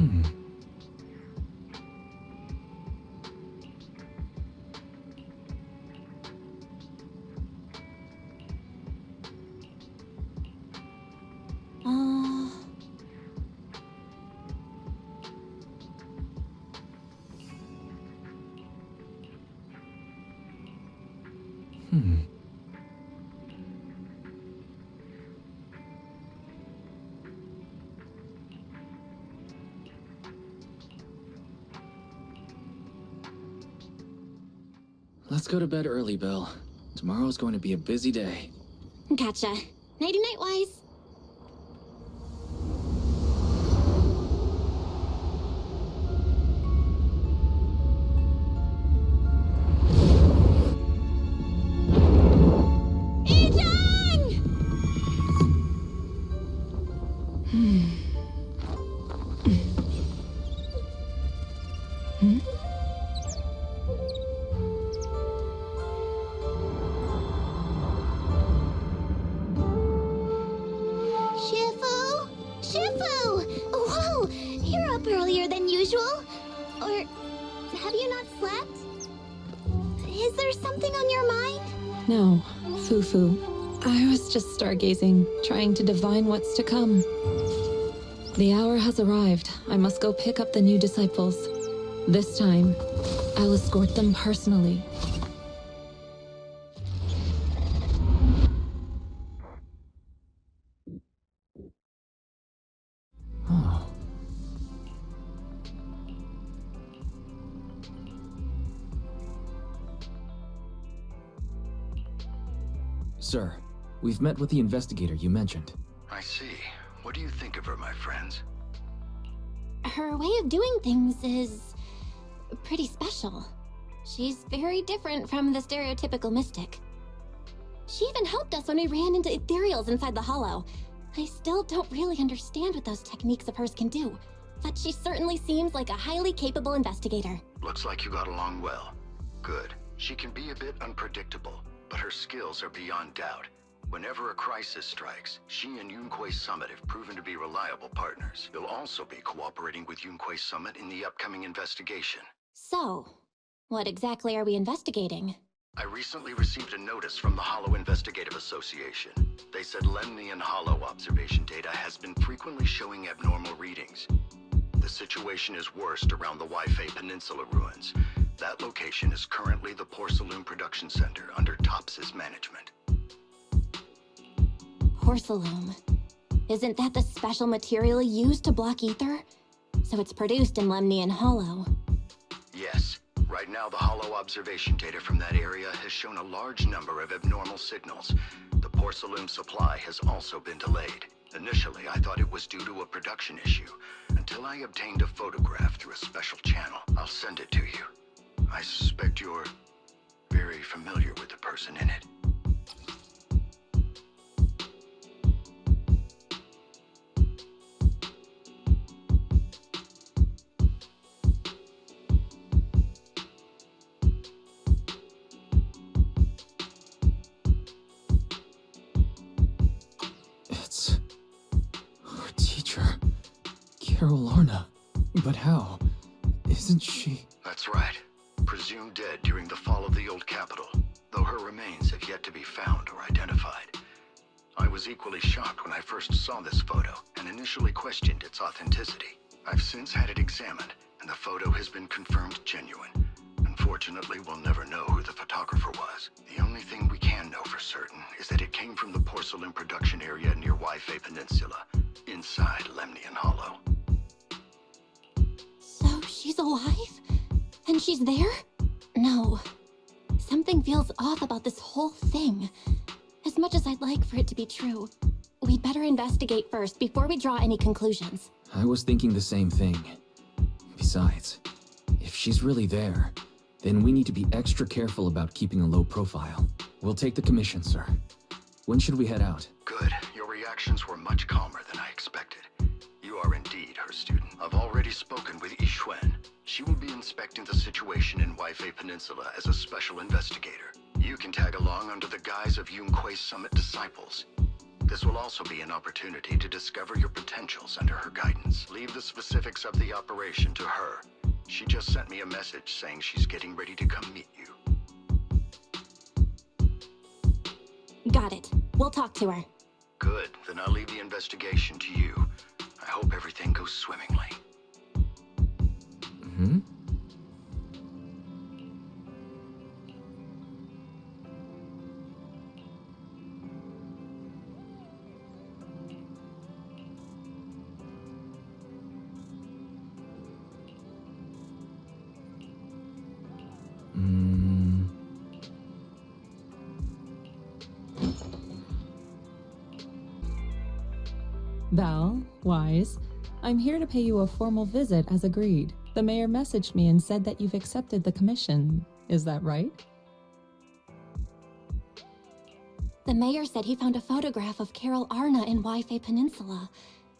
Hmm. Hmm. Let's go to bed early, Bill. Tomorrow's going to be a busy day. Gotcha. Nighty-night, Wise. Shifu! Shifu! Whoa! You're up earlier than usual? Or have you not slept? Is there something on your mind? No, Fufu. I was just stargazing, trying to divine what's to come. The hour has arrived. I must go pick up the new disciples. This time, I'll escort them personally. Oh. Sir, we've met with the investigator you mentioned. I see. What do you think of her, my friends? Her way of doing things is pretty special. She's very different from the stereotypical mystic. She even helped us when we ran into ethereals inside the hollow. I still don't really understand what those techniques of hers can do, but she certainly seems like a highly capable investigator. Looks like you got along well. Good. She can be a bit unpredictable, but her skills are beyond doubt. Whenever a crisis strikes, she and Yunquei Summit have proven to be reliable partners. You'll also be cooperating with Yunquei Summit in the upcoming investigation. So, what exactly are we investigating? I recently received a notice from the Hollow Investigative Association. They said Lemnian Hollow observation data has been frequently showing abnormal readings. The situation is worst around the Waifei Peninsula ruins. That location is currently the Porcelain Production Center under Tops's management. Porcelain. Isn't that the special material used to block ether? So it's produced in Lemnian Hollow. Yes. Right now, the Hollow observation data from that area has shown a large number of abnormal signals. The porcelain supply has also been delayed. Initially, I thought it was due to a production issue, until I obtained a photograph through a special channel. I'll send it to you. I suspect you're very familiar with the person in it. It's her teacher, Carol Lorna. But how? Isn't she? That's right. Presumed dead during the fall of the old capital, though her remains have yet to be found or identified. I was equally shocked when I first saw this photo and initially questioned its authenticity. I've since had it examined, and the photo has been confirmed genuine. Unfortunately, we'll never know who the photographer was. The only thing we can know for certain is that it came from the porcelain production area near Waifei Peninsula, inside Lemnian Hollow. So she's alive? And she's there? No. Something feels off about this whole thing. As much as I'd like for it to be true, we'd better investigate first before we draw any conclusions. I was thinking the same thing. Besides, if she's really there, then we need to be extra careful about keeping a low profile. We'll take the commission, sir. When should we head out? Good. Your reactions were much calmer than I expected. You are indeed her student. I've already spoken with Yixuan. She will be inspecting the situation in Waifei Peninsula as a special investigator. You can tag along under the guise of Yunquei Summit disciples. This will also be an opportunity to discover your potentials under her guidance. Leave the specifics of the operation to her. She just sent me a message saying she's getting ready to come meet you. Got it. We'll talk to her. Good, then I'll leave the investigation to you. I hope everything goes swimmingly. Hmm? Val, Wise, I'm here to pay you a formal visit as agreed. The mayor messaged me and said that you've accepted the commission. Is that right? The mayor said he found a photograph of Carol Arna in Wi-Fi Peninsula.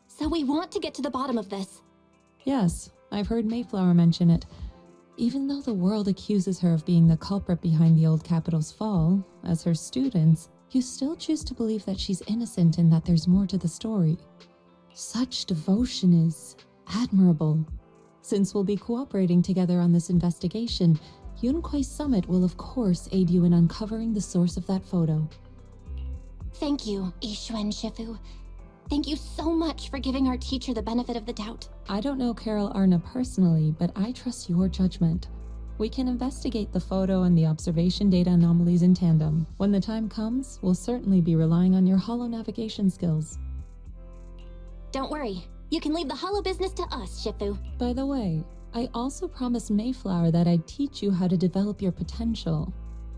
So we want to get to the bottom of this. Yes, I've heard Mayflower mention it. Even though the world accuses her of being the culprit behind the old capital's fall, as her students, you still choose to believe that she's innocent and that there's more to the story. Such devotion is admirable. Since we'll be cooperating together on this investigation, Yunquai Summit will of course aid you in uncovering the source of that photo. Thank you, Yixuan Shifu. Thank you so much for giving our teacher the benefit of the doubt. I don't know Carol Arna personally, but I trust your judgment. We can investigate the photo and the observation data anomalies in tandem. When the time comes, we'll certainly be relying on your holo navigation skills. Don't worry. You can leave the holo business to us, Shifu. By the way, I also promised Mayflower that I'd teach you how to develop your potential.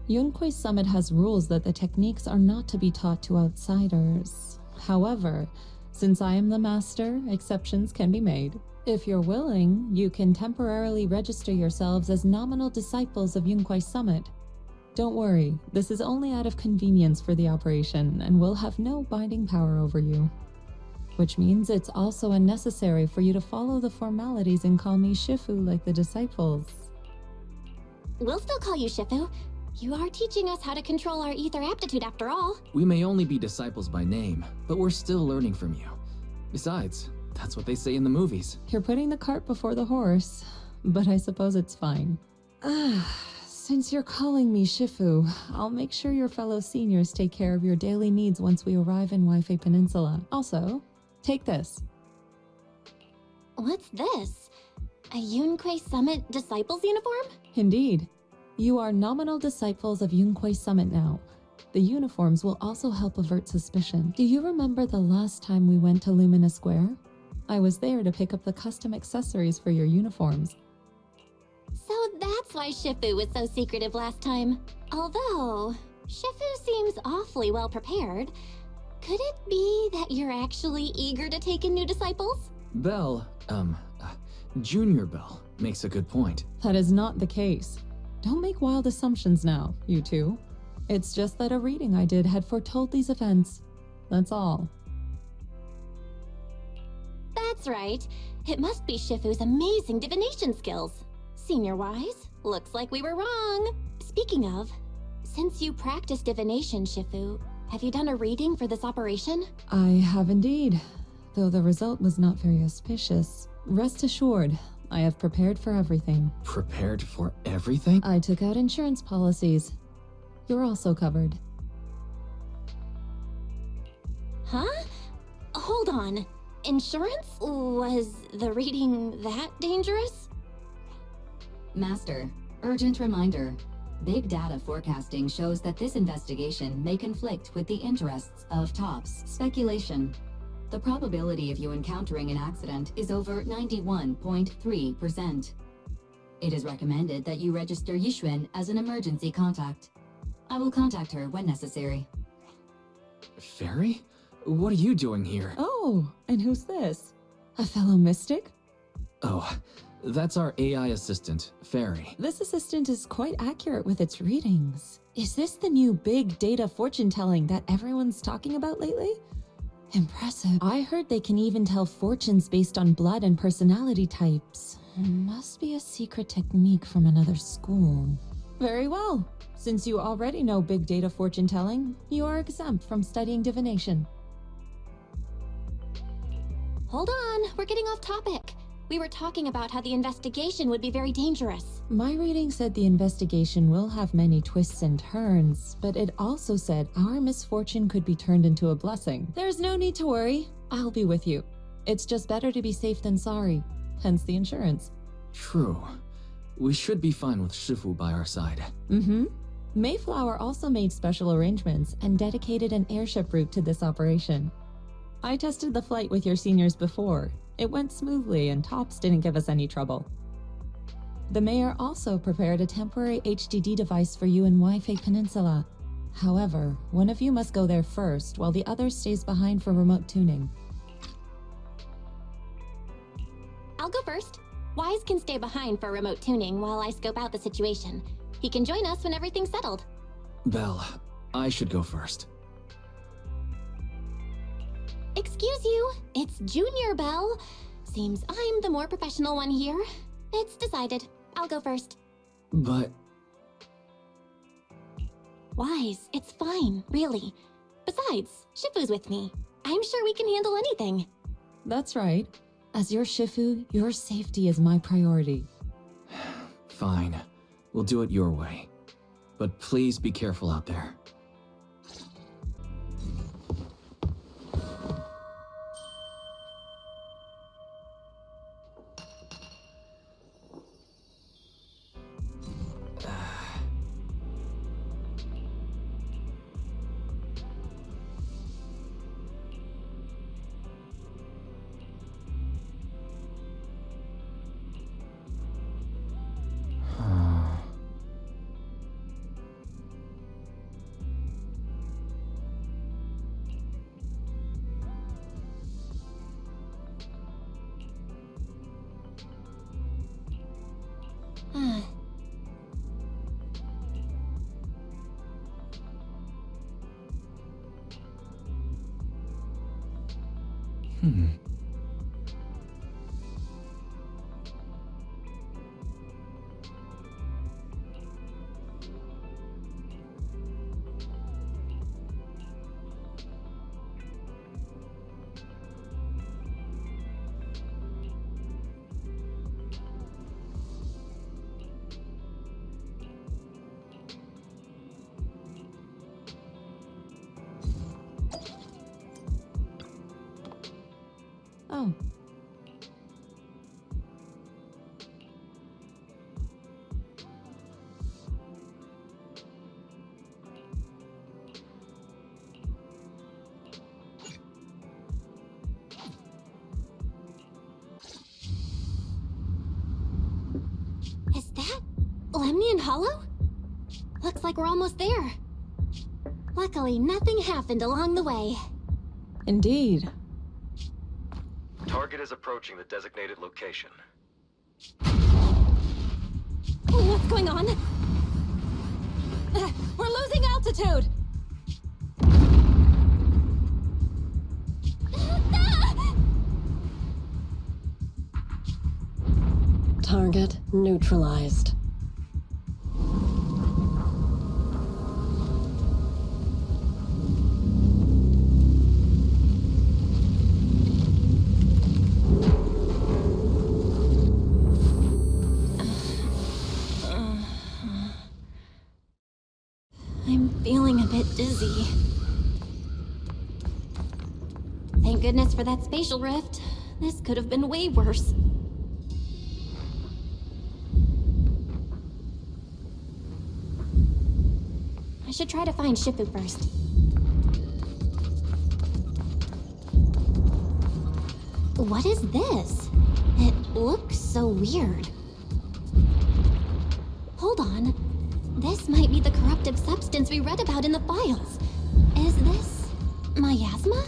Yunquai Summit has rules that the techniques are not to be taught to outsiders. However, since I am the master, exceptions can be made. If you're willing, you can temporarily register yourselves as nominal disciples of Yunquai Summit. Don't worry, this is only out of convenience for the operation and will have no binding power over you. Which means it's also unnecessary for you to follow the formalities and call me Shifu like the disciples. We'll still call you Shifu. You are teaching us how to control our ether aptitude after all. We may only be disciples by name, but we're still learning from you. Besides, that's what they say in the movies. You're putting the cart before the horse, but I suppose it's fine. Since you're calling me Shifu, I'll make sure your fellow seniors take care of your daily needs once we arrive in Wi-Fi Peninsula. Also, take this. What's this? A Yunquai Summit Disciples uniform? Indeed. You are nominal disciples of Yunquai Summit now. The uniforms will also help avert suspicion. Do you remember the last time we went to Lumina Square? I was there to pick up the custom accessories for your uniforms. So that's why Shifu was so secretive last time. Although, Shifu seems awfully well prepared. Could it be that you're actually eager to take in new disciples? Bell, Junior Bell, makes a good point. That is not the case. Don't make wild assumptions now, you two. It's just that a reading I did had foretold these events. That's all. That's right. It must be Shifu's amazing divination skills. Senior Wise, looks like we were wrong. Speaking of, since you practice divination, Shifu, have you done a reading for this operation? I have indeed, though the result was not very auspicious. Rest assured, I have prepared for everything. Prepared for everything? I took out insurance policies. You're also covered. Huh? Hold on. Insurance? Was the reading that dangerous? Master, urgent reminder. Big data forecasting shows that this investigation may conflict with the interests of TOPS. Speculation. The probability of you encountering an accident is over 91.3%. It is recommended that you register Yixuan as an emergency contact. I will contact her when necessary. Fairy? What are you doing here? Oh, and who's this? A fellow mystic? Oh, that's our AI assistant, Fairy. This assistant is quite accurate with its readings. Is this the new big data fortune telling that everyone's talking about lately? Impressive. I heard they can even tell fortunes based on blood and personality types. Must be a secret technique from another school. Very well. Since you already know big data fortune telling, you are exempt from studying divination. Hold on, we're getting off topic. We were talking about how the investigation would be very dangerous. My reading said the investigation will have many twists and turns, but it also said our misfortune could be turned into a blessing. There's no need to worry. I'll be with you. It's just better to be safe than sorry. Hence the insurance. True. We should be fine with Shifu by our side. Mm-hmm. Mayflower also made special arrangements and dedicated an airship route to this operation. I tested the flight with your seniors before. It went smoothly and Tops didn't give us any trouble. The mayor also prepared a temporary HDD device for you in Wi-Fi Peninsula. However, one of you must go there first while the other stays behind for remote tuning. I'll go first. Wise can stay behind for remote tuning while I scope out the situation. He can join us when everything's settled. Belle, I should go first. Excuse you, it's Junior Bell. Seems I'm the more professional one here. It's decided. I'll go first. But... Wise, it's fine, really. Besides, Shifu's with me. I'm sure we can handle anything. That's right. As your Shifu, your safety is my priority. Fine. We'll do it your way. But please be careful out there. Oh. Is that Lemnian Hollow? Looks like we're almost there. Luckily, nothing happened along the way. Indeed. Target is approaching the designated location. What's going on? We're losing altitude! Target neutralized. I'm feeling a bit dizzy. Thank goodness for that spatial rift. This could have been way worse. I should try to find Shifu first. What is this? It looks so weird. Hold on. This might be the corruptive substance we read about in the files. Is this miasma?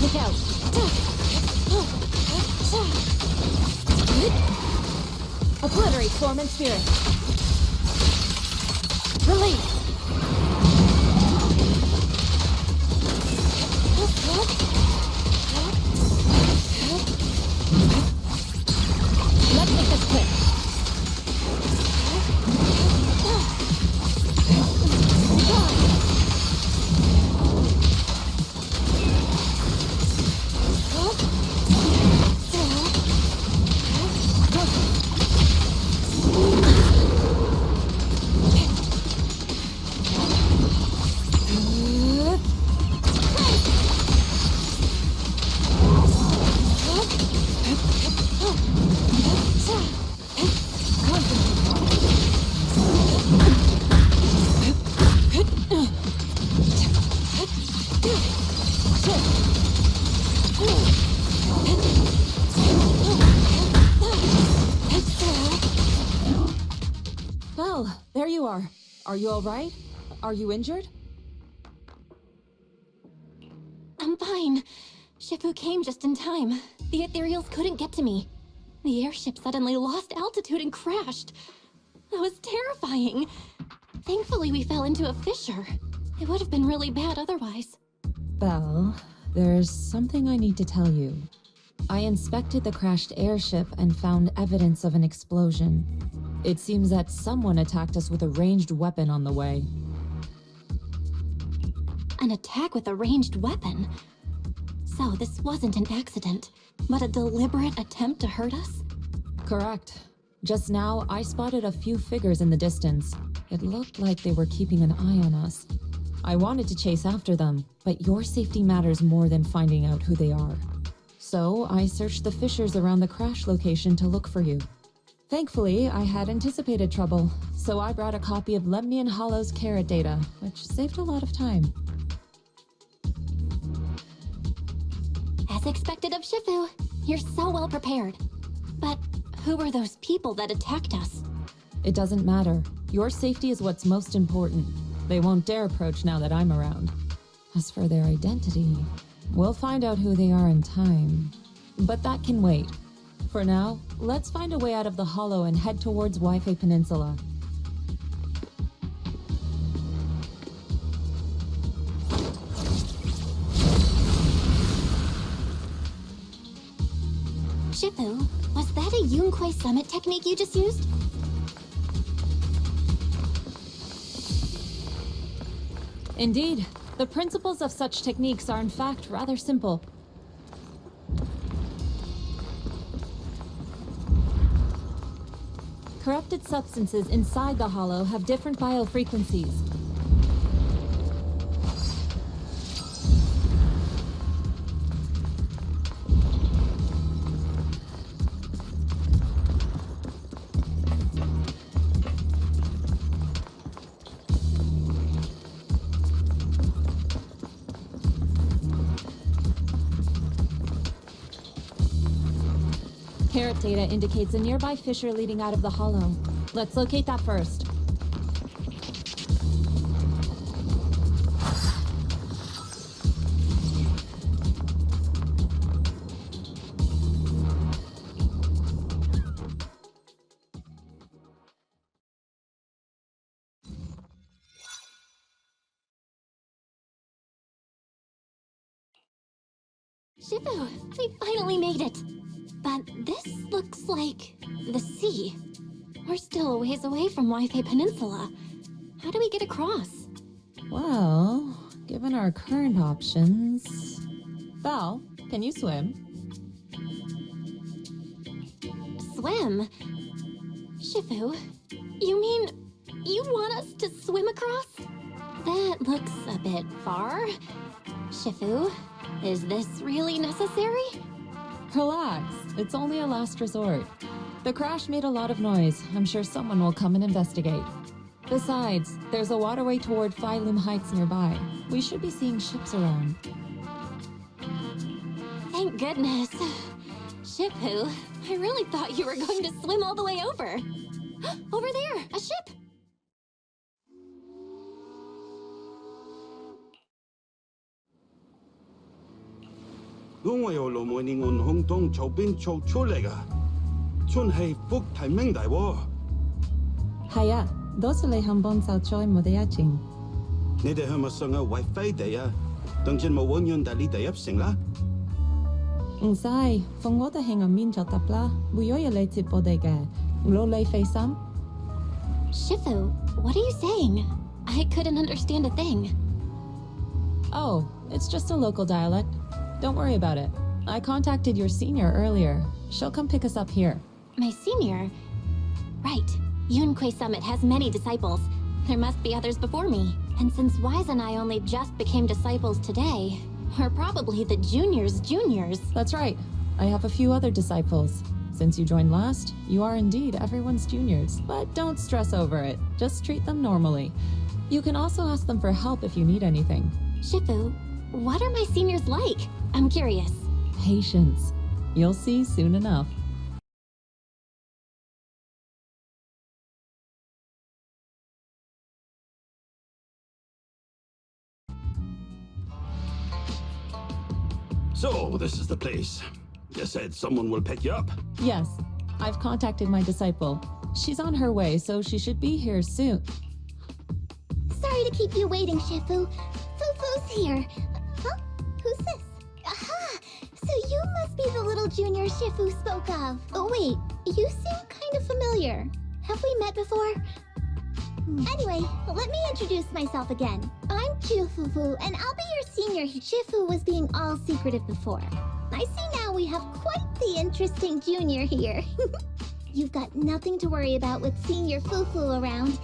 Look out! Obliterate form and spirit. Release! Let's make this quick. Well, there you are. Are you all right? Are you injured? I'm fine. Shifu came just in time. The ethereals couldn't get to me. The airship suddenly lost altitude and crashed. That was terrifying. Thankfully, we fell into a fissure. It would have been really bad otherwise. Belle, there's something I need to tell you. I inspected the crashed airship and found evidence of an explosion. It seems that someone attacked us with a ranged weapon on the way. An attack with a ranged weapon? So this wasn't an accident, but a deliberate attempt to hurt us? Correct. Just now, I spotted a few figures in the distance. It looked like they were keeping an eye on us. I wanted to chase after them, but your safety matters more than finding out who they are. So I searched the fissures around the crash location to look for you. Thankfully, I had anticipated trouble, so I brought a copy of Lemnian Hollow's carrot data, which saved a lot of time. As expected of Shifu, you're so well prepared. But who were those people that attacked us? It doesn't matter. Your safety is what's most important. They won't dare approach now that I'm around. As for their identity, we'll find out who they are in time. But that can wait. For now, let's find a way out of the hollow and head towards Wi-Fi Peninsula. Shifu, was that a Yunquei summit technique you just used? Indeed. The principles of such techniques are in fact rather simple. Corrupted substances inside the hollow have different biofrequencies. Carrot data indicates a nearby fissure leading out of the hollow. Let's locate that first. Shifu, we finally made it! But this looks like the sea. We're still a ways away from Wi-Fi Peninsula. How do we get across? Well, given our current options... Val, can you swim? Swim? Shifu, you mean you want us to swim across? That looks a bit far. Shifu, is this really necessary? Relax, it's only a last resort. The crash made a lot of noise. I'm sure someone will come and investigate. Besides, there's a waterway toward Phylum Heights nearby. We should be seeing ships around. goodness. Shifu, I really thought you were going to swim all the way over. Over there, a ship! Haya, dosele hambon sao choi modeaching. 你哋係咪上嘅為飛地啊？當真冇揾樣大呢地入城啦？ Ang sai, phong我的hang ang min cho tapla, buyo ya le tipo de ge. Lo le face sam? Shifu, what are you saying? I couldn't understand a thing. Oh, it's just a local dialect. Don't worry about it. I contacted your senior earlier. She'll come pick us up here. My senior? Right. Yunkui Summit has many disciples. There must be others before me. And since Wise and I only just became disciples today, we're probably the juniors' juniors. That's right. I have a few other disciples. Since you joined last, you are indeed everyone's juniors. But don't stress over it. Just treat them normally. You can also ask them for help if you need anything. Shifu, what are my seniors like? I'm curious. Patience. You'll see soon enough. So, this is the place. You said someone will pick you up. Yes, I've contacted my disciple. She's on her way, so she should be here soon. Sorry to keep you waiting, Shifu. Fufu's here. Huh? Who's this? Aha! So you must be the little junior Shifu spoke of. Oh wait, you seem kind of familiar. Have we met before? Anyway, let me introduce myself again. I'm Fufu, and I'll be your senior. Shifu was being all secretive before. I see now we have quite the interesting junior here. You've got nothing to worry about with senior Fufu around.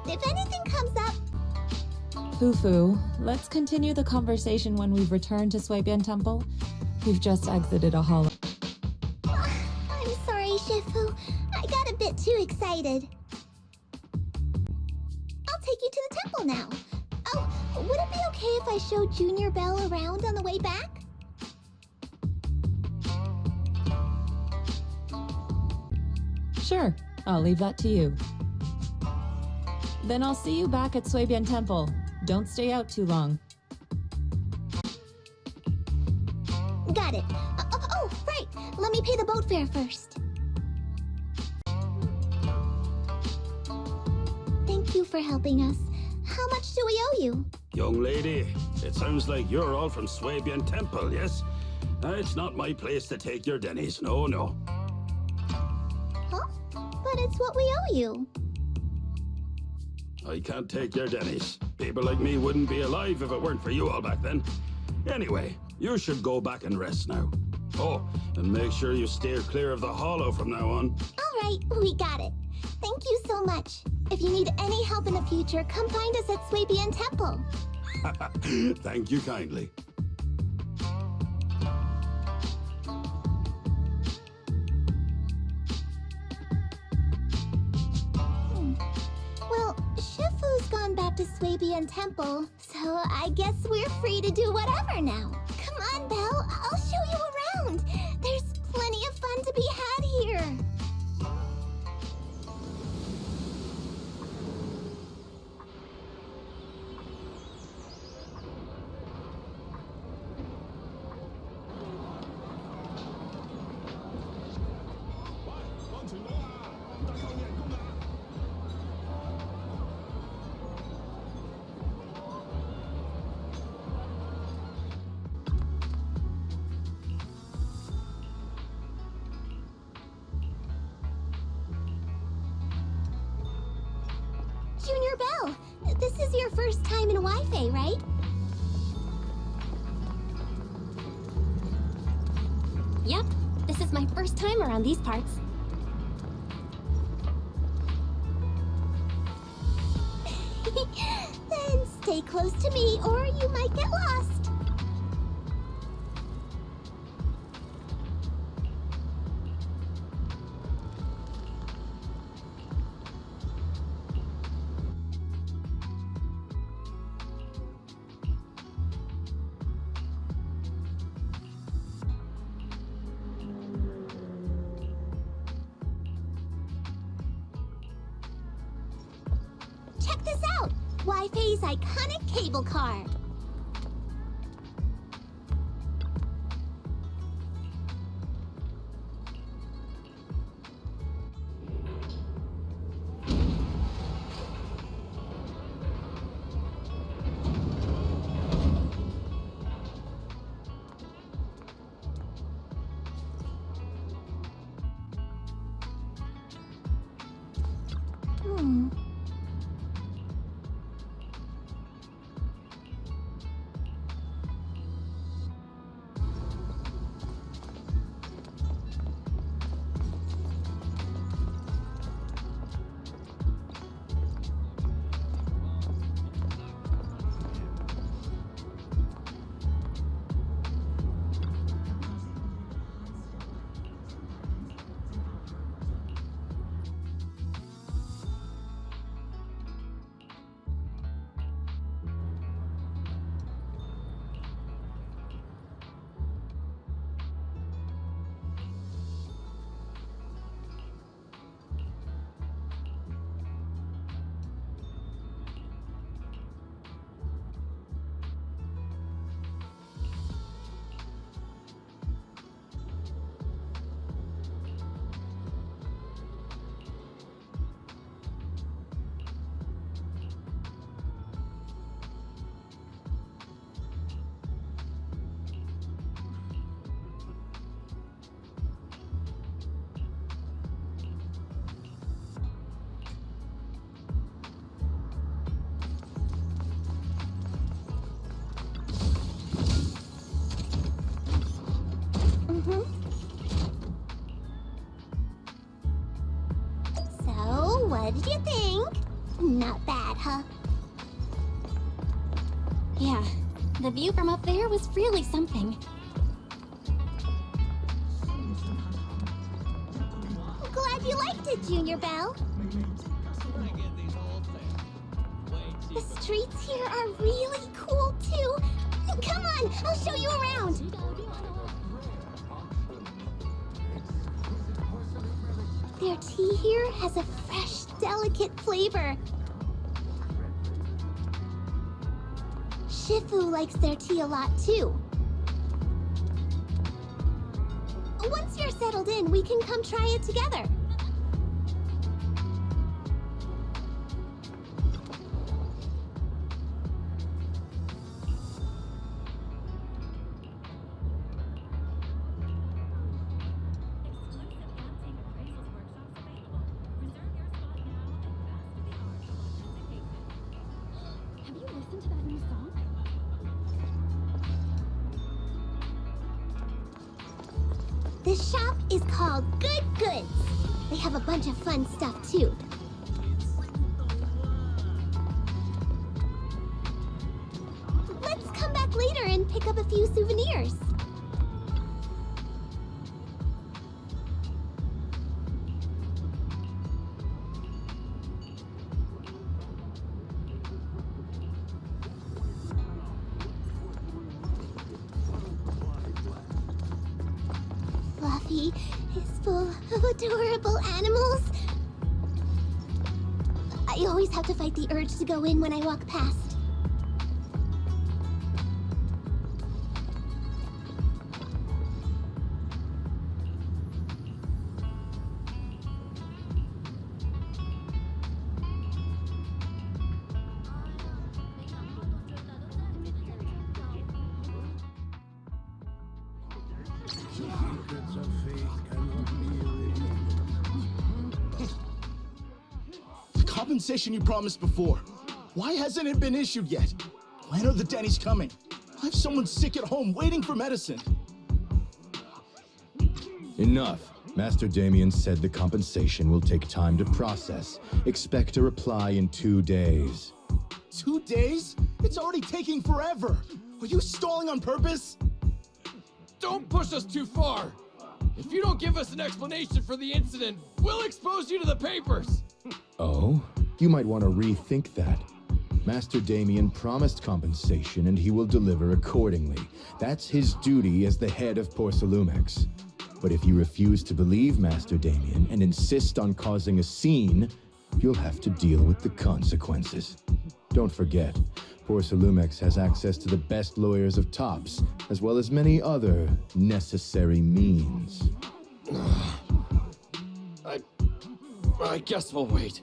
If anything comes up... Fufu, let's continue the conversation when we've returned to Suibian Temple. We've just exited a hall. I'm sorry, Shifu. I got a bit too excited. I'll take you to the temple now. Oh, would it be okay if I show Junior Belle around on the way back? Sure, I'll leave that to you. Then I'll see you back at Suibian Temple. Don't stay out too long. Got it. Oh, right. Let me pay the boat fare first. Thank you for helping us. How much do we owe you? Young lady, it sounds like you're all from Suibian Temple, yes? It's not my place to take your dennies, no. Huh? But it's what we owe you. I can't take your dennies. People like me wouldn't be alive if it weren't for you all back then. Anyway, you should go back and rest now. Oh, and make sure you steer clear of the hollow from now on. All right, we got it. Thank you so much. If you need any help in the future, come find us at Suibian Temple. Thank you kindly. Well, Shifu's gone back to Suibian Temple, so I guess we're free to do whatever now. Come on, Belle, I'll show you around. There's plenty of fun to be had here. Junior Belle, this is your first time in Wi-Fi, right? Yep, this is my first time around these parts. Then stay close to me or you might get lost. check this out! Wi-Fi's iconic cable car. So, what did you think? Not bad, huh? Yeah, the view from up there was really something. Glad you liked it, Junior Belle. The streets here are really cool, too. Come on, I'll show you around. Their tea here has a fresh, delicate flavor. Shifu likes their tea a lot, too. Once you're settled in, we can come try it together. Have you listened to that new song? This shop is called Good Goods. They have a bunch of fun stuff, too. Let's come back later and pick up a few souvenirs. Fluffy is full of adorable animals. I always have to fight the urge to go in when I walk past. The compensation you promised before. Why hasn't it been issued yet? When are the Denny's coming? I have someone sick at home waiting for medicine. Enough. Master Damien said the compensation will take time to process. Expect a reply in 2 days. 2 days? It's already taking forever. Are you stalling on purpose? Don't push us too far. If you don't give us an explanation for the incident, we'll expose you to the papers. Oh? You might want to rethink that. Master Damien promised compensation and he will deliver accordingly. That's his duty as the head of Porcelumex. But if you refuse to believe Master Damien and insist on causing a scene, you'll have to deal with the consequences. Don't forget, Porcelumex has access to the best lawyers of Tops, as well as many other necessary means. I guess we'll wait.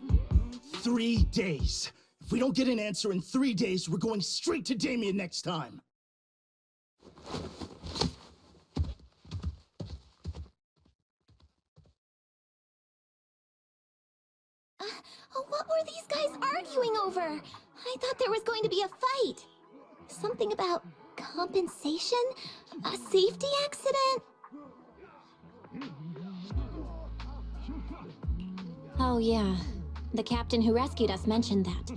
3 days. If we don't get an answer in 3 days, we're going straight to Damien next time. What were these guys arguing over? I thought there was going to be a fight. Something about compensation? A safety accident? Oh, yeah. The captain who rescued us mentioned that.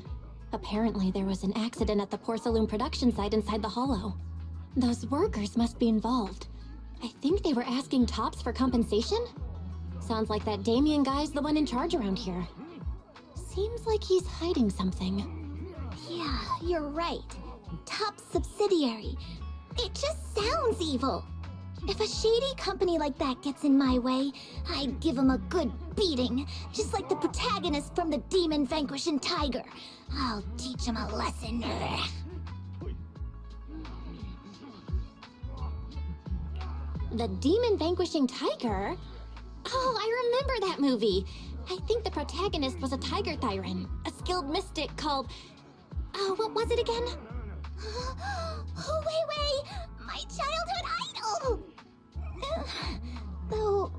Apparently, there was an accident at the Porcelain production site inside the Hollow. Those workers must be involved. I think they were asking Tops for compensation? Sounds like that Damien guy's the one in charge around here. Seems like he's hiding something. Yeah, you're right. Top subsidiary. It just sounds evil. If a shady company like that gets in my way, I'd give him a good beating, just like the protagonist from the Demon Vanquishing Tiger. I'll teach him a lesson. The Demon Vanquishing Tiger? Oh, I remember that movie. I think the protagonist was a tiger thyran, a skilled mystic called... Oh, what was it again? Wait, my childhood idol! Though,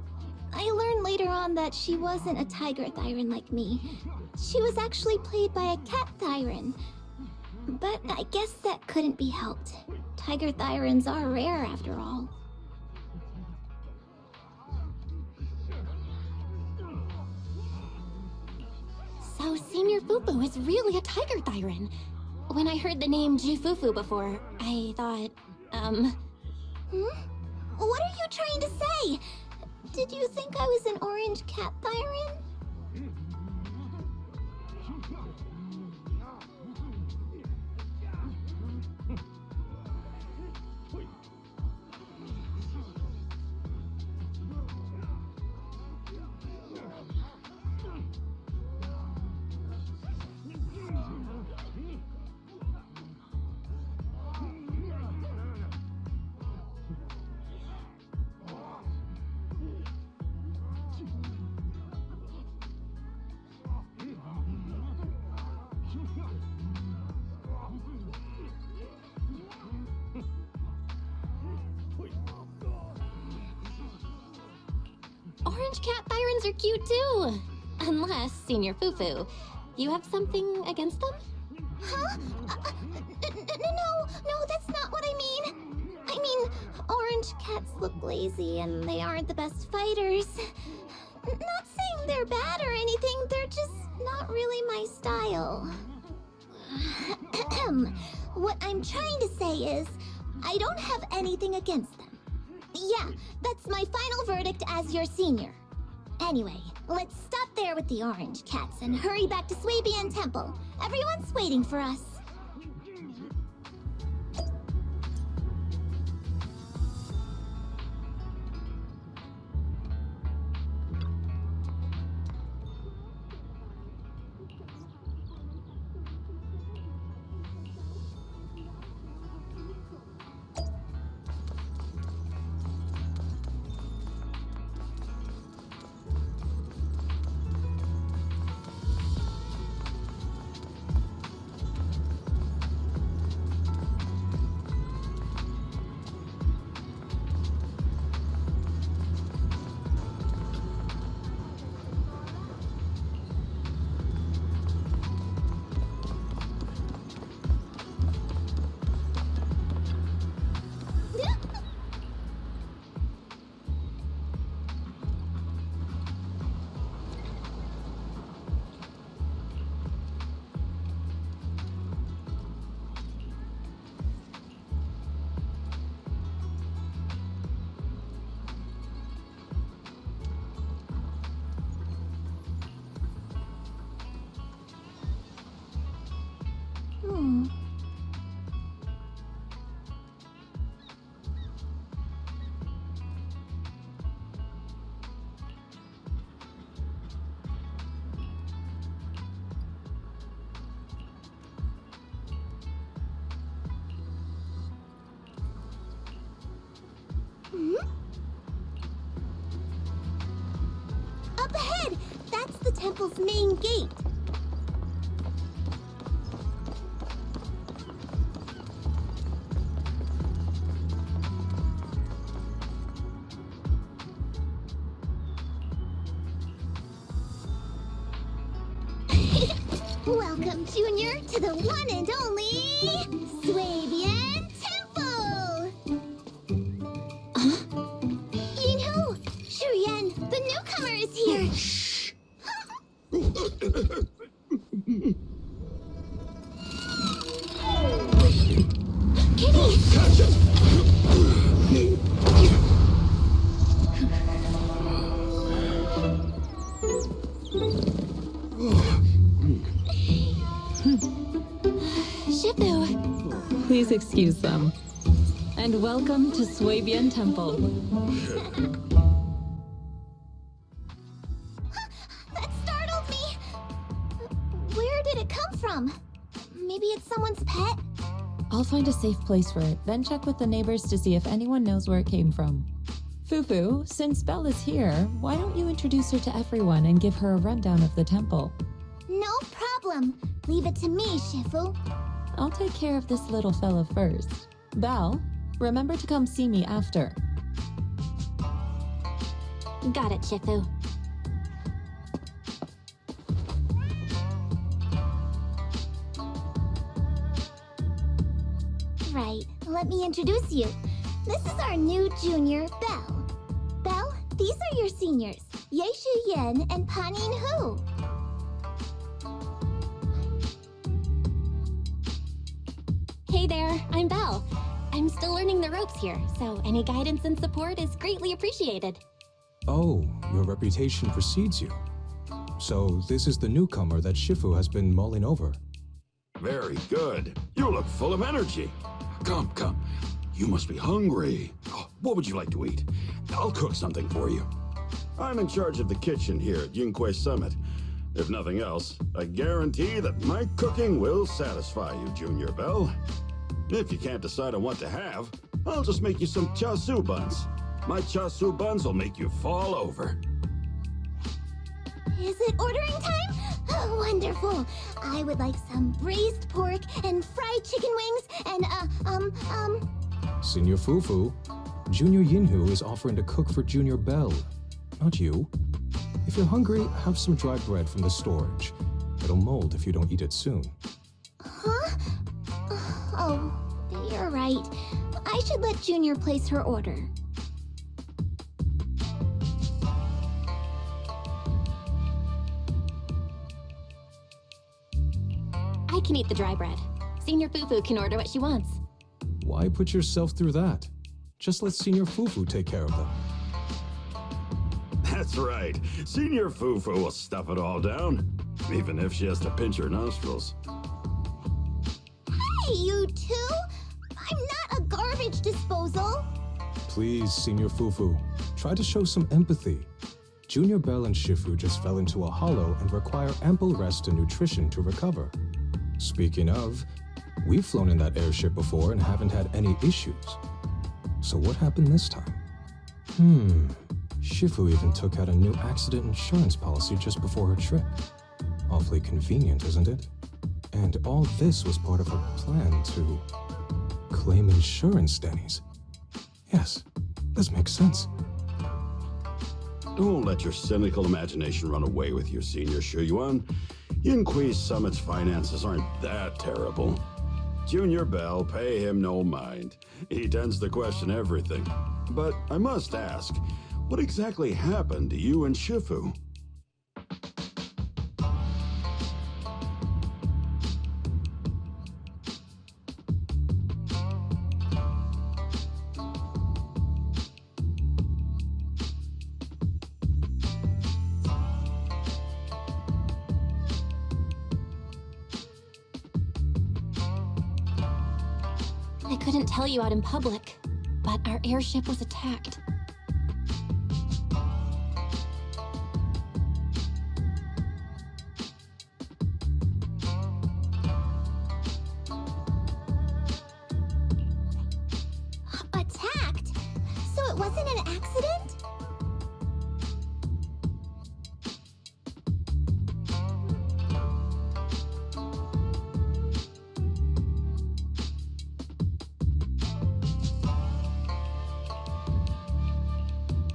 I learned later on that she wasn't a tiger thyran like me. She was actually played by a cat thyran. But I guess that couldn't be helped. Tiger thyrans are rare after all. So Senior Fufu is really a tiger thyran. When I heard the name Jufufu before, I thought, What are you trying to say? Did you think I was an orange cat thyran? orange cat thyrans are cute too. Unless, Senior Fufu, you have something against them? Huh? No, that's not what I mean. I mean, orange cats look lazy and they aren't the best fighters. Not saying they're bad or anything, they're just not really my style. What I'm trying to say is, I don't have anything against them. Yeah, that's my final verdict as your senior. Anyway, let's stop there with the orange cats and hurry back to Swabian Temple. Everyone's waiting for us. temple's main gate. Welcome, Junior, to the one and only Swabian Temple! Yinhu! Shuyan, the newcomer is here! Shh! Kitty! Catch it! Shifu! Please excuse them. And welcome to Swabian Temple. That startled me! Where did it come from? Maybe it's someone's pet? I'll find a safe place for it, then check with the neighbors to see if anyone knows where it came from. Fufu, since Belle is here, why don't you introduce her to everyone and give her a rundown of the temple? No problem. Leave it to me, Shifu. I'll take care of this little fella first. Belle, remember to come see me after. Got it, Shifu. Right, let me introduce you. This is our new junior, Belle. Belle, these are your seniors, Yeishu Yen and Panin Hu. Hey there, I'm Belle. I'm still learning the ropes here, so any guidance and support is greatly appreciated. Oh, your reputation precedes you. So this is the newcomer that Shifu has been mulling over. Very good. You look full of energy. Come, come. You must be hungry. Oh, what would you like to eat? I'll cook something for you. I'm in charge of the kitchen here at Yingque Summit. If nothing else, I guarantee that my cooking will satisfy you, Junior Belle. If you can't decide on what to have, I'll just make you some chasu buns. My chasu buns will make you fall over. Is it ordering time? Oh, wonderful. I would like some braised pork and fried chicken wings and, Senior Fufu, Junior Yinhu is offering to cook for Junior Belle, not you. If you're hungry, have some dry bread from the storage. It'll mold if you don't eat it soon. Huh? Oh, you're right. I should let Junior place her order. I can eat the dry bread. Senior Fufu can order what she wants. Why put yourself through that? Just let Senior Fufu take care of them. That's right. Senior Fufu will stuff it all down, even if she has to pinch her nostrils. Hey, you two! I'm not a garbage disposal! Please, Senior Fufu, try to show some empathy. Junior Belle and Shifu just fell into a hollow and require ample rest and nutrition to recover. Speaking of, we've flown in that airship before and haven't had any issues. So what happened this time? Shifu even took out a new accident insurance policy just before her trip. Awfully convenient, isn't it? And all this was part of her plan to claim insurance, Denny's. Yes, this makes sense. Don't let your cynical imagination run away with you, Senior Shuyuan. Yinque Summit's finances aren't that terrible. Junior Belle, pay him no mind. He tends to question everything. But I must ask, what exactly happened to you and Shifu? I couldn't tell you out in public, but our airship was attacked. Attacked? So it wasn't an accident?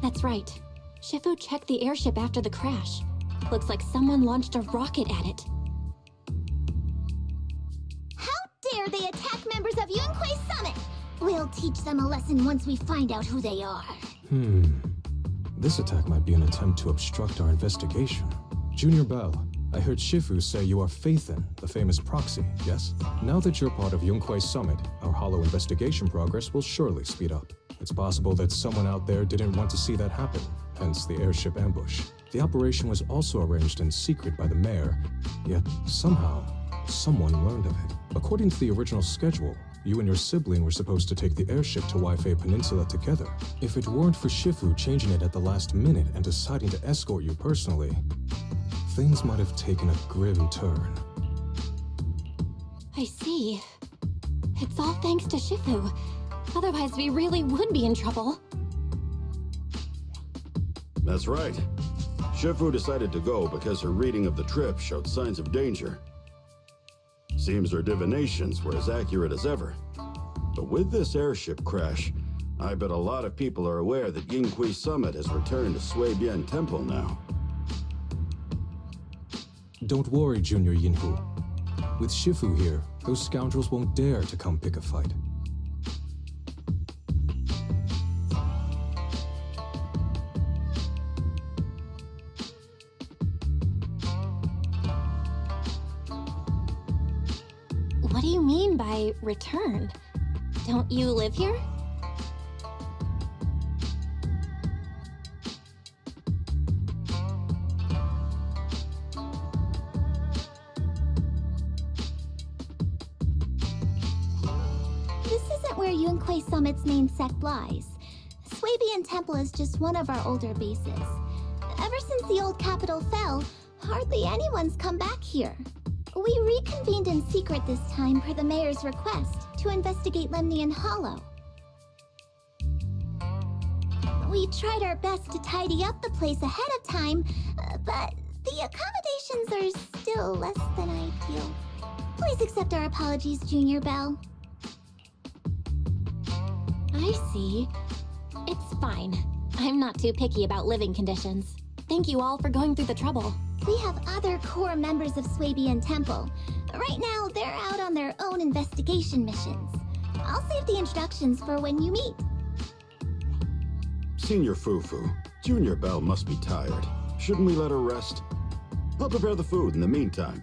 That's right. Shifu checked the airship after the crash. Looks like someone launched a rocket at it. How dare they attack members of Yunquei Summit! We'll teach them a lesson once we find out who they are. This attack might be an attempt to obstruct our investigation. Junior Bell, I heard Shifu say you are Phaethon, the famous proxy, yes? Now that you're part of Yunquei Summit, our hollow investigation progress will surely speed up. It's possible that someone out there didn't want to see that happen, hence the airship ambush. The operation was also arranged in secret by the mayor, yet somehow, someone learned of it. According to the original schedule, you and your sibling were supposed to take the airship to Waifei Peninsula together. If it weren't for Shifu changing it at the last minute and deciding to escort you personally, things might have taken a grim turn. I see. It's all thanks to Shifu. Otherwise, we really would be in trouble. That's right. Shifu decided to go because her reading of the trip showed signs of danger. Seems her divinations were as accurate as ever. But with this airship crash, I bet a lot of people are aware that Yunquei Summit has returned to Suibian Temple now. Don't worry, Junior Yinhu. With Shifu here, those scoundrels won't dare to come pick a fight. What do you mean by return? Don't you live here? This isn't where Yunquei Summit's main sect lies. Suibian Temple is just one of our older bases. Ever since the old capital fell, hardly anyone's come back here. We reconvened in secret this time per the mayor's request to investigate Lemnian Hollow. We tried our best to tidy up the place ahead of time, but the accommodations are still less than ideal. Please accept our apologies, Junior Bell. I see. It's fine. I'm not too picky about living conditions. Thank you all for going through the trouble. We have other core members of Suibian Temple. Right now, they're out on their own investigation missions. I'll save the introductions for when you meet. Senior Fufu, Junior Bell must be tired. Shouldn't we let her rest? I'll prepare the food in the meantime.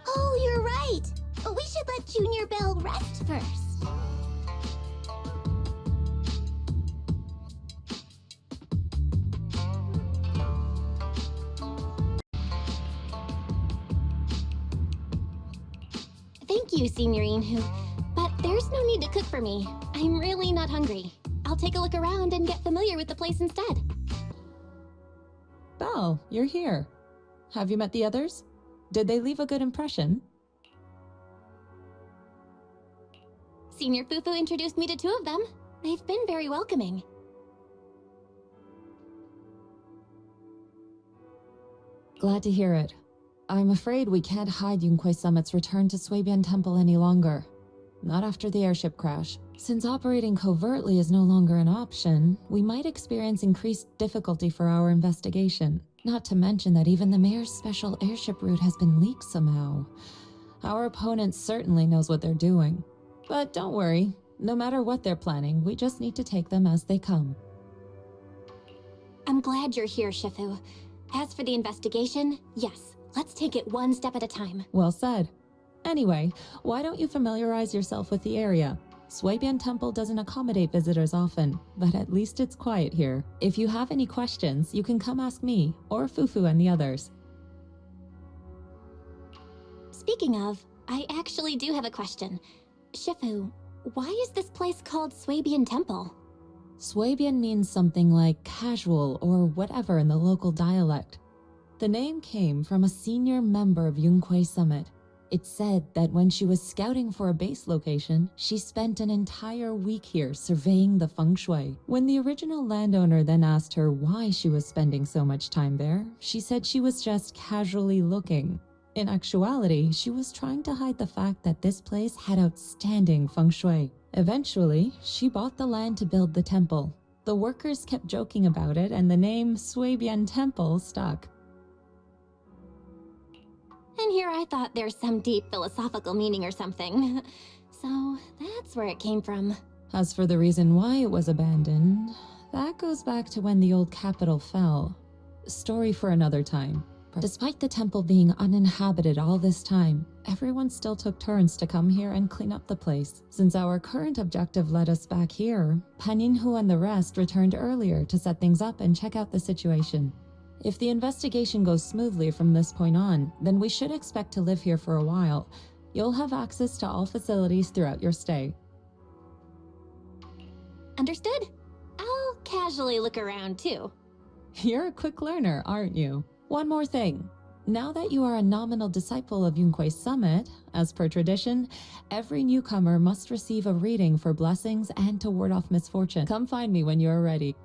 Oh, you're right. We should let Junior Bell rest first. Thank you, Senior Inhu. But there's no need to cook for me. I'm really not hungry. I'll take a look around and get familiar with the place instead. Belle, you're here. Have you met the others? Did they leave a good impression? Senior Fufu introduced me to two of them. They've been very welcoming. Glad to hear it. I'm afraid we can't hide Yunquei Summit's return to Suibian Temple any longer. Not after the airship crash. Since operating covertly is no longer an option, we might experience increased difficulty for our investigation. Not to mention that even the mayor's special airship route has been leaked somehow. Our opponent certainly knows what they're doing. But don't worry, no matter what they're planning, we just need to take them as they come. I'm glad you're here, Shifu. As for the investigation, yes, let's take it one step at a time. Well said. Anyway, why don't you familiarize yourself with the area? Suibian Temple doesn't accommodate visitors often, but at least it's quiet here. If you have any questions, you can come ask me, or Fufu and the others. Speaking of, I actually do have a question. Shifu, why is this place called Suibian Temple? Suibian means something like casual or whatever in the local dialect. The name came from a senior member of Yunquei Summit. It's said that when she was scouting for a base location, she spent an entire week here surveying the feng shui. When the original landowner then asked her why she was spending so much time there, she said she was just casually looking. In actuality, she was trying to hide the fact that this place had outstanding feng shui, Eventually, she bought the land to build the temple. The workers kept joking about it, and the name Swabian Temple stuck. And here I thought there's some deep philosophical meaning or something. So that's where it came from. As for the reason why it was abandoned, that goes back to when the old capital fell. Story for another time. Despite the temple being uninhabited all this time, everyone still took turns to come here and clean up the place. Since our current objective led us back here, Paninhu and the rest returned earlier to set things up and check out the situation. If the investigation goes smoothly from this point on, then we should expect to live here for a while. You'll have access to all facilities throughout your stay. Understood? I'll casually look around too. You're a quick learner, aren't you? One more thing. Now that you are a nominal disciple of Yunque's summit, as per tradition, every newcomer must receive a reading for blessings and to ward off misfortune. Come find me when you are ready.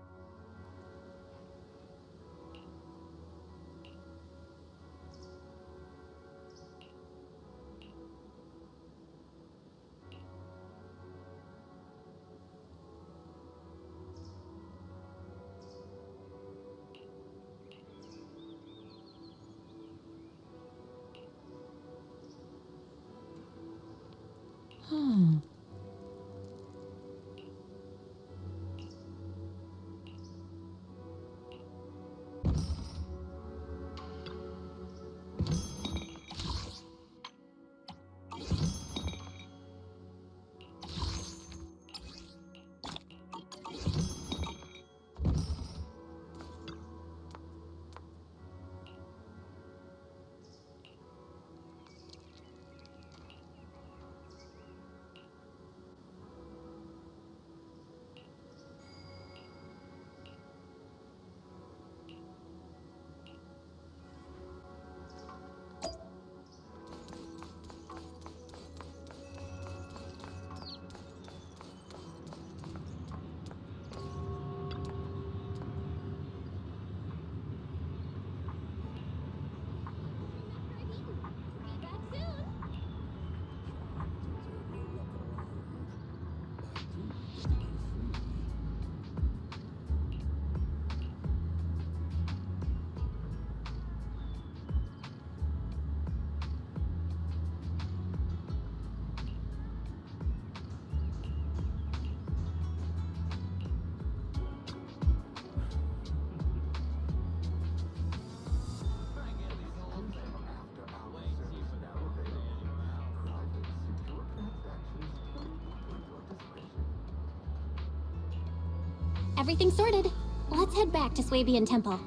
Everything's sorted. Let's head back to Swabian Temple.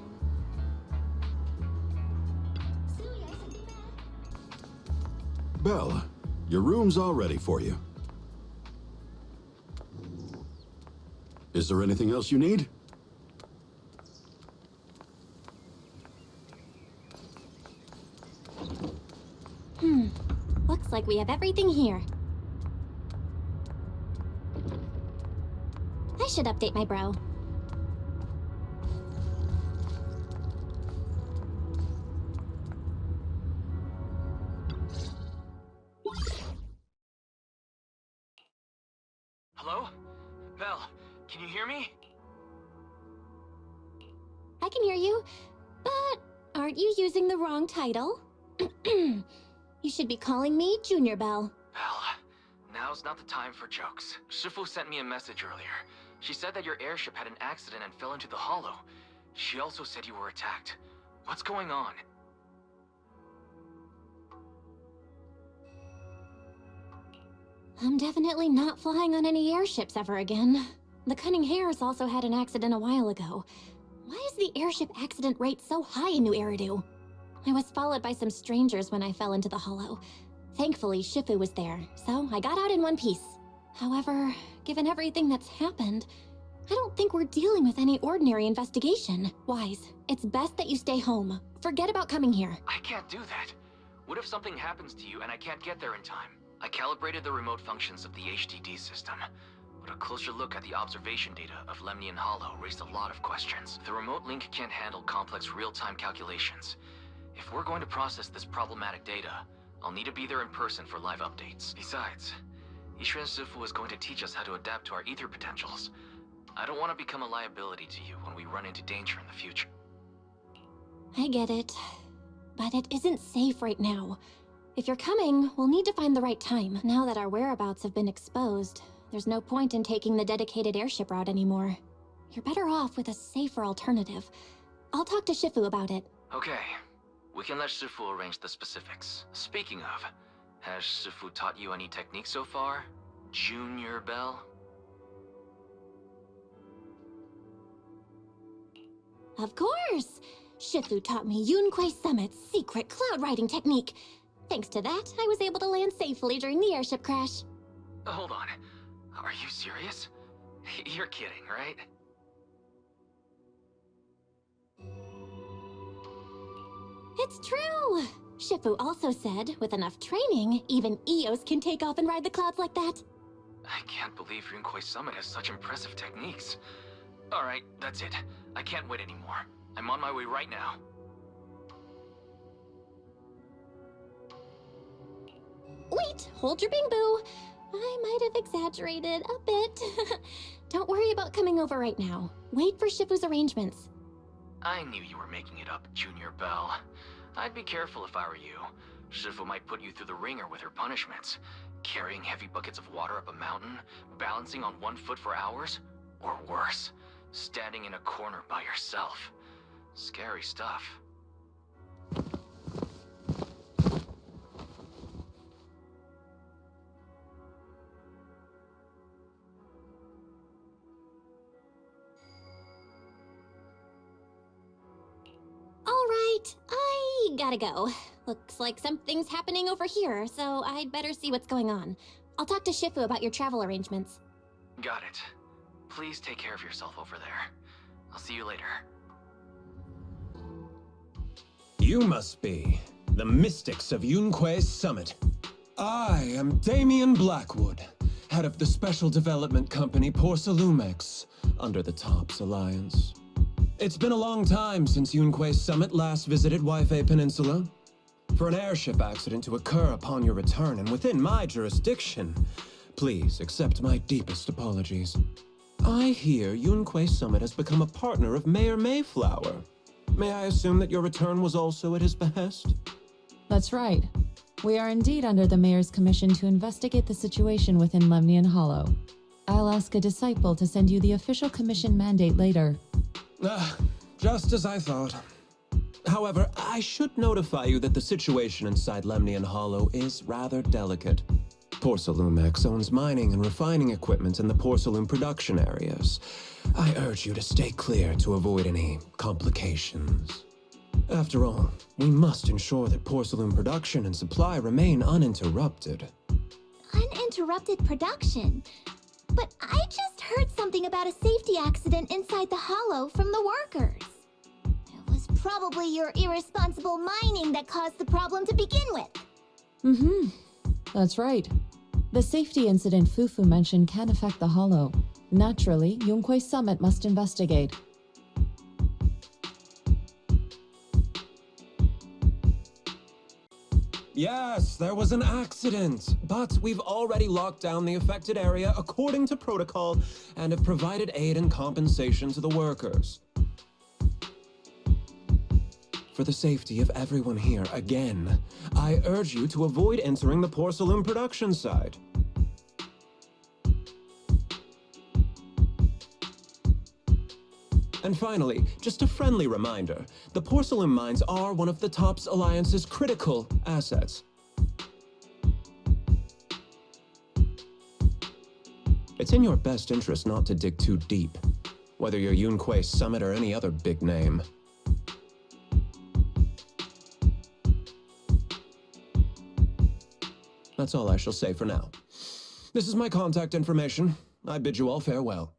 Belle, your room's all ready for you. Is there anything else you need? Looks like we have everything here. I should update my bro. Hello? Belle, can you hear me? I can hear you, but aren't you using the wrong title? You should be calling me Junior Belle. Belle, now's not the time for jokes. Shifu sent me a message earlier. She said that your airship had an accident and fell into the hollow. She also said you were attacked. What's going on? I'm definitely not flying on any airships ever again. The Cunning Hares also had an accident a while ago. Why is the airship accident rate so high in New Eridu? I was followed by some strangers when I fell into the hollow. Thankfully, Shifu was there, so I got out in one piece. However, given everything that's happened, I don't think we're dealing with any ordinary investigation. Wise, it's best that you stay home. Forget about coming here. I can't do that. What if something happens to you and I can't get there in time? I calibrated the remote functions of the HDD system, but a closer look at the observation data of Lemnian Hollow raised a lot of questions. The remote link can't handle complex real-time calculations. If we're going to process this problematic data, I'll need to be there in person for live updates. Besides, Yishuan Sifu is going to teach us how to adapt to our ether potentials. I don't want to become a liability to you when we run into danger in the future. I get it. But it isn't safe right now. If you're coming, we'll need to find the right time. Now that our whereabouts have been exposed, there's no point in taking the dedicated airship route anymore. You're better off with a safer alternative. I'll talk to Shifu about it. Okay. We can let Shifu arrange the specifics. Speaking of, has Shifu taught you any techniques so far? Junior Bell? Of course! Shifu taught me Yunquei Summit's secret cloud riding technique. Thanks to that, I was able to land safely during the airship crash. Hold on. Are you serious? You're kidding, right? It's true! Shifu also said, with enough training, even Eos can take off and ride the clouds like that. I can't believe Yunquei Summit has such impressive techniques. Alright, that's it. I can't wait anymore. I'm on my way right now. Wait, hold your bing boo. I might have exaggerated a bit. Don't worry about coming over right now. Wait for Shifu's arrangements. I knew you were making it up, Junior Bell. I'd be careful if I were you. Shifu might put you through the ringer with her punishments. Carrying heavy buckets of water up a mountain, balancing on one foot for hours, or worse, standing in a corner by yourself. Scary stuff. Alright, I gotta go. Looks like something's happening over here, so I'd better see what's going on. I'll talk to Shifu about your travel arrangements. Got it. Please take care of yourself over there. I'll see you later. You must be the mystics of Yunquei's Summit. I am Damien Blackwood, head of the special development company Porcelumex, under the TOPS Alliance. It's been a long time since Yunquei's Summit last visited Waifei Peninsula. For an airship accident to occur upon your return and within my jurisdiction, please accept my deepest apologies. I hear Yunquei Summit has become a partner of Mayor Mayflower. May I assume that your return was also at his behest? That's right. We are indeed under the Mayor's commission to investigate the situation within Lemnian Hollow. I'll ask a disciple to send you the official commission mandate later. Just as I thought. However, I should notify you that the situation inside Lemnian Hollow is rather delicate. Porcelumex owns mining and refining equipment in the porcelain production areas. I urge you to stay clear to avoid any complications. After all, we must ensure that porcelain production and supply remain uninterrupted. Uninterrupted production? But I just heard something about a safety accident inside the hollow from the workers. It was probably your irresponsible mining that caused the problem to begin with. That's right. The safety incident Fufu mentioned can affect the Hollow. Naturally, Yunquei Summit must investigate. Yes, there was an accident, but we've already locked down the affected area according to protocol and have provided aid and compensation to the workers. For the safety of everyone here, again, I urge you to avoid entering the porcelain production side. And finally, just a friendly reminder, the porcelain mines are one of the TOPS Alliance's critical assets. It's in your best interest not to dig too deep, whether you're Yunquei Summit or any other big name. That's all I shall say for now. This is my contact information. I bid you all farewell.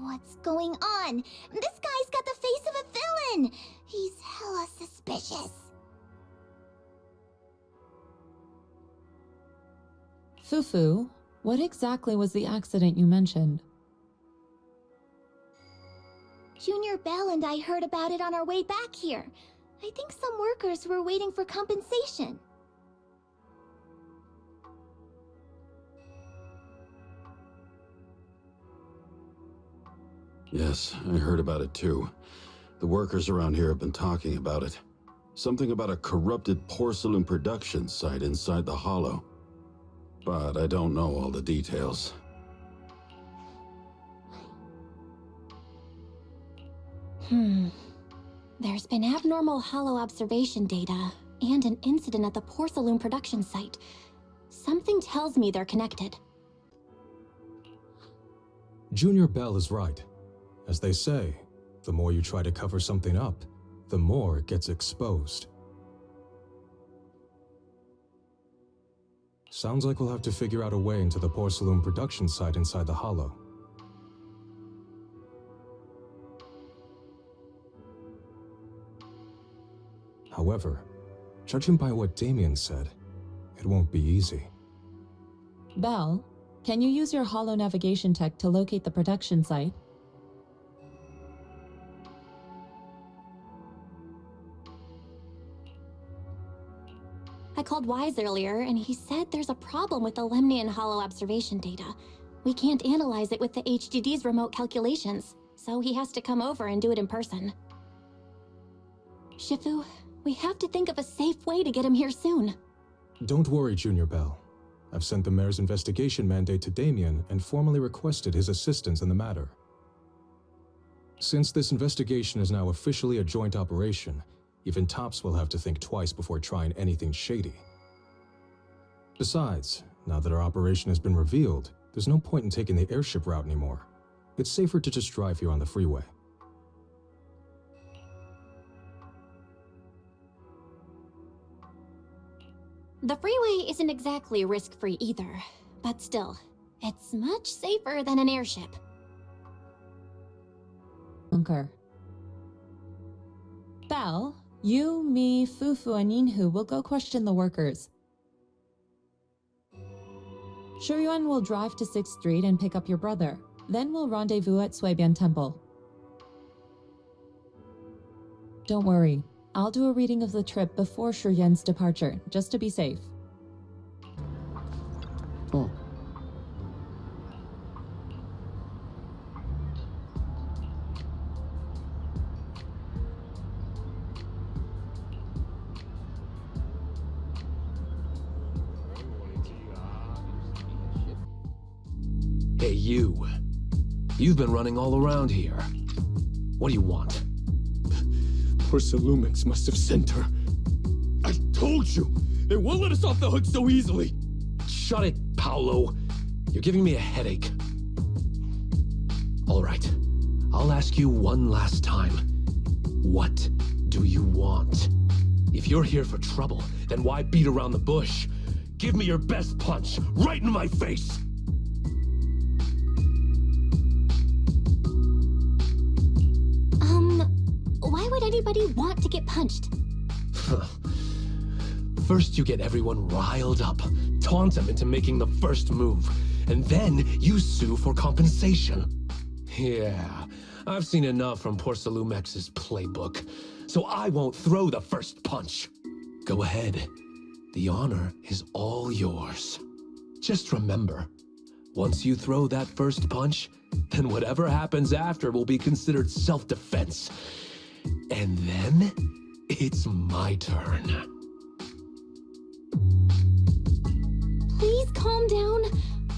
What's going on? This guy's got the face of a villain! He's hella suspicious. Fufu, what exactly was the accident you mentioned? Junior Bell and I heard about it on our way back here. I think some workers were waiting for compensation. Yes, I heard about it too. The workers around here have been talking about it. Something about a corrupted porcelain production site inside the Hollow. But I don't know all the details. There's been abnormal Hollow observation data and an incident at the porcelain production site. Something tells me they're connected. Junior Bell is right. As they say, the more you try to cover something up, the more it gets exposed. Sounds like we'll have to figure out a way into the porcelain production site inside the Hollow. However, judging by what Damien said, it won't be easy. Belle, can you use your Hollow navigation tech to locate the production site? I called Wise earlier, and he said there's a problem with the Lemnian Hollow observation data. We can't analyze it with the HDD's remote calculations, so he has to come over and do it in person. Shifu, we have to think of a safe way to get him here soon. Don't worry, Junior Bell. I've sent the mayor's investigation mandate to Damien and formally requested his assistance in the matter. Since this investigation is now officially a joint operation, even Tops will have to think twice before trying anything shady. Besides, now that our operation has been revealed, there's no point in taking the airship route anymore. It's safer to just drive here on the freeway. The freeway isn't exactly risk-free either, but still, it's much safer than an airship. Concur. Belle, you, me, Fufu, and Yinhu will go question the workers. Shuryuan will drive to 6th Street and pick up your brother. Then we'll rendezvous at Suibian Temple. Don't worry, I'll do a reading of the trip before Shuryuan's departure, just to be safe. Oh. Hey, you. You've been running all around here. What do you want? Porcelumix must have sent her. I told you! They won't let us off the hook so easily! Shut it, Paolo. You're giving me a headache. All right. I'll ask you one last time. What do you want? If you're here for trouble, then why beat around the bush? Give me your best punch, right in my face! Why would anybody want to get punched? First you get everyone riled up, taunt them into making the first move, and then you sue for compensation. Yeah, I've seen enough from Porcelumex's playbook, so I won't throw the first punch. Go ahead. The honor is all yours. Just remember, once you throw that first punch, then whatever happens after will be considered self-defense. And then, it's my turn. Please calm down.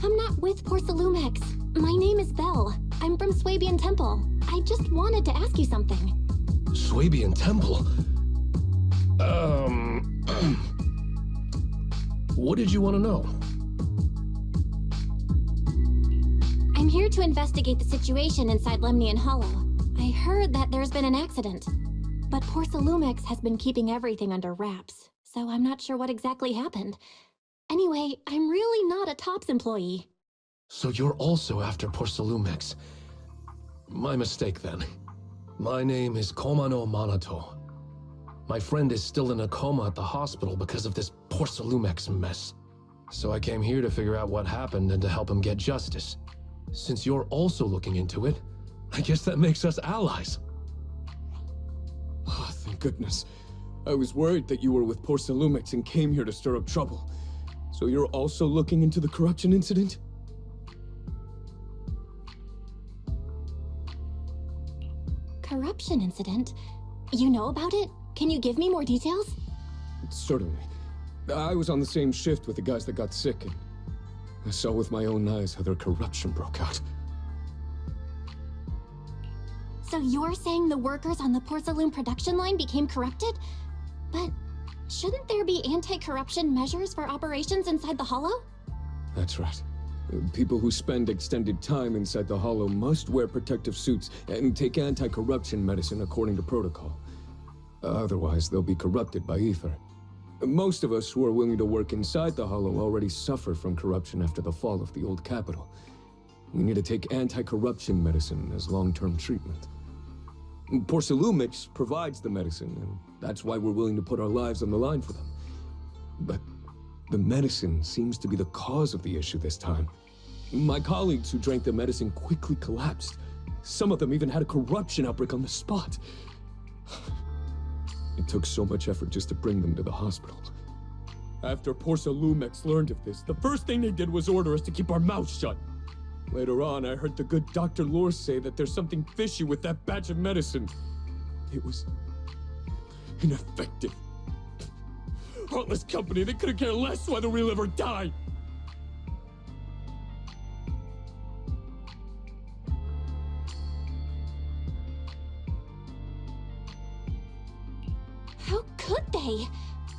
I'm not with Porcelumex. My name is Belle. I'm from Suibian Temple. I just wanted to ask you something. Suibian Temple? What did you want to know? I'm here to investigate the situation inside Lemnian Hollow. I heard that there's been an accident, but Porcelumex has been keeping everything under wraps, so I'm not sure what exactly happened. Anyway, I'm really not a Tops employee. So you're also after Porcelumex. My mistake then. My name is Komano Manato. My friend is still in a coma at the hospital because of this Porcelumex mess. So I came here to figure out what happened and to help him get justice. Since you're also looking into it, I guess that makes us allies. Oh, thank goodness. I was worried that you were with Porcelumix and came here to stir up trouble. So you're also looking into the corruption incident? Corruption incident? You know about it? Can you give me more details? Certainly. I was on the same shift with the guys that got sick, and I saw with my own eyes how their corruption broke out. So you're saying the workers on the Porcelain production line became corrupted? But shouldn't there be anti-corruption measures for operations inside the Hollow? That's right. People who spend extended time inside the Hollow must wear protective suits and take anti-corruption medicine according to protocol. Otherwise, they'll be corrupted by ether. Most of us who are willing to work inside the Hollow already suffer from corruption after the fall of the old capital. We need to take anti-corruption medicine as long-term treatment. Porcelumix provides the medicine, and that's why we're willing to put our lives on the line for them. But the medicine seems to be the cause of the issue this time. My colleagues who drank the medicine quickly collapsed. Some of them even had a corruption outbreak on the spot. It took so much effort just to bring them to the hospital. After Porcelumix learned of this, the first thing they did was order us to keep our mouths shut. Later on, I heard the good Dr. Lore say that there's something fishy with that batch of medicine. It was ineffective. Heartless company, they couldn't care less whether we live or die. How could they?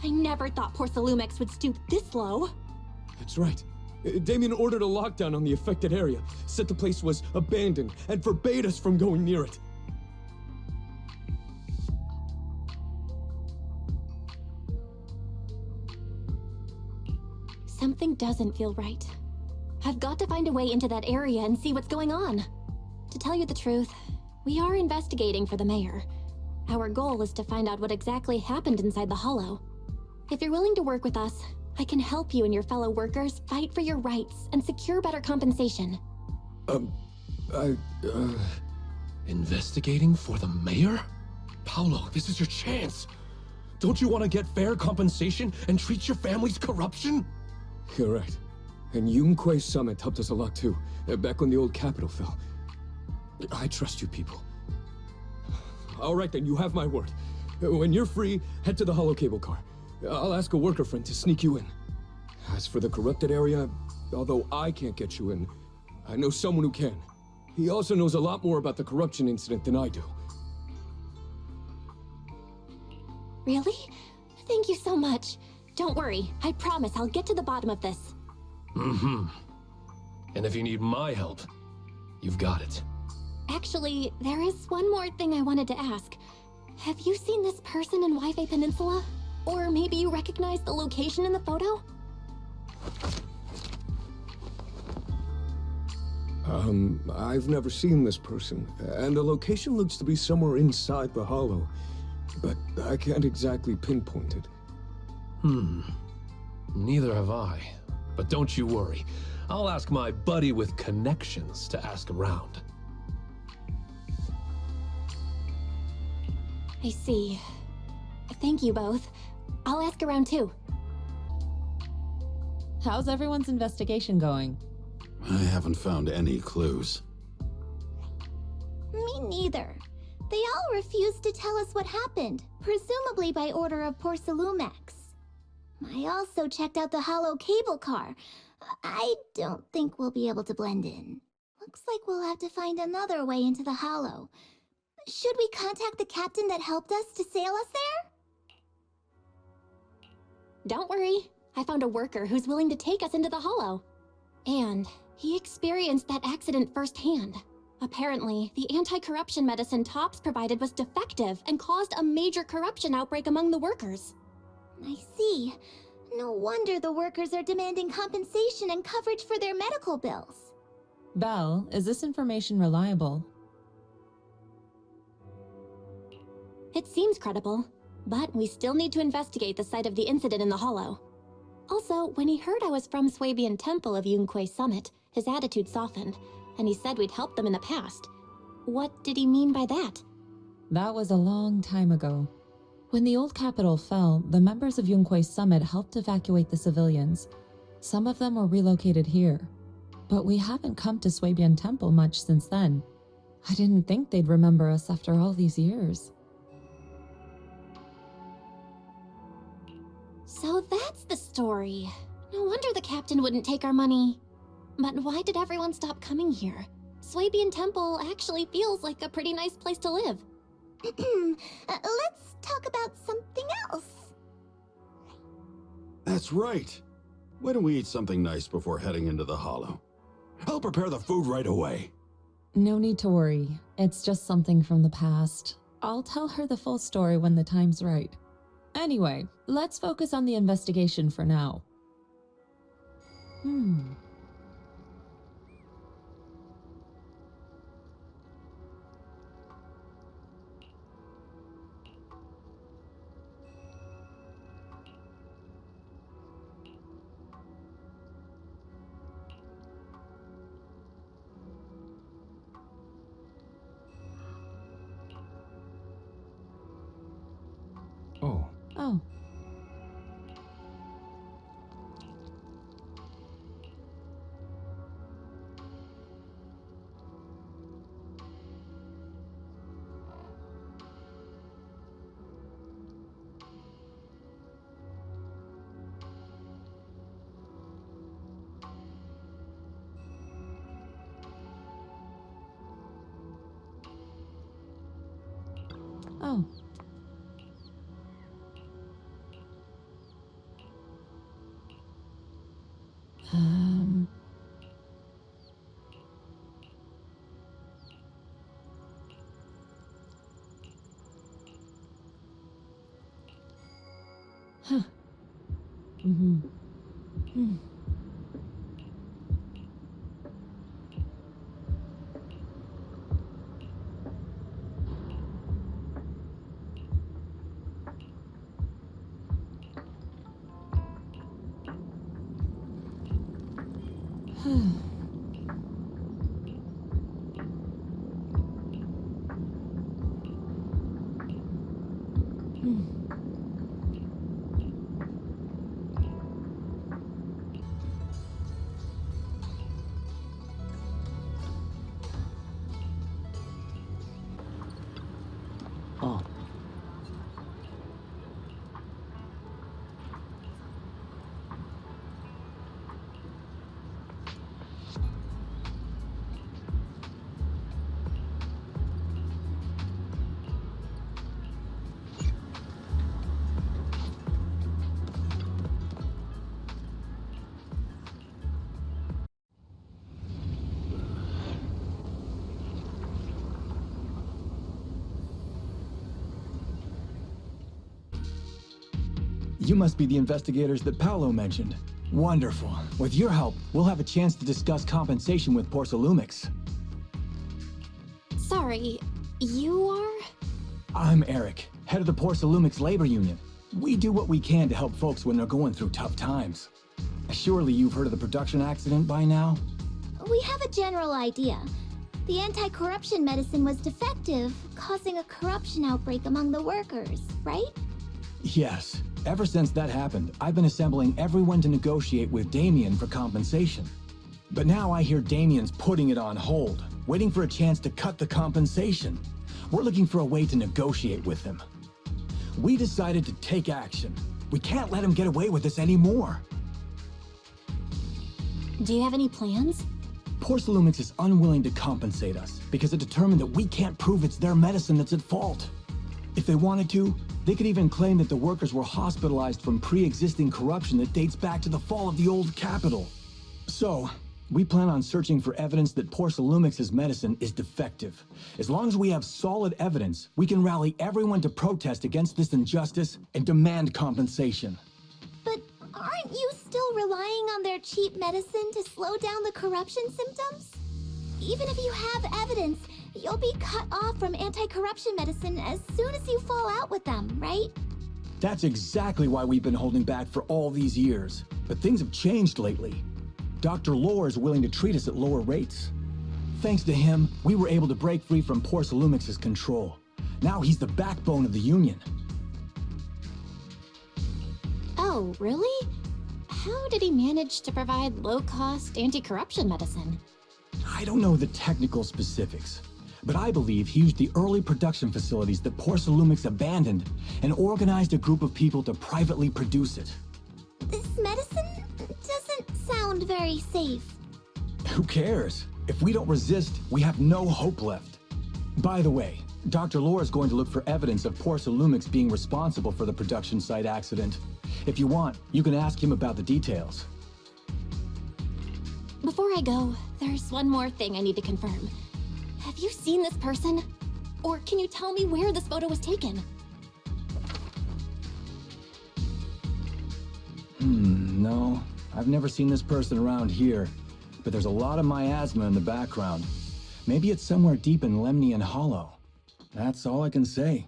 I never thought Porcelumix would stoop this low. That's right. Damien ordered a lockdown on the affected area, said the place was abandoned, and forbade us from going near it. Something doesn't feel right. I've got to find a way into that area and see what's going on. To tell you the truth, we are investigating for the mayor. Our goal is to find out what exactly happened inside the Hollow. If you're willing to work with us, I can help you and your fellow workers fight for your rights and secure better compensation. Investigating for the mayor? Paolo, this is your chance. Don't you want to get fair compensation and treat your family's corruption? You're right. And Yunque Summit helped us a lot too, back when the old capital fell. I trust you people. All right then, you have my word. When you're free, head to the Hollow cable car. I'll ask a worker friend to sneak you in. As for the corrupted area, although I can't get you in, I know someone who can. He also knows a lot more about the corruption incident than I do. Really? Thank you so much. Don't worry, I promise I'll get to the bottom of this. Mm-hmm. And if you need my help, you've got it. Actually, there is one more thing I wanted to ask. Have you seen this person in Wi-Fi Peninsula? Or maybe you recognize the location in the photo? I've never seen this person, and the location looks to be somewhere inside the Hollow, but I can't exactly pinpoint it. Neither have I. But don't you worry. I'll ask my buddy with connections to ask around. I see. Thank you both. I'll ask around too. How's everyone's investigation going? I haven't found any clues. Me neither. They all refused to tell us what happened, presumably by order of Porcelumix. I also checked out the Hollow cable car. I don't think we'll be able to blend in. Looks like we'll have to find another way into the Hollow. Should we contact the captain that helped us to sail us there? Don't worry. I found a worker who's willing to take us into the Hollow. And he experienced that accident firsthand. Apparently, the anti-corruption medicine Tops provided was defective and caused a major corruption outbreak among the workers. I see. No wonder the workers are demanding compensation and coverage for their medical bills. Belle, is this information reliable? It seems credible, but we still need to investigate the site of the incident in the Hollow. Also, when he heard I was from Swabian Temple of Yunque Summit, his attitude softened, and he said we'd helped them in the past. What did he mean by that? That was a long time ago. When the old capital fell, the members of Yunque's summit helped evacuate the civilians. Some of them were relocated here. But we haven't come to Swabian Temple much since then. I didn't think they'd remember us after all these years. So that's the story. No wonder the captain wouldn't take our money. But why did everyone stop coming here? Swabian Temple actually feels like a pretty nice place to live. Let's talk about something else. That's right. Why don't we eat something nice before heading into the Hollow? I'll prepare the food right away. No need to worry. It's just something from the past. I'll tell her the full story when the time's right. Anyway, let's focus on the investigation for now. Oh. Oh. Oh. Huh. Oh. You must be the investigators that Paolo mentioned. Wonderful. With your help, we'll have a chance to discuss compensation with Porsalumix. Sorry, you are? I'm Eric, head of the Porsalumix labor union. We do what we can to help folks when they're going through tough times. Surely you've heard of the production accident by now? We have a general idea. The anti-corruption medicine was defective, causing a corruption outbreak among the workers, right? Yes. Ever since that happened, I've been assembling everyone to negotiate with Damien for compensation. But now I hear Damien's putting it on hold, waiting for a chance to cut the compensation. We're looking for a way to negotiate with him. We decided to take action. We can't let him get away with this anymore. Do you have any plans? Porsalumix is unwilling to compensate us because it determined that we can't prove it's their medicine that's at fault. If they wanted to, they could even claim that the workers were hospitalized from pre-existing corruption that dates back to the fall of the old capital. So, we plan on searching for evidence that Porsalumix's medicine is defective. As long as we have solid evidence, we can rally everyone to protest against this injustice and demand compensation. But aren't you still relying on their cheap medicine to slow down the corruption symptoms? Even if you have evidence, you'll be cut off from anti-corruption medicine as soon as you fall out with them, right? That's exactly why we've been holding back for all these years. But things have changed lately. Dr. Lore is willing to treat us at lower rates. Thanks to him, we were able to break free from Porcelumix's control. Now he's the backbone of the Union. Oh, really? How did he manage to provide low-cost anti-corruption medicine? I don't know the technical specifics, but I believe he used the early production facilities that Porcelumix abandoned and organized a group of people to privately produce it. This medicine doesn't sound very safe. Who cares? If we don't resist, we have no hope left. By the way, Dr. Lore is going to look for evidence of Porcelumix being responsible for the production site accident. If you want, you can ask him about the details. Before I go, there's one more thing I need to confirm. Have you seen this person? Or can you tell me where this photo was taken? No. I've never seen this person around here, but there's a lot of miasma in the background. Maybe it's somewhere deep in Lemnian Hollow. That's all I can say.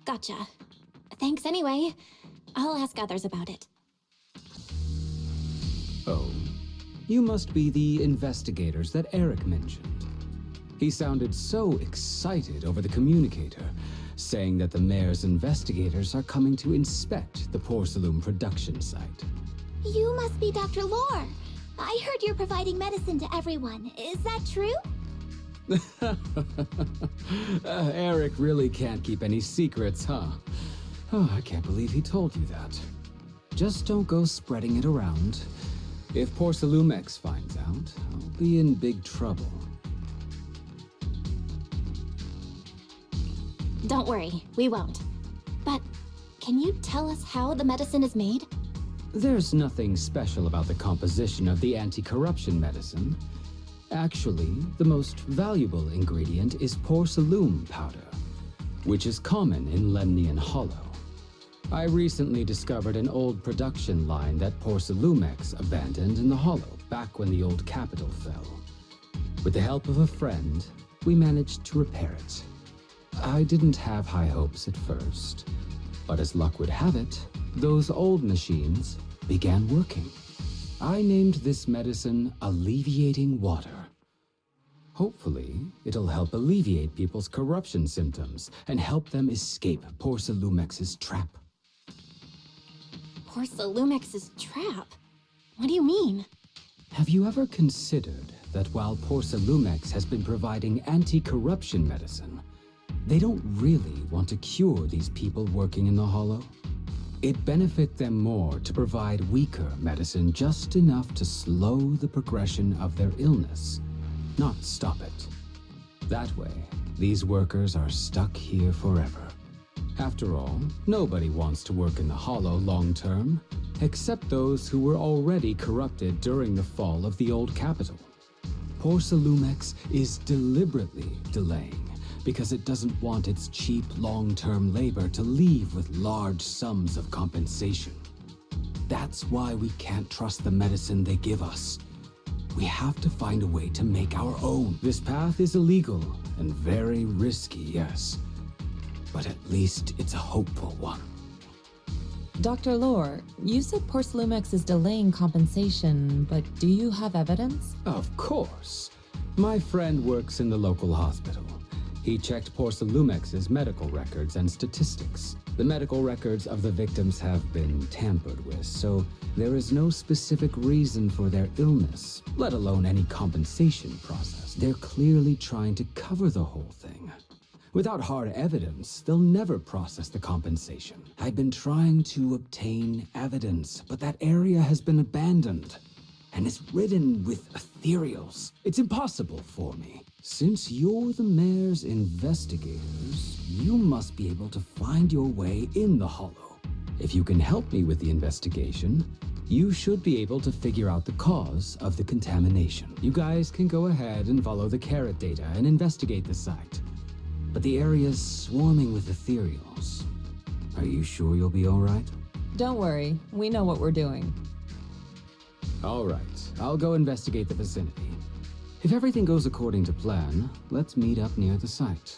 Gotcha. Thanks anyway. I'll ask others about it. Oh, you must be the investigators that Eric mentioned. He sounded so excited over the communicator, saying that the mayor's investigators are coming to inspect the Porcelume production site. You must be Dr. Lore. I heard you're providing medicine to everyone. Is that true? Eric really can't keep any secrets, huh? Oh, I can't believe he told you that. Just don't go spreading it around. If Porcelumix finds out, I'll be in big trouble. Don't worry, we won't. But can you tell us how the medicine is made? There's nothing special about the composition of the anti-corruption medicine. Actually, the most valuable ingredient is Porcelume powder, which is common in Lemnian Hollow. I recently discovered an old production line that Porcelumix abandoned in the Hollow back when the old capital fell. With the help of a friend, we managed to repair it. I didn't have high hopes at first, but as luck would have it, those old machines began working. I named this medicine Alleviating Water. Hopefully, it'll help alleviate people's corruption symptoms and help them escape Porcelumix's trap. Porcelumix's trap? What do you mean? Have you ever considered that while Porcelumix has been providing anti-corruption medicine, they don't really want to cure these people working in the Hollow? It benefits them more to provide weaker medicine just enough to slow the progression of their illness, not stop it. That way, these workers are stuck here forever. After all, nobody wants to work in the Hollow long-term, except those who were already corrupted during the fall of the old capital. Porcelumix is deliberately delaying because it doesn't want its cheap long-term labor to leave with large sums of compensation. That's why we can't trust the medicine they give us. We have to find a way to make our own. This path is illegal and very risky, yes. But at least it's a hopeful one. Dr. Lore, you said Porcelumix is delaying compensation, but do you have evidence? Of course. My friend works in the local hospital. He checked Porcelumix's medical records and statistics. The medical records of the victims have been tampered with, so there is no specific reason for their illness, let alone any compensation process. They're clearly trying to cover the whole thing. Without hard evidence, they'll never process the compensation. I've been trying to obtain evidence, but that area has been abandoned and is ridden with ethereals. It's impossible for me. Since you're the mayor's investigators, you must be able to find your way in the Hollow. If you can help me with the investigation, you should be able to figure out the cause of the contamination. You guys can go ahead and follow the carrot data and investigate the site. But the area's swarming with ethereals. Are you sure you'll be all right? Don't worry, we know what we're doing. All right, I'll go investigate the vicinity. If everything goes according to plan, let's meet up near the site.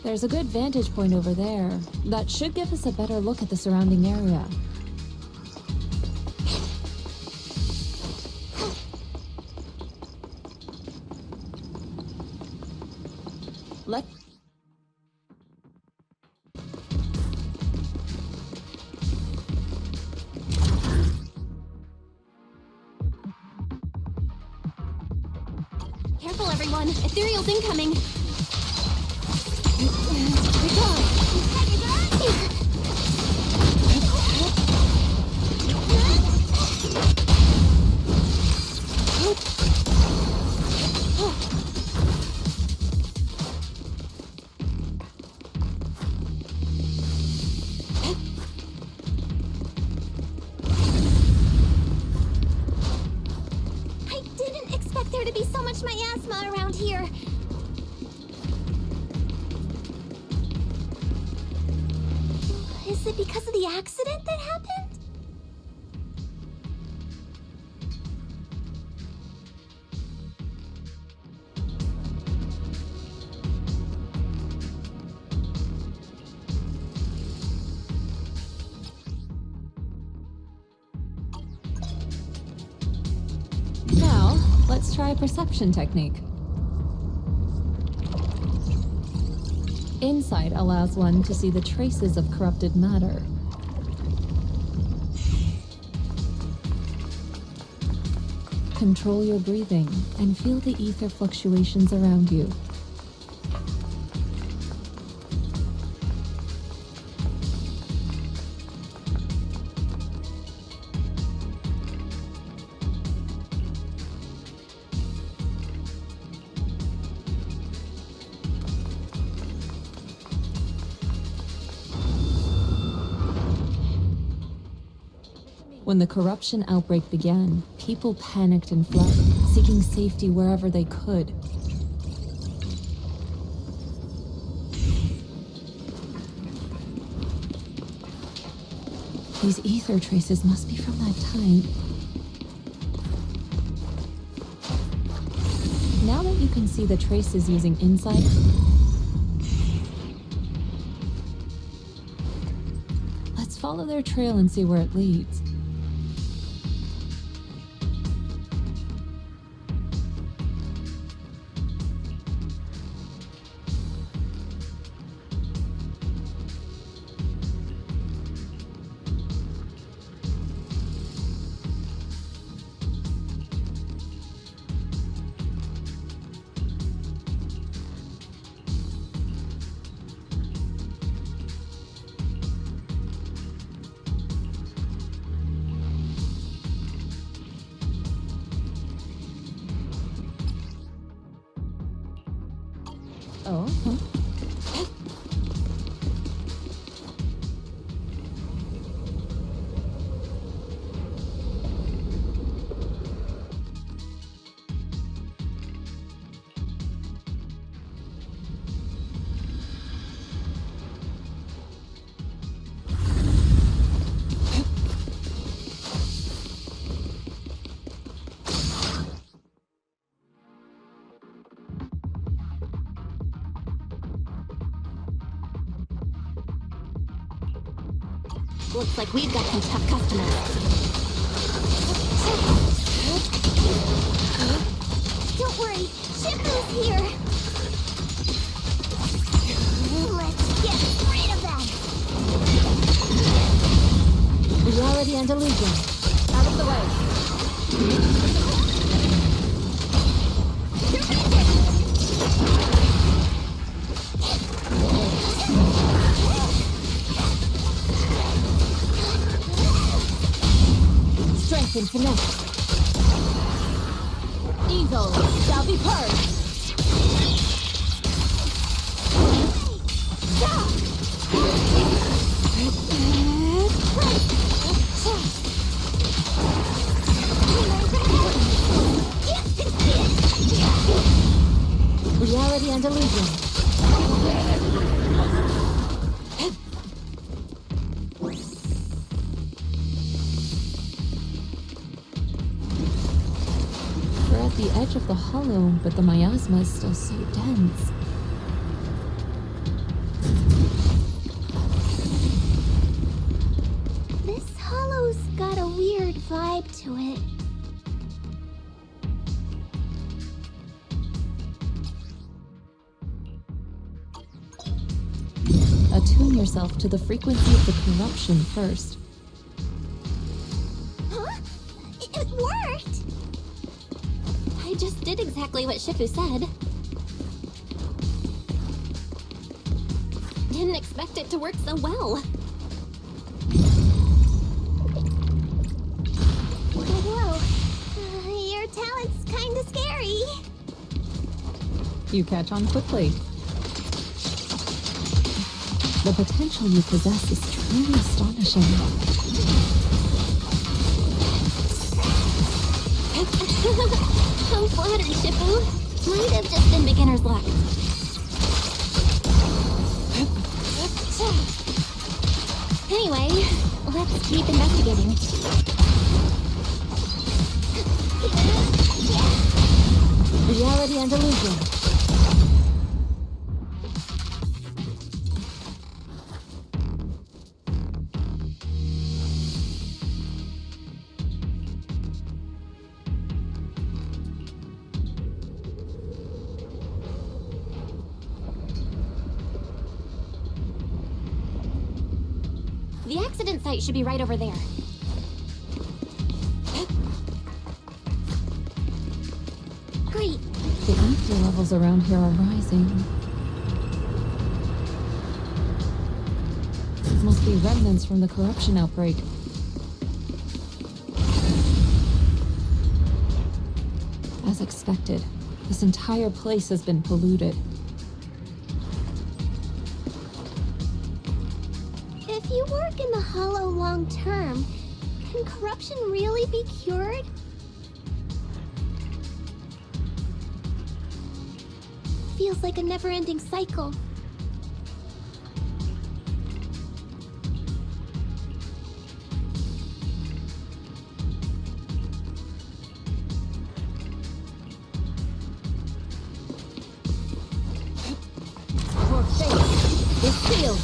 There's a good vantage point over there. That should give us a better look at the surrounding area. Let... Careful, everyone. Ethereal's incoming. I didn't expect there to be so much miasma around here. Is it because of the accident that happened? Now, let's try a perception technique. Insight allows one to see the traces of corrupted matter. Control your breathing and feel the ether fluctuations around you. When the corruption outbreak began, people panicked and fled, seeking safety wherever they could. These ether traces must be from that time. Now that you can see the traces using insight, let's follow their trail and see where it leads. Oh, huh. Looks like we've got some tough customers. Don't worry, Shifu's here. Let's get rid of them. Reality and illusion. Out of the way. Strength and finesse. Evil shall be purged. Reality and illusion. We're at the edge of the hollow, but the miasma is still so dense. vibe to it. Attune yourself to the frequency of the corruption first. Huh? It worked! I just did exactly what Shifu said. Didn't expect it to work so well. Whoa. Your talent's kinda scary. You catch on quickly. The potential you possess is truly astonishing. I'm flattered, Shifu. Might have just been beginner's luck. Anyway, let's keep investigating. Reality and illusion. The accident site should be right over there. Great. The ether levels around here are rising. It must be remnants from the corruption outbreak. As expected, this entire place has been polluted. If you work in the Hollow long term, can corruption really be cured? Feels like a never-ending cycle. Your fate is sealed.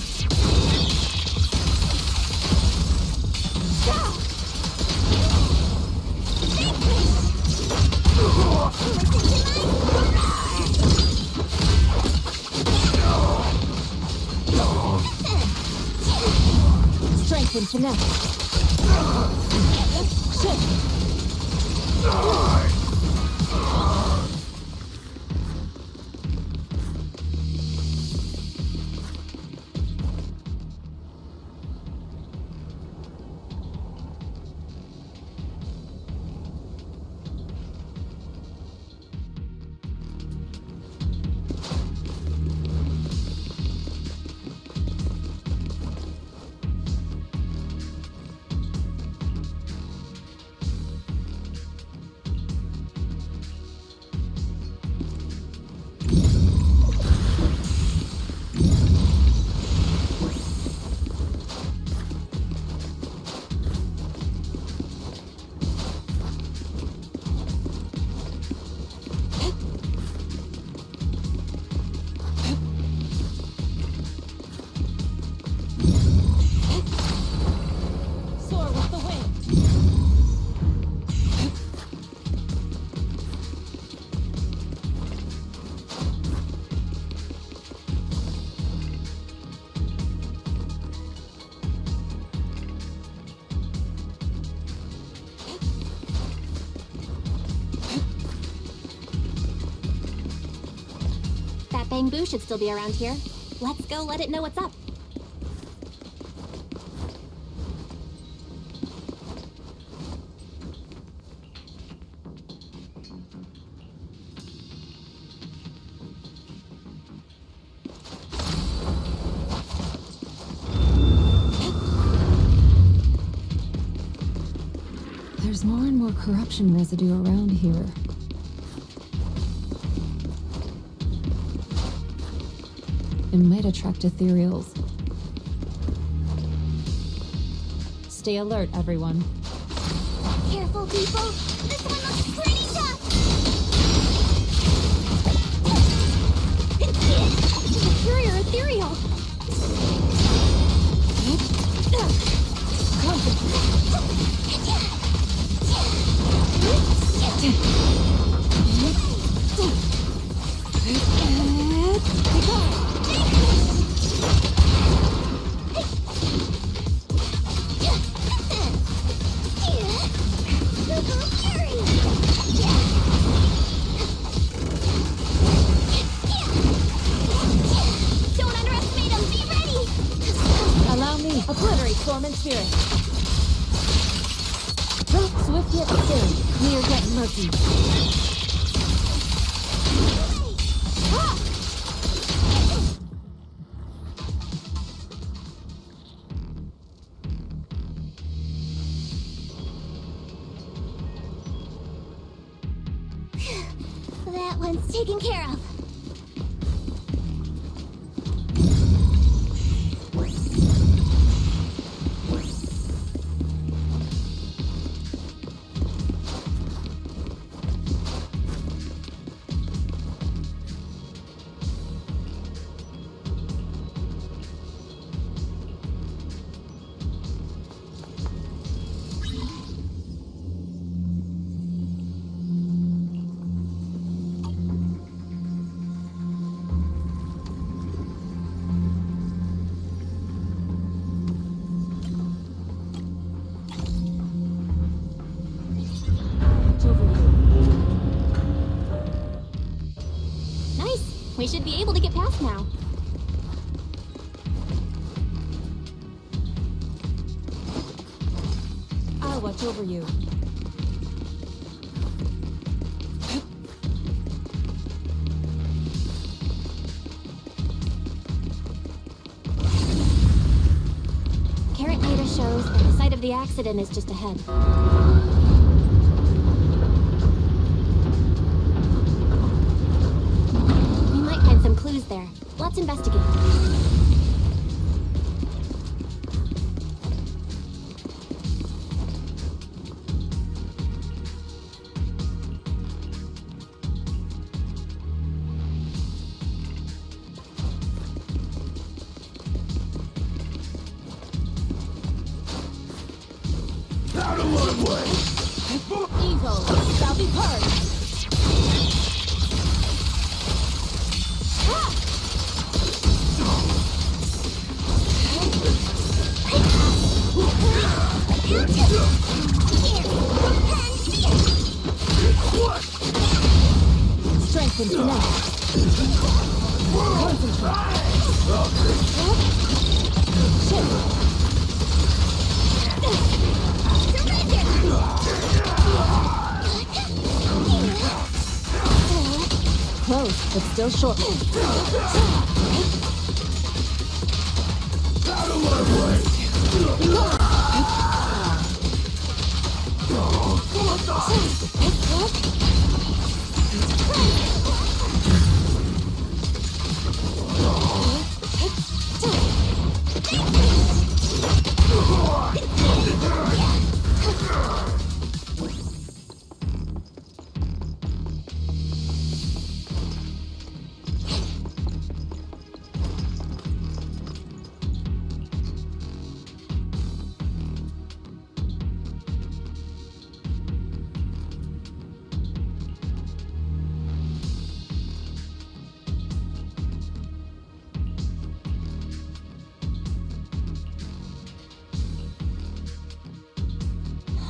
Strength and finesse. That bamboo should still be around here. Let's go let it know what's up. There's more and more corruption residue around here. It might attract ethereals. Stay alert, everyone. Careful, people! This one looks pretty tough! Superior ethereal! spirit. Swift yet still, clear yet murky. That one's taken care of. We should be able to get past now. I'll watch over you. Current data shows that the site of the accident is just ahead. Some clues there. Let's investigate. Out of my way! Evil shall be purged! Strength and finesse. Concentrate. Shift. Close, but still short. Out of my way!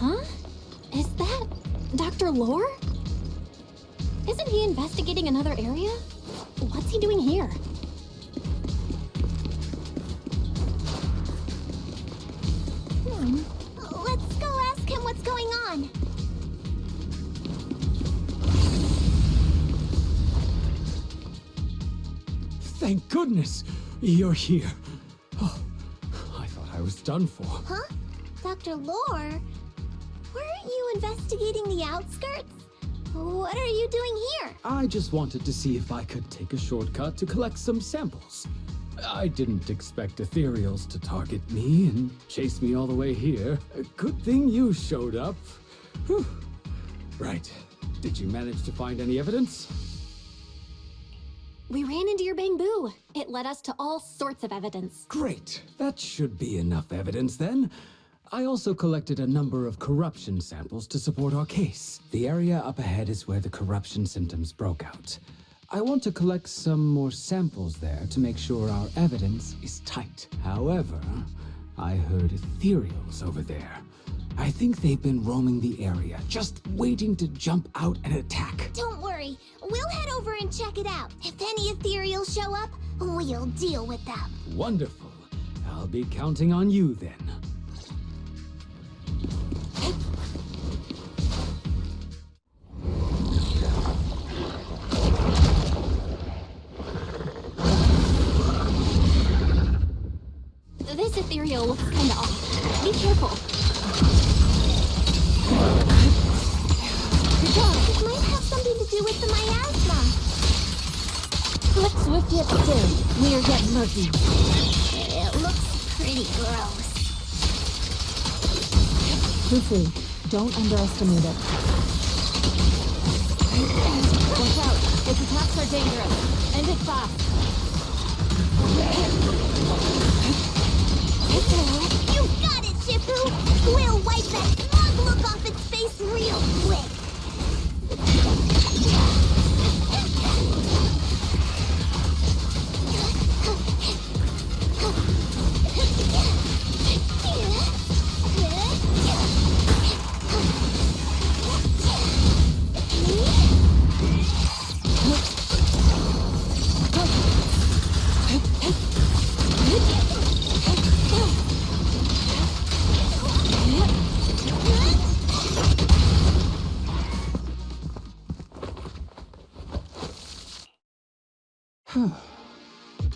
Huh? Is that Dr. Lore? Isn't he investigating another area? What's he doing here? Let's go ask him what's going on. Thank goodness you're here. Oh, I thought I was done for. Huh? Dr. Lore? Weren't you investigating the outskirts? What are you doing here? I just wanted to see if I could take a shortcut to collect some samples. I didn't expect ethereals to target me and chase me all the way here. Good thing you showed up. Whew. Right. Did you manage to find any evidence? We ran into your bamboo. It led us to all sorts of evidence. Great. That should be enough evidence then. I also collected a number of corruption samples to support our case. The area up ahead is where the corruption symptoms broke out. I want to collect some more samples there to make sure our evidence is tight. However, I heard ethereals over there. I think they've been roaming the area, just waiting to jump out and attack. Don't worry. We'll head over and check it out. If any ethereals show up, we'll deal with them. Wonderful. I'll be counting on you then. ethereal looks kinda off. Be careful. Good job. This might have something to do with the miasma. Let's swift yet still. Clear yet murky. It looks pretty gross. Fufu, don't underestimate it. Watch out. Its attacks are dangerous. End it fast. You got it, Shifu! We'll wipe that smug look off its face real quick!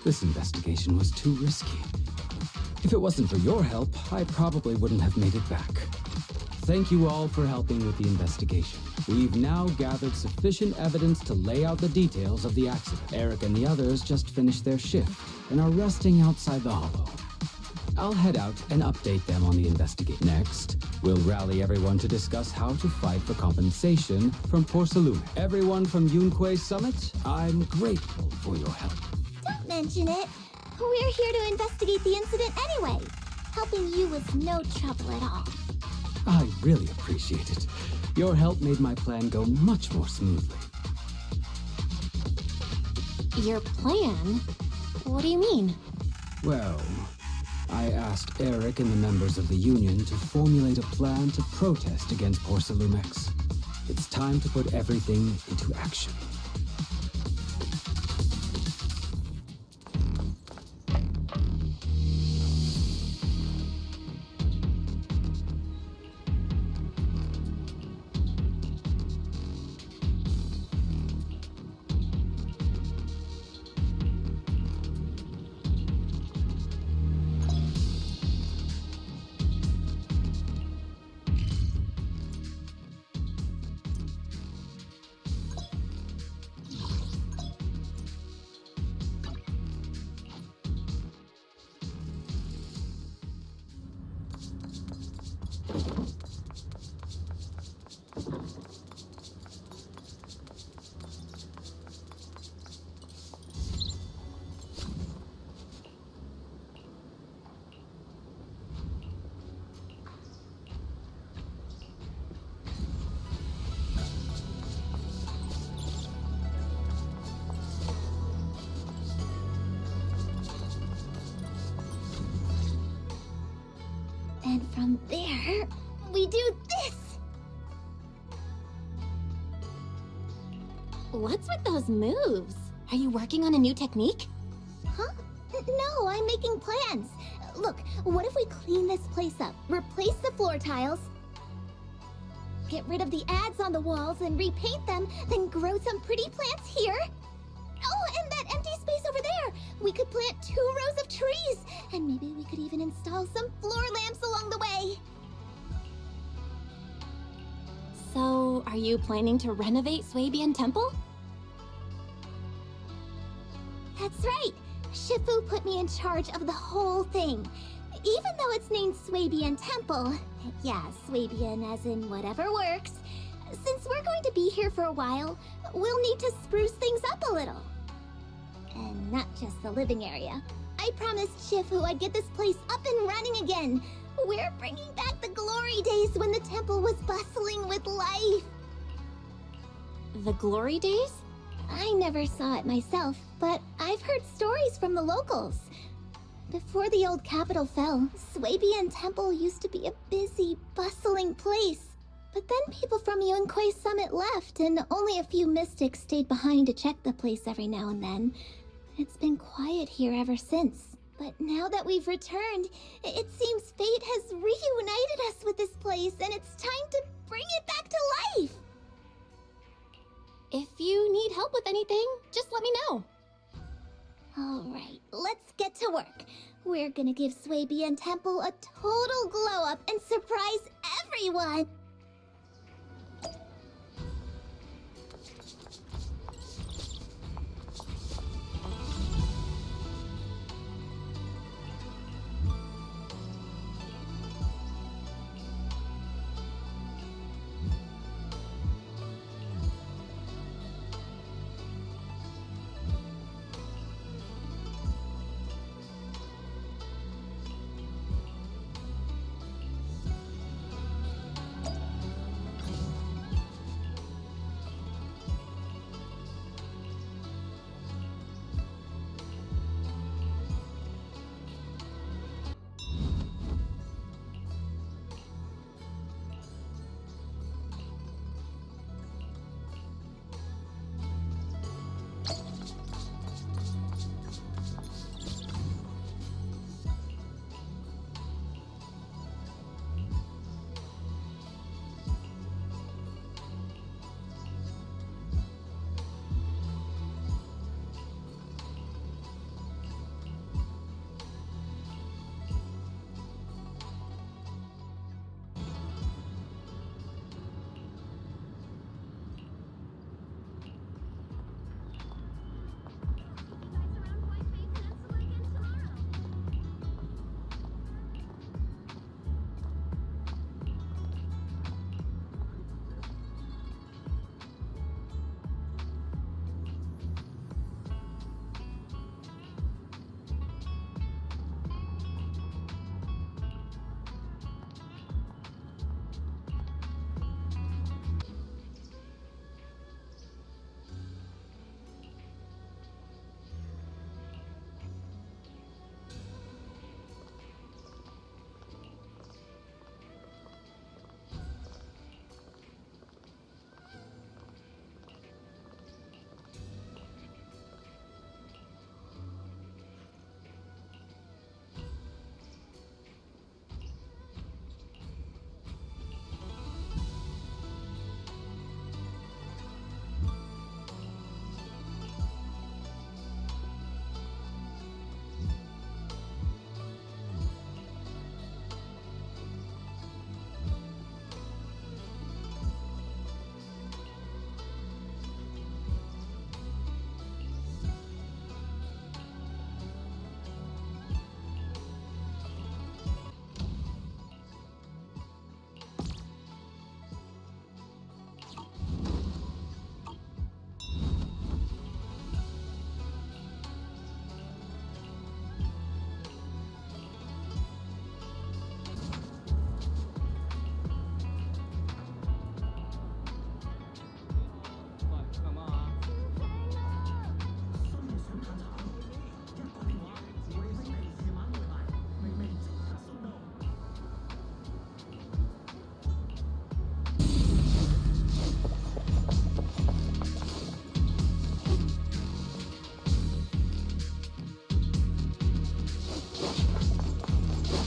This investigation was too risky. If it wasn't for your help, I probably wouldn't have made it back. Thank you all for helping with the investigation. We've now gathered sufficient evidence to lay out the details of the accident. Eric and the others just finished their shift and are resting outside the hollow. I'll head out and update them on the investigation. Next, we'll rally everyone to discuss how to fight for compensation from Porsalume. Everyone from Yunque Summit, I'm grateful for your help. Don't mention it. We're here to investigate the incident anyway. Helping you was no trouble at all. I really appreciate it. Your help made my plan go much more smoothly. Your plan? What do you mean? Well, I asked Eric and the members of the Union to formulate a plan to protest against Porsalumex. It's time to put everything into action. And from there, we do this! What's with those moves? Are you working on a new technique? Huh? No, I'm making plans. Look, what if we clean this place up, replace the floor tiles, get rid of the ads on the walls and repaint them, then grow some pretty plants here? Oh, and that empty space over there! We could plant 2 rows of trees, and maybe we could even install some floor lamps along the way. So, are you planning to renovate Swabian Temple? That's right! Shifu put me in charge of the whole thing. Even though it's named Swabian Temple, yeah, Swabian as in whatever works, since we're going to be here for a while, we'll need to spruce things up a little. And not just the living area. I promised Shifu I'd get this place up and running again. We're bringing back the glory days when the temple was bustling with life. The glory days? I never saw it myself, but I've heard stories from the locals. Before the old capital fell, Swabian Temple used to be a busy, bustling place. But then people from Yunque Summit left, and only a few mystics stayed behind to check the place every now and then. It's been quiet here ever since. But now that we've returned, it seems fate has reunited us with this place, and it's time to bring it back to life! If you need help with anything, just let me know. Alright, let's get to work. We're gonna give Swaby and Temple a total glow up and surprise everyone!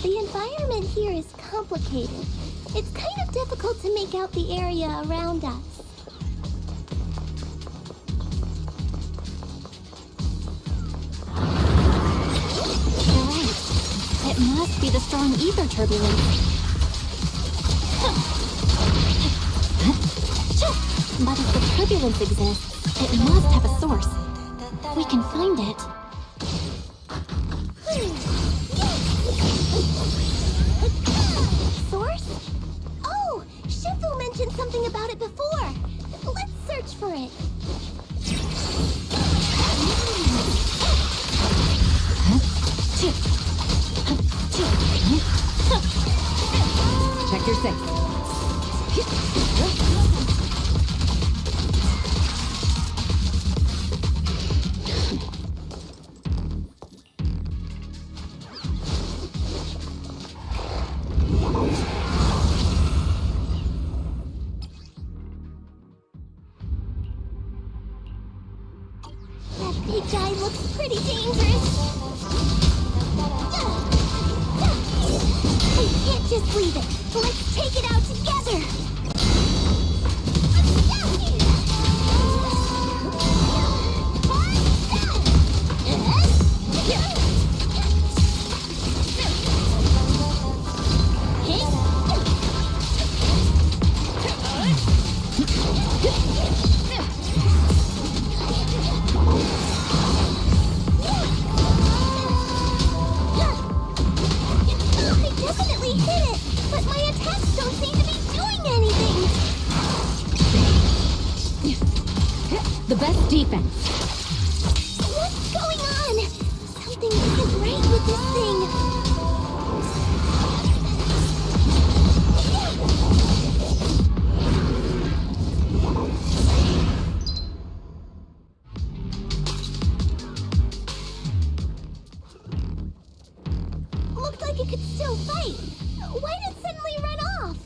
The environment here is complicated. It's kind of difficult to make out the area around us. You're right. It must be the strong ether turbulence. But if the turbulence exists, it must have a source. We can find it. Source? Oh, Shifu mentioned something about it before. Let's search for it. Check your six. That big guy looks pretty dangerous. We can't just leave it. Let's take it out together. The best defense. What's going on? Something isn't right with this thing. Looked like it could still fight. Why did it suddenly run off?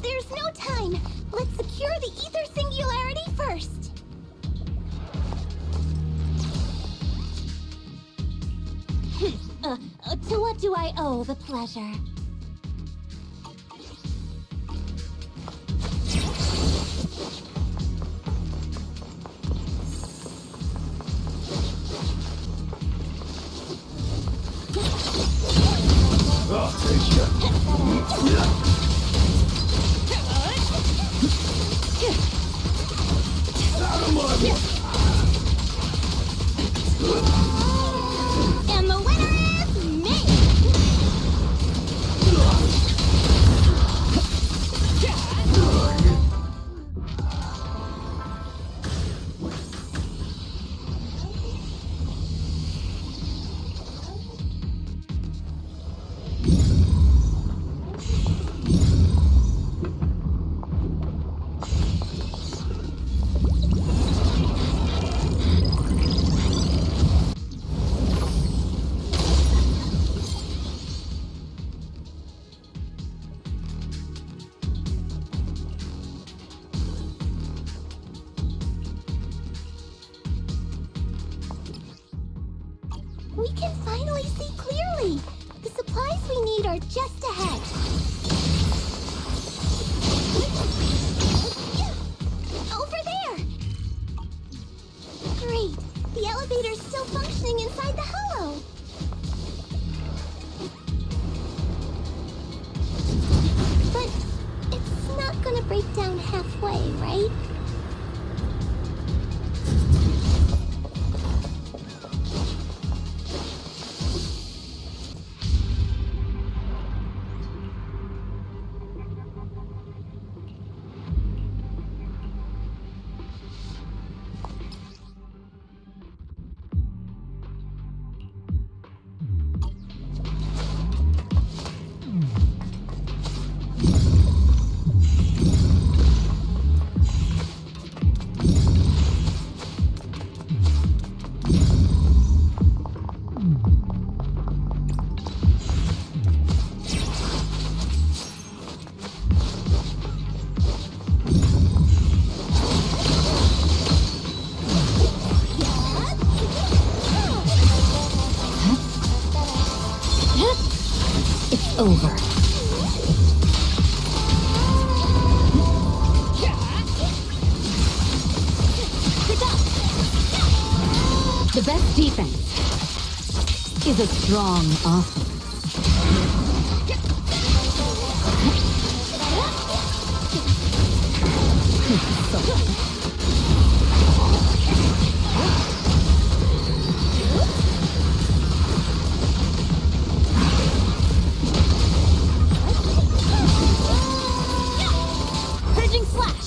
There's no time. Let's secure the ether singularity first. To what do I owe the pleasure? I'll take you. And the winner is me! We can finally see clearly. The supplies we need are just ahead. Over there! Great. The elevator's still functioning inside the hollow. But it's not gonna break down halfway, right? It's over. The best defense is a strong offense. Purging slash!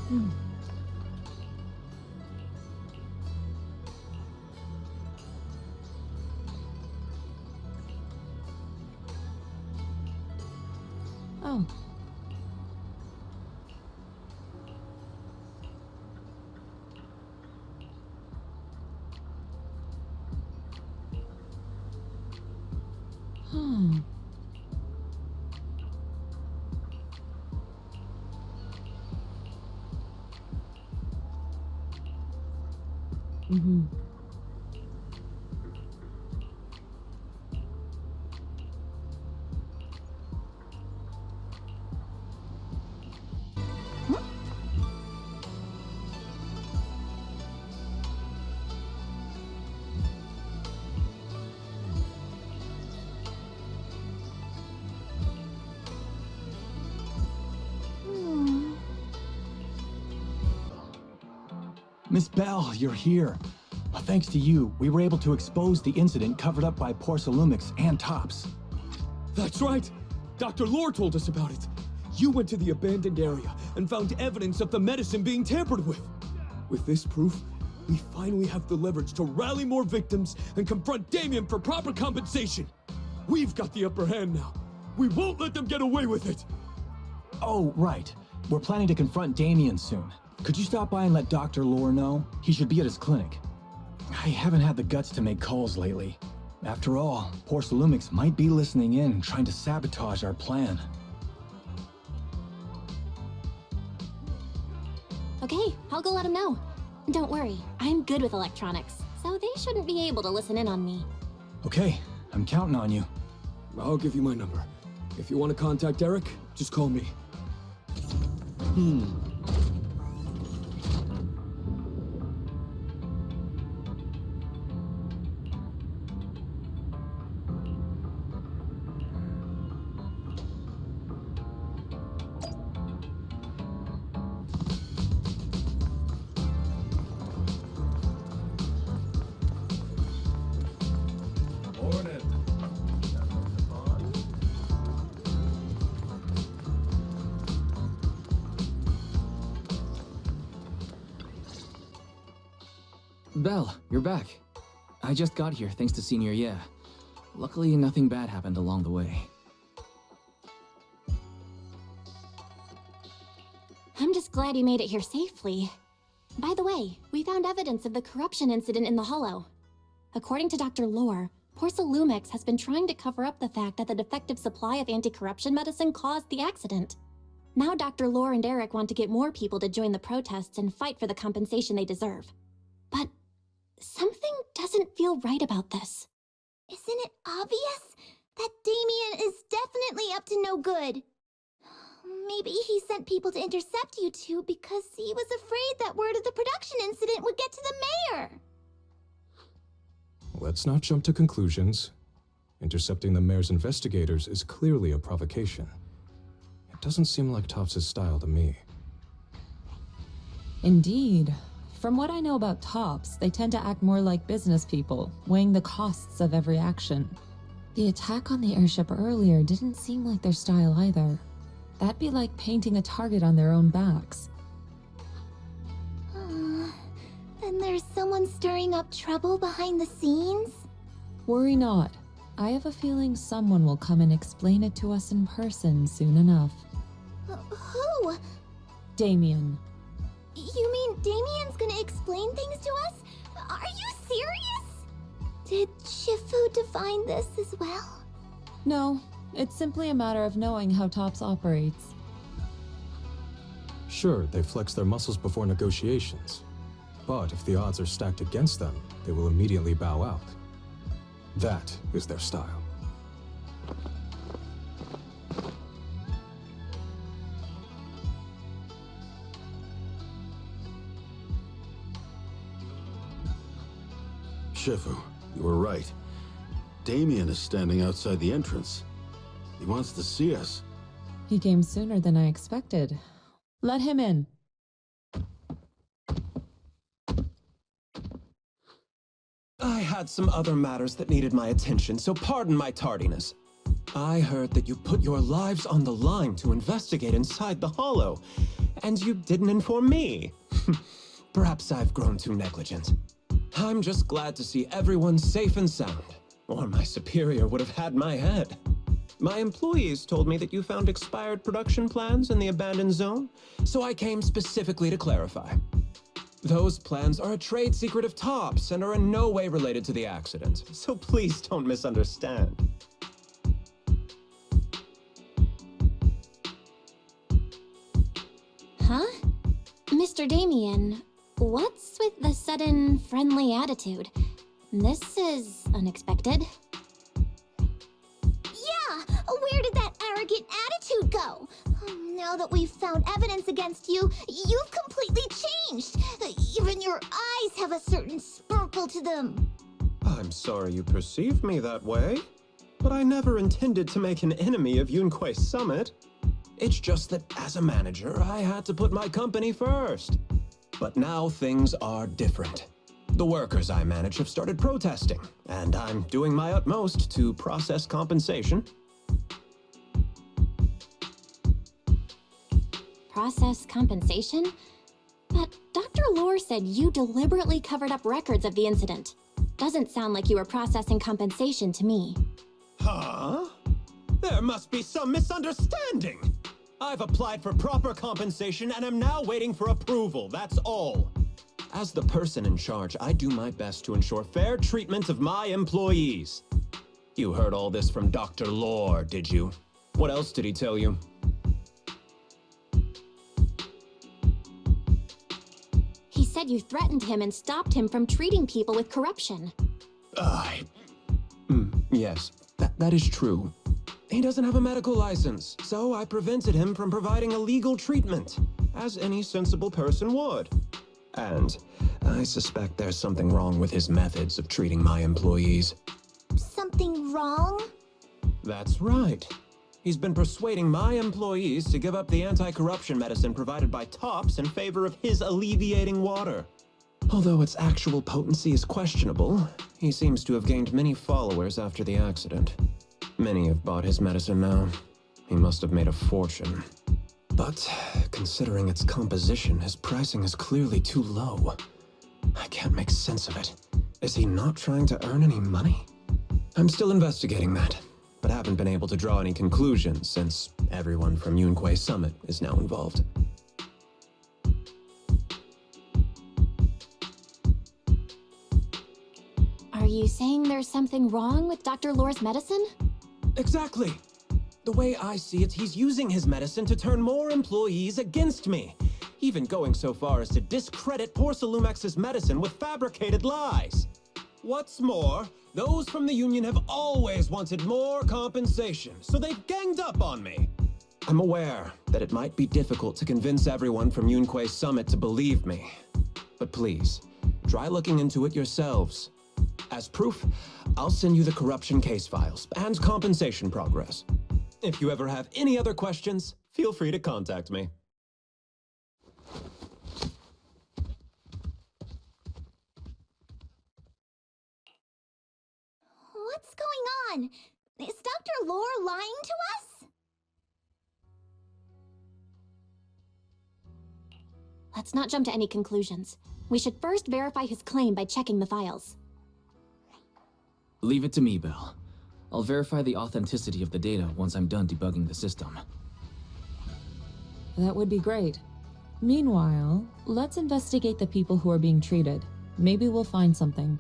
Oh. Hmm. Mm-hmm. Miss Bell, you're here. Thanks to you, we were able to expose the incident covered up by Porcelumix and Tops. That's right! Dr. Lore told us about it. You went to the abandoned area and found evidence of the medicine being tampered with. With this proof, we finally have the leverage to rally more victims and confront Damien for proper compensation. We've got the upper hand now. We won't let them get away with it. Oh, right. We're planning to confront Damien soon. Could you stop by and let Dr. Lore know? He should be at his clinic. I haven't had the guts to make calls lately. After all, Porcelumix might be listening in, trying to sabotage our plan. Okay, I'll go let him know. Don't worry, I'm good with electronics, so they shouldn't be able to listen in on me. Okay, I'm counting on you. I'll give you my number. If you want to contact Eric, just call me. Belle, you're back. I just got here thanks to Senior Yeah. Luckily, nothing bad happened along the way. I'm just glad you made it here safely. By the way, we found evidence of the corruption incident in the Hollow. According to Dr. Lore, Porcelumix has been trying to cover up the fact that the defective supply of anti-corruption medicine caused the accident. Now Dr. Lore and Eric want to get more people to join the protests and fight for the compensation they deserve. But something doesn't feel right about this. Isn't it obvious? That Damien is definitely up to no good. Maybe he sent people to intercept you two because he was afraid that word of the production incident would get to the mayor. Let's not jump to conclusions. Intercepting the mayor's investigators is clearly a provocation. It doesn't seem like Tops' style to me. Indeed. From what I know about Tops, they tend to act more like business people, weighing the costs of every action. The attack on the airship earlier didn't seem like their style either. That'd be like painting a target on their own backs. Then there's someone stirring up trouble behind the scenes? Worry not. I have a feeling someone will come and explain it to us in person soon enough. Who? Damien. You mean Damien's gonna explain things to us? Are you serious? Did Shifu define this as well? No, it's simply a matter of knowing how Tops operates. Sure, they flex their muscles before negotiations. But if the odds are stacked against them, they will immediately bow out. That is their style. Shifu, you were right. Damien is standing outside the entrance. He wants to see us. He came sooner than I expected. Let him in. I had some other matters that needed my attention, so pardon my tardiness. I heard that you put your lives on the line to investigate inside the Hollow, and you didn't inform me. Perhaps I've grown too negligent. I'm just glad to see everyone safe and sound, or my superior would have had my head. My employees told me that you found expired production plans in the abandoned zone, so I came specifically to clarify. Those plans are a trade secret of Topps and are in no way related to the accident, so please don't misunderstand. Huh? Mr. Damien, what's with the sudden friendly attitude? This is unexpected. Yeah! Where did that arrogant attitude go? Now that we've found evidence against you, you've completely changed. Even your eyes have a certain sparkle to them. I'm sorry you perceive me that way, but I never intended to make an enemy of Yunque Summit. It's just that as a manager, I had to put my company first. But now things are different. The workers I manage have started protesting, and I'm doing my utmost to process compensation. Process compensation? But Dr. Lore said you deliberately covered up records of the incident. Doesn't sound like you were processing compensation to me. Huh? There must be some misunderstanding. I've applied for proper compensation and am now waiting for approval, that's all. As the person in charge, I do my best to ensure fair treatment of my employees. You heard all this from Dr. Lore, did you? What else did he tell you? He said you threatened him and stopped him from treating people with corruption. Yes, that is true. He doesn't have a medical license, so I prevented him from providing a legal treatment, as any sensible person would. And I suspect there's something wrong with his methods of treating my employees. Something wrong? That's right. He's been persuading my employees to give up the anti-corruption medicine provided by Topps in favor of his alleviating water. Although its actual potency is questionable, he seems to have gained many followers after the accident. Many have bought his medicine now. He must have made a fortune. But considering its composition, his pricing is clearly too low. I can't make sense of it. Is he not trying to earn any money? I'm still investigating that, but haven't been able to draw any conclusions since everyone from Yunque Summit is now involved. Are you saying there's something wrong with Dr. Lore's medicine? Exactly! The way I see it, he's using his medicine to turn more employees against me, even going so far as to discredit Porcelumex's medicine with fabricated lies. What's more, those from the union have always wanted more compensation, so they've ganged up on me. I'm aware that it might be difficult to convince everyone from Yunque Summit to believe me, but please, try looking into it yourselves. As proof, I'll send you the corruption case files and compensation progress. If you ever have any other questions, feel free to contact me. What's going on? Is Dr. Lore lying to us? Let's not jump to any conclusions. We should first verify his claim by checking the files. Leave it to me, Belle. I'll verify the authenticity of the data once I'm done debugging the system. That would be great. Meanwhile, let's investigate the people who are being treated. Maybe we'll find something.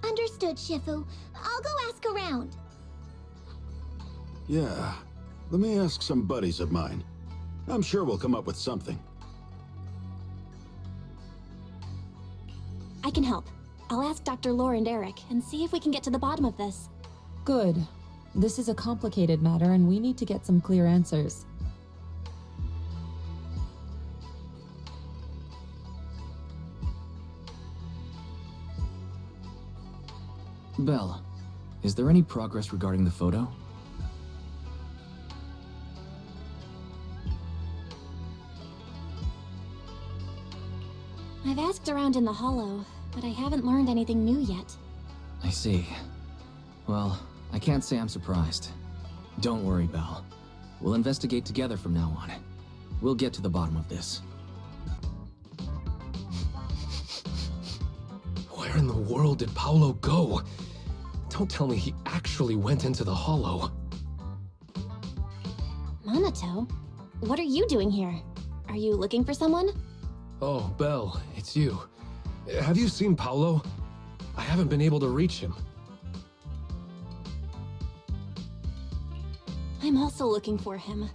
Understood, Shifu. I'll go ask around. Yeah, let me ask some buddies of mine. I'm sure we'll come up with something. I can help. I'll ask Dr. Lore and Eric and see if we can get to the bottom of this. Good. This is a complicated matter and we need to get some clear answers. Belle, is there any progress regarding the photo? I've asked around in the Hollow, but I haven't learned anything new yet. I see. Well, I can't say I'm surprised. Don't worry, Belle. We'll investigate together from now on. We'll get to the bottom of this. Where in the world did Paolo go? Don't tell me he actually went into the Hollow. Minato? What are you doing here? Are you looking for someone? Oh, Belle, it's you. Have you seen Paolo? I haven't been able to reach him. I'm also looking for him.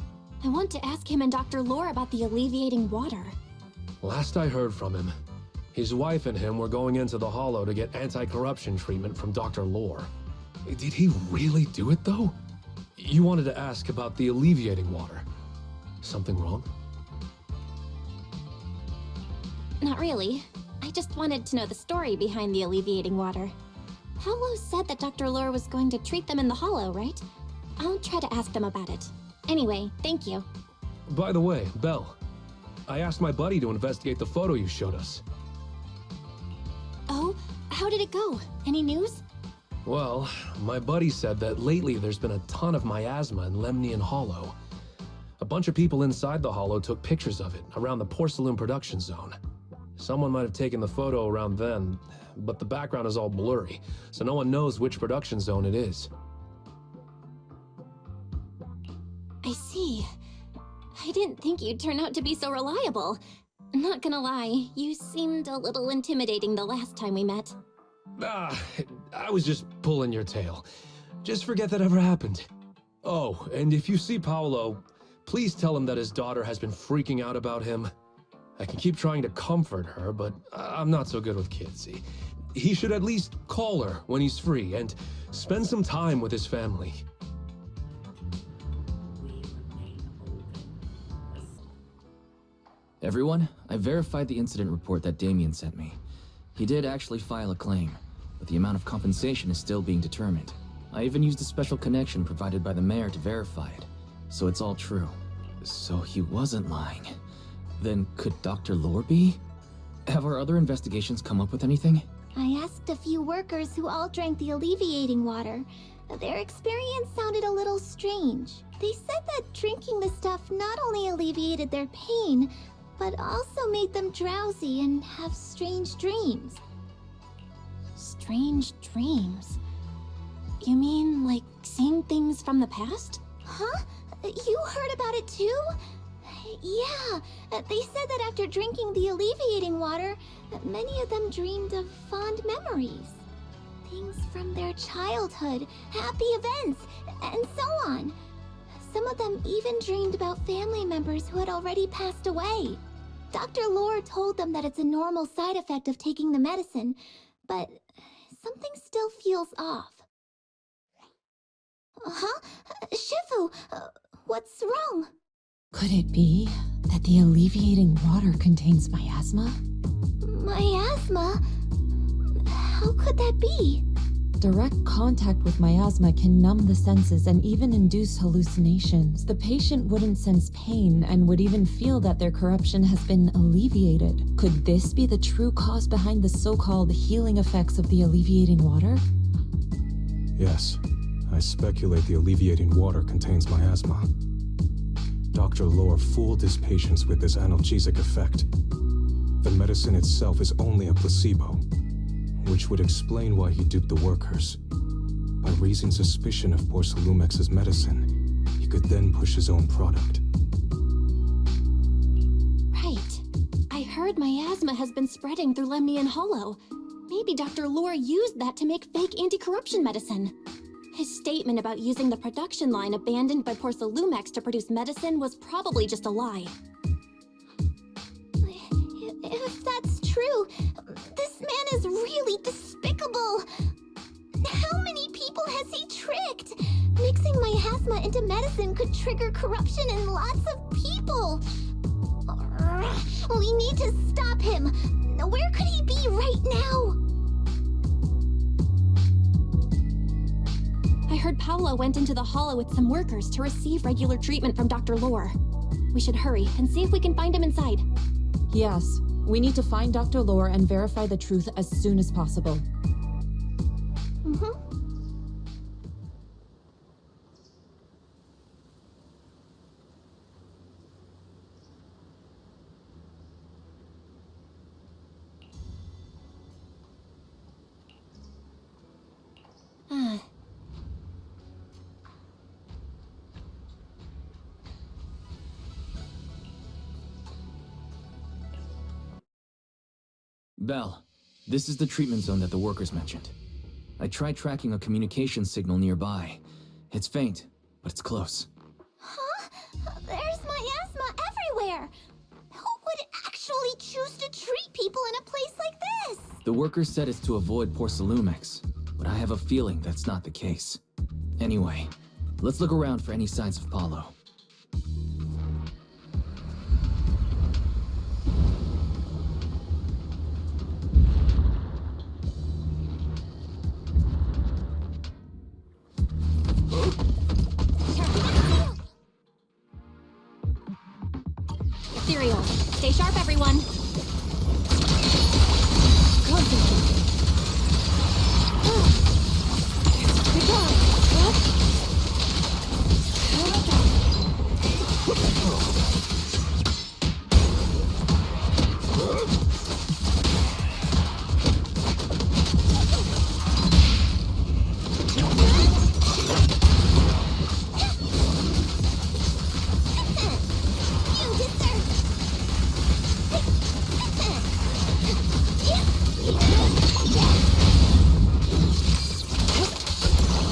I want to ask him and Dr. Lore about the alleviating water. Last I heard from him, his wife and him were going into the Hollow to get anti-corruption treatment from Dr. Lore. Did he really do it, though? You wanted to ask about the alleviating water. Something wrong? Not really. I just wanted to know the story behind the alleviating water. Paolo said that Dr. Lore was going to treat them in the Hollow, right? I'll try to ask them about it. Anyway, thank you. By the way, Belle, I asked my buddy to investigate the photo you showed us. Oh, how did it go? Any news? Well, my buddy said that lately there's been a ton of miasma in Lemnian Hollow. A bunch of people inside the Hollow took pictures of it around the porcelain production zone. Someone might have taken the photo around then, but the background is all blurry, so no one knows which production zone it is. I see. I didn't think you'd turn out to be so reliable. Not gonna lie, you seemed a little intimidating the last time we met. I was just pulling your tail. Just forget that ever happened. Oh, and if you see Paolo, please tell him that his daughter has been freaking out about him. I can keep trying to comfort her, but I'm not so good with kids. He should at least call her when he's free and spend some time with his family. Everyone, I verified the incident report that Damien sent me. He did actually file a claim, but the amount of compensation is still being determined. I even used a special connection provided by the mayor to verify it, so it's all true. So he wasn't lying. Then could Dr. Lore be? Have our other investigations come up with anything? I asked a few workers who all drank the alleviating water. Their experience sounded a little strange. They said that drinking the stuff not only alleviated their pain, but also made them drowsy and have strange dreams. Strange dreams? You mean like seeing things from the past? Huh? You heard about it too? Yeah, they said that after drinking the alleviating water, many of them dreamed of fond memories. Things from their childhood, happy events, and so on. Some of them even dreamed about family members who had already passed away. Dr. Lore told them that it's a normal side effect of taking the medicine, but something still feels off. Huh? Shifu, what's wrong? Could it be that the alleviating water contains miasma? Miasma? How could that be? Direct contact with miasma can numb the senses and even induce hallucinations. The patient wouldn't sense pain and would even feel that their corruption has been alleviated. Could this be the true cause behind the so-called healing effects of the alleviating water? Yes, I speculate the alleviating water contains miasma. Dr. Lore fooled his patients with this analgesic effect. The medicine itself is only a placebo, which would explain why he duped the workers. By raising suspicion of Porcelumex's medicine, he could then push his own product. Right. I heard miasma has been spreading through Lemnian Hollow. Maybe Dr. Lore used that to make fake anti-corruption medicine. His statement about using the production line abandoned by Porcelumex to produce medicine was probably just a lie. If that's true, this man is really despicable. How many people has he tricked? Mixing miasma into medicine could trigger corruption in lots of people. We need to stop him. Where could he be right now? I heard Paolo went into the Hollow with some workers to receive regular treatment from Dr. Lore. We should hurry and see if we can find him inside. Yes, we need to find Dr. Lore and verify the truth as soon as possible. Bell, this is the treatment zone that the workers mentioned. I tried tracking a communication signal nearby. It's faint, but it's close. Huh? There's miasma everywhere! Who would actually choose to treat people in a place like this? The workers said it's to avoid Porcelumex, but I have a feeling that's not the case. Anyway, let's look around for any signs of Paulo. Ethereal, stay sharp, everyone. Concentrate. Good job.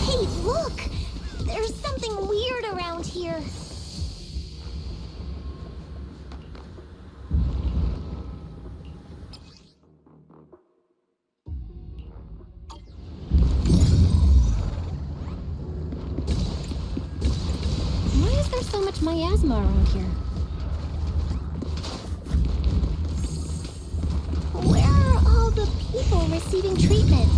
Hey, look! There's something weird around here. Why is there so much miasma around here? Where are all the people receiving treatment?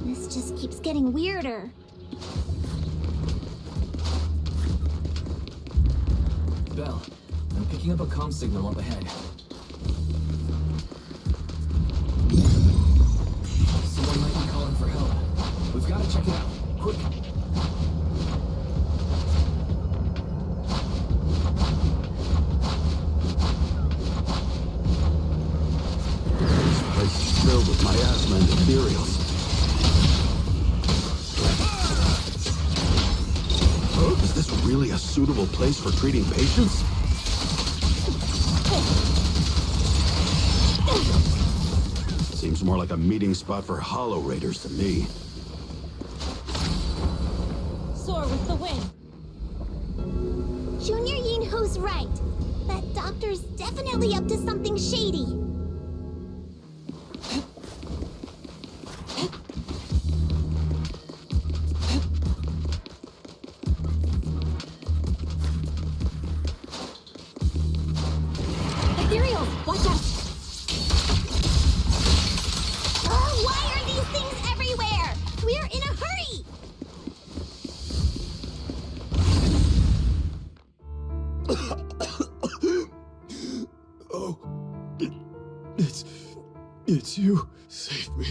This just keeps getting weirder. Bell, I'm picking up a comm signal up ahead. Someone might be calling for help. We've got to check it out. Quick! This place is filled with miasma and ethereals. Is this really a suitable place for treating patients? Seems more like a meeting spot for Hollow Raiders to me. Soar with the wind. Junior Yinho's right. That doctor's definitely up to something shady. Ethereal, watch out! Why are these things everywhere? We're in a hurry! Oh, it's you. Save me.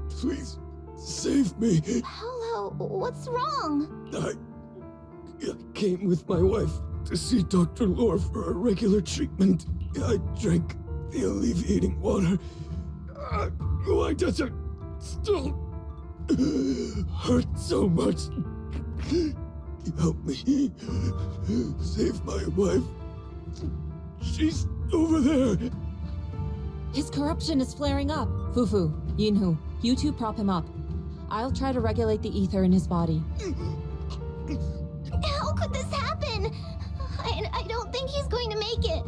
Please, save me. Paolo, what's wrong? I came with my wife to see Dr. Lore for a regular treatment. I drank the alleviating water. Why does it still hurt so much? Help me. Save my wife. She's over there. His corruption is flaring up. Fufu, Yinhu, you two prop him up. I'll try to regulate the ether in his body. How could this happen? I don't think he's going to make it.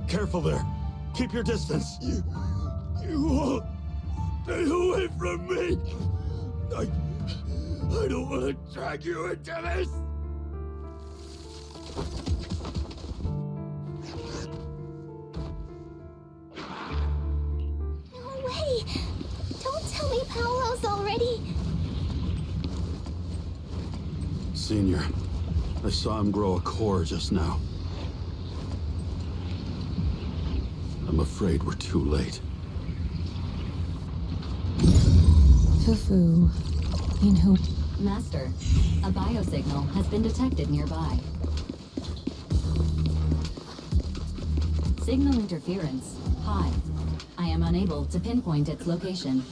Careful there. Keep your distance. You all stay away from me. I don't want to drag you into this. No way! Don't tell me Paolo's already... Senior, I saw him grow a core just now. I'm afraid we're too late. Fufu, Yinhu. Master, a biosignal has been detected nearby. Signal interference high. I am unable to pinpoint its location.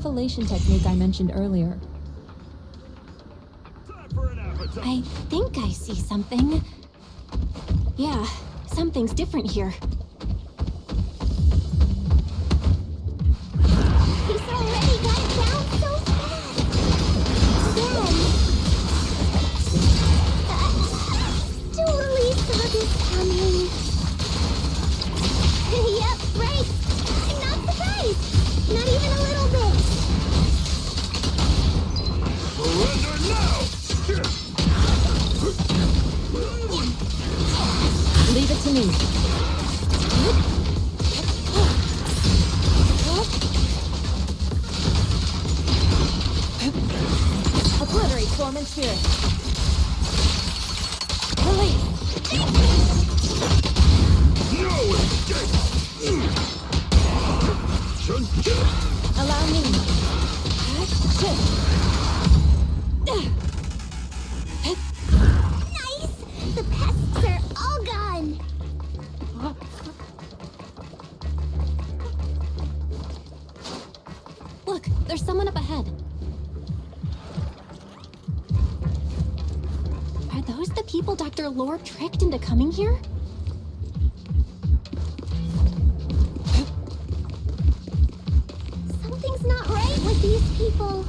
affililation technique I mentioned earlier. I think I see something. Yeah, something's different here. He's already got it down so fast! Then... totally saw this coming. Yep, right. I'm not surprised. Not even a little bit. Surrender now! Leave it to me. Obliterate form and spirit. Release. No escape! Allow me. Nice! The pests are all gone. Look, there's someone up ahead. Are those the people Dr. Lore tricked into coming here? Something's not right with these people.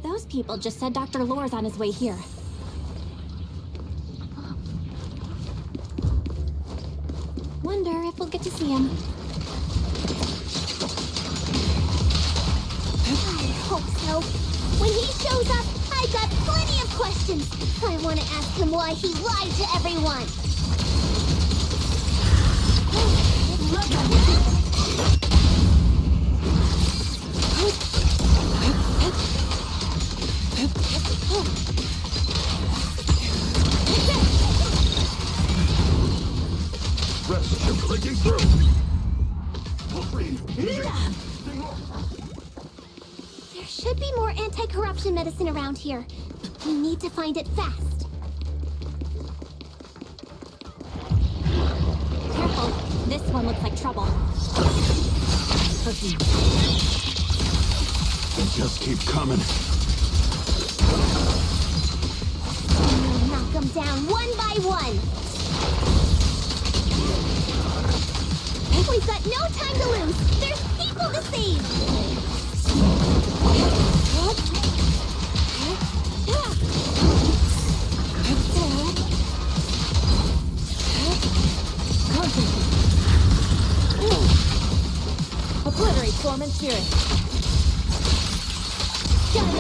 Those people just said Dr. Lore's on his way here. Wonder if we'll get to see him. I hope so. When he shows up, I've got plenty of questions. I want to ask him why he lied to everyone. Look at that! Rest you're breaking through! There should be more anti-corruption medicine around here. We need to find it fast. Careful, this one looks like trouble. They just keep coming. We'll knock them down one by one. We've got no time to lose. There's people to save. Obliterate form and spirit. Stuff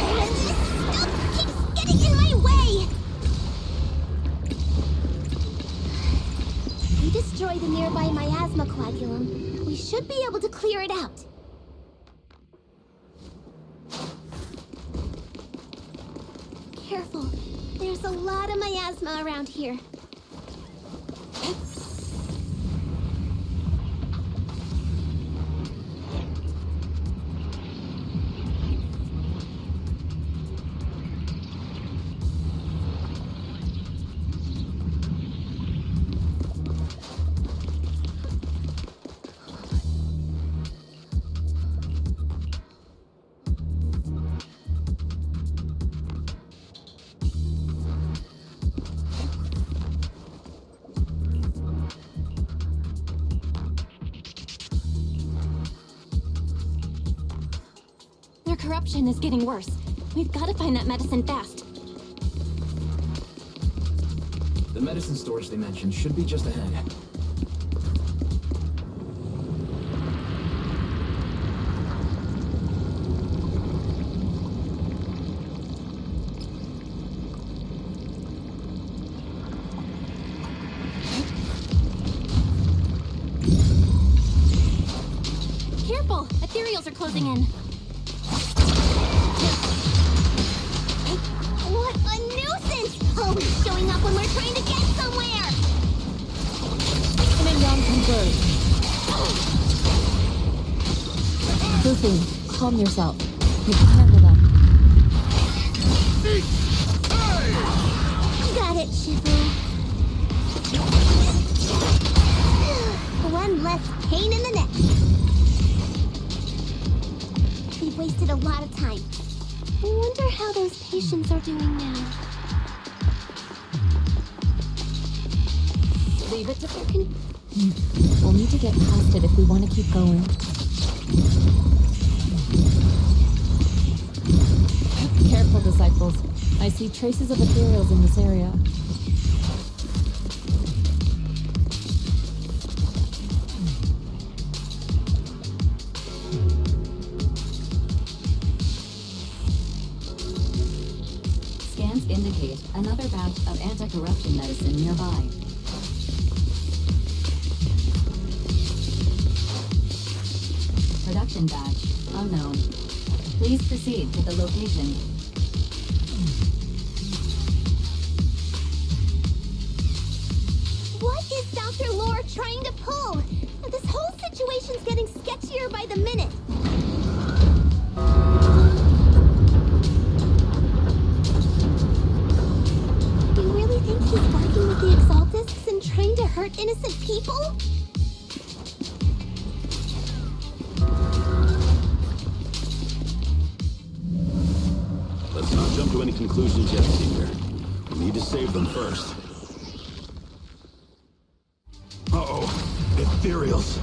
keeps getting in my way. We destroy the nearby miasma coagulum. We should be able to clear it out. Careful. There's a lot of miasma around here. Their corruption is getting worse. We've got to find that medicine fast. The medicine storage they mentioned should be just ahead. are closing in. What a nuisance! Always showing up when we're trying to get somewhere! Yin and Yang converge. Fufu, calm yourself. You can handle them. Got it, Shifu. One less pain in the neck. We've wasted a lot of time. I wonder how those patients are doing now. Leave it to fucking... We'll need to get past it if we want to keep going. Careful, disciples. I see traces of ethereals in this area. Scans indicate another batch of anti-corruption medicine nearby. Production batch unknown. Please proceed to the location. What is Dr. Lore trying to pull? This whole situation's getting sketchier by the minute. You really think he's working with the Exaltists and trying to hurt innocent people? Let's not jump to any conclusions yet, Seeker. We need to save them first. Uh-oh. Ethereals.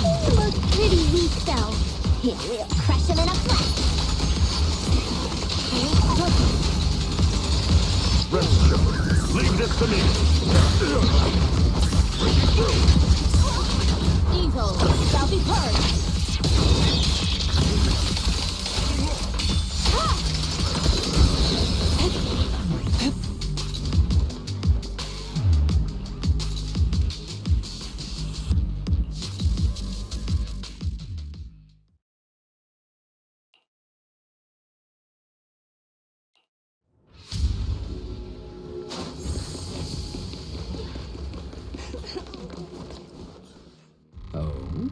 You look pretty weak, though. Yeah, we'll crush him in a flash. Rest assured. Leave this to me. Evil shall be purged. Oh?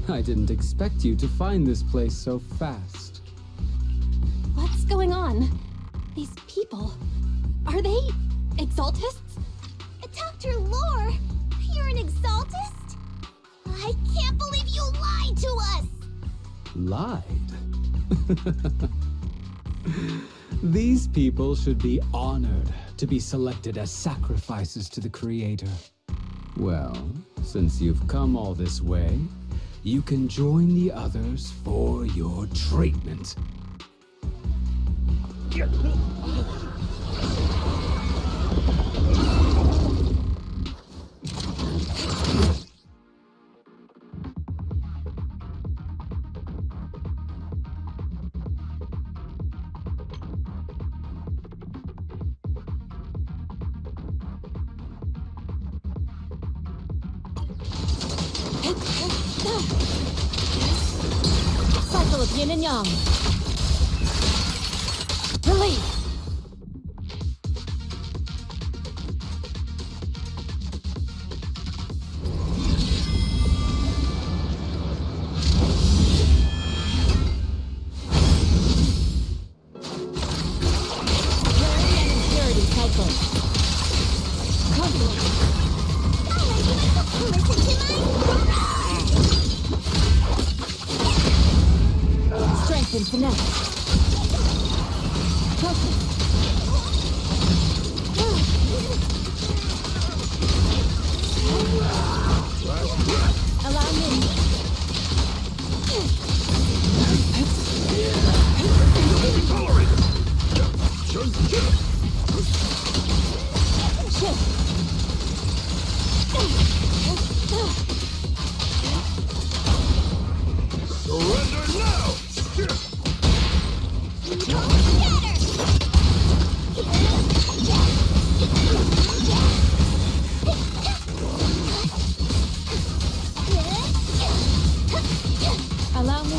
I didn't expect you to find this place so fast. What's going on? These people, are they Exaltists? Dr. Lore, you're an Exaltist? I can't believe you lied to us! Lied? These people should be honored to be selected as sacrifices to the Creator. Well, since you've come all this way, you can join the others for your treatment. Cycle of yin and yang. Release. Purity and impurity cycle. Conflict. Strength and finesse. Focus. Allow me. Shift. Surrender now!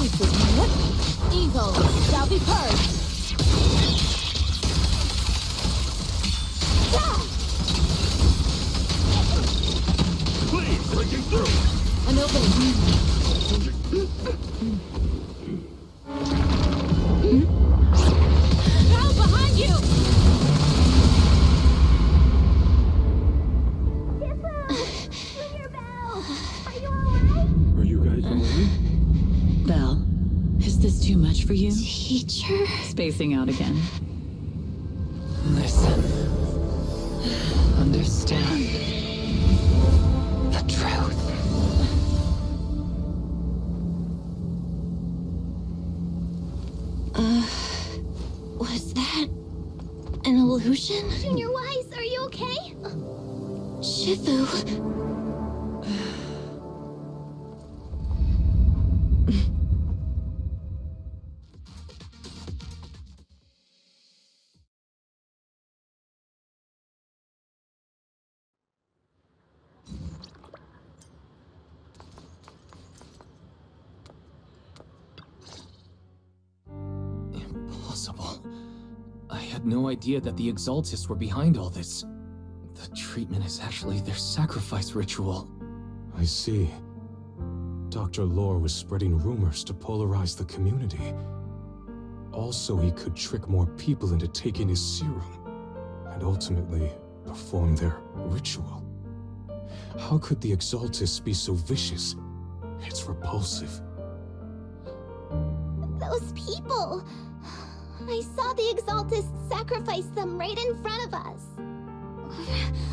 This is what? Evil shall be purged. Please, breaking through! An opening. Now behind you! Are you guys alright? Belle, is this too much for you? Teacher? Spacing out again. Listen. Understand. The truth. Was that an illusion? Junior Wise, are you okay? Shifu. Impossible. I had no idea that the Exaltists were behind all this. The treatment is actually their sacrifice ritual. I see. Dr. Lore was spreading rumors to polarize the community. Also, he could trick more people into taking his serum, and ultimately perform their ritual. How could the Exaltists be so vicious? It's repulsive. Those people! I saw the Exaltists sacrifice them right in front of us.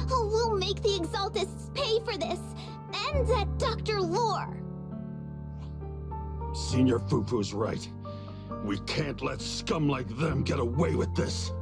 We'll make the Exaltists pay for this, and that Dr. Lore. Senior Fufu's right. We can't let scum like them get away with this.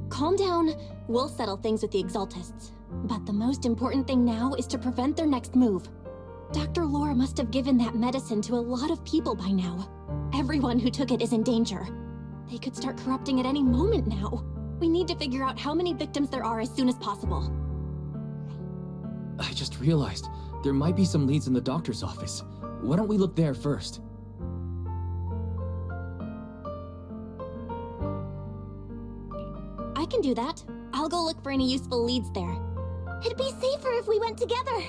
Calm down. We'll settle things with the Exaltists. But the most important thing now is to prevent their next move. Dr. Lore must have given that medicine to a lot of people by now. Everyone who took it is in danger. They could start corrupting at any moment now. We need to figure out how many victims there are as soon as possible. I just realized there might be some leads in the doctor's office. Why don't we look there first? I can do that. I'll go look for any useful leads there. It'd be safer if we went together.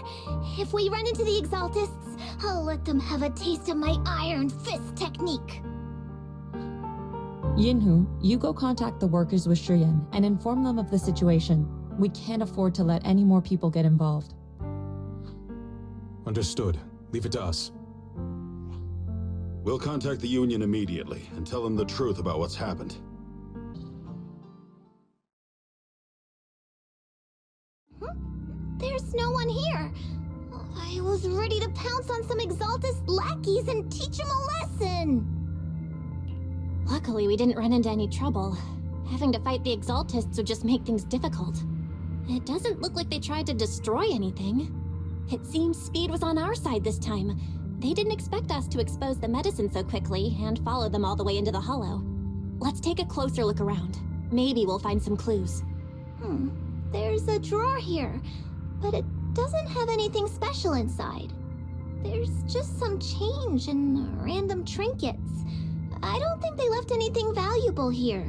If we run into the Exaltists, I'll let them have a taste of my iron fist technique. Yinhu, you go contact the workers with Shiyan and inform them of the situation. We can't afford to let any more people get involved. Understood. Leave it to us. We'll contact the Union immediately and tell them the truth about what's happened. There's no one here. I was ready to pounce on some Exaltist lackeys and teach them a lesson. Luckily, we didn't run into any trouble. Having to fight the Exaltists would just make things difficult. It doesn't look like they tried to destroy anything. It seems speed was on our side this time. They didn't expect us to expose the medicine so quickly and follow them all the way into the hollow. Let's take a closer look around. Maybe we'll find some clues. There's a drawer here, but it doesn't have anything special inside. There's just some change and random trinkets. I don't think they left anything valuable here.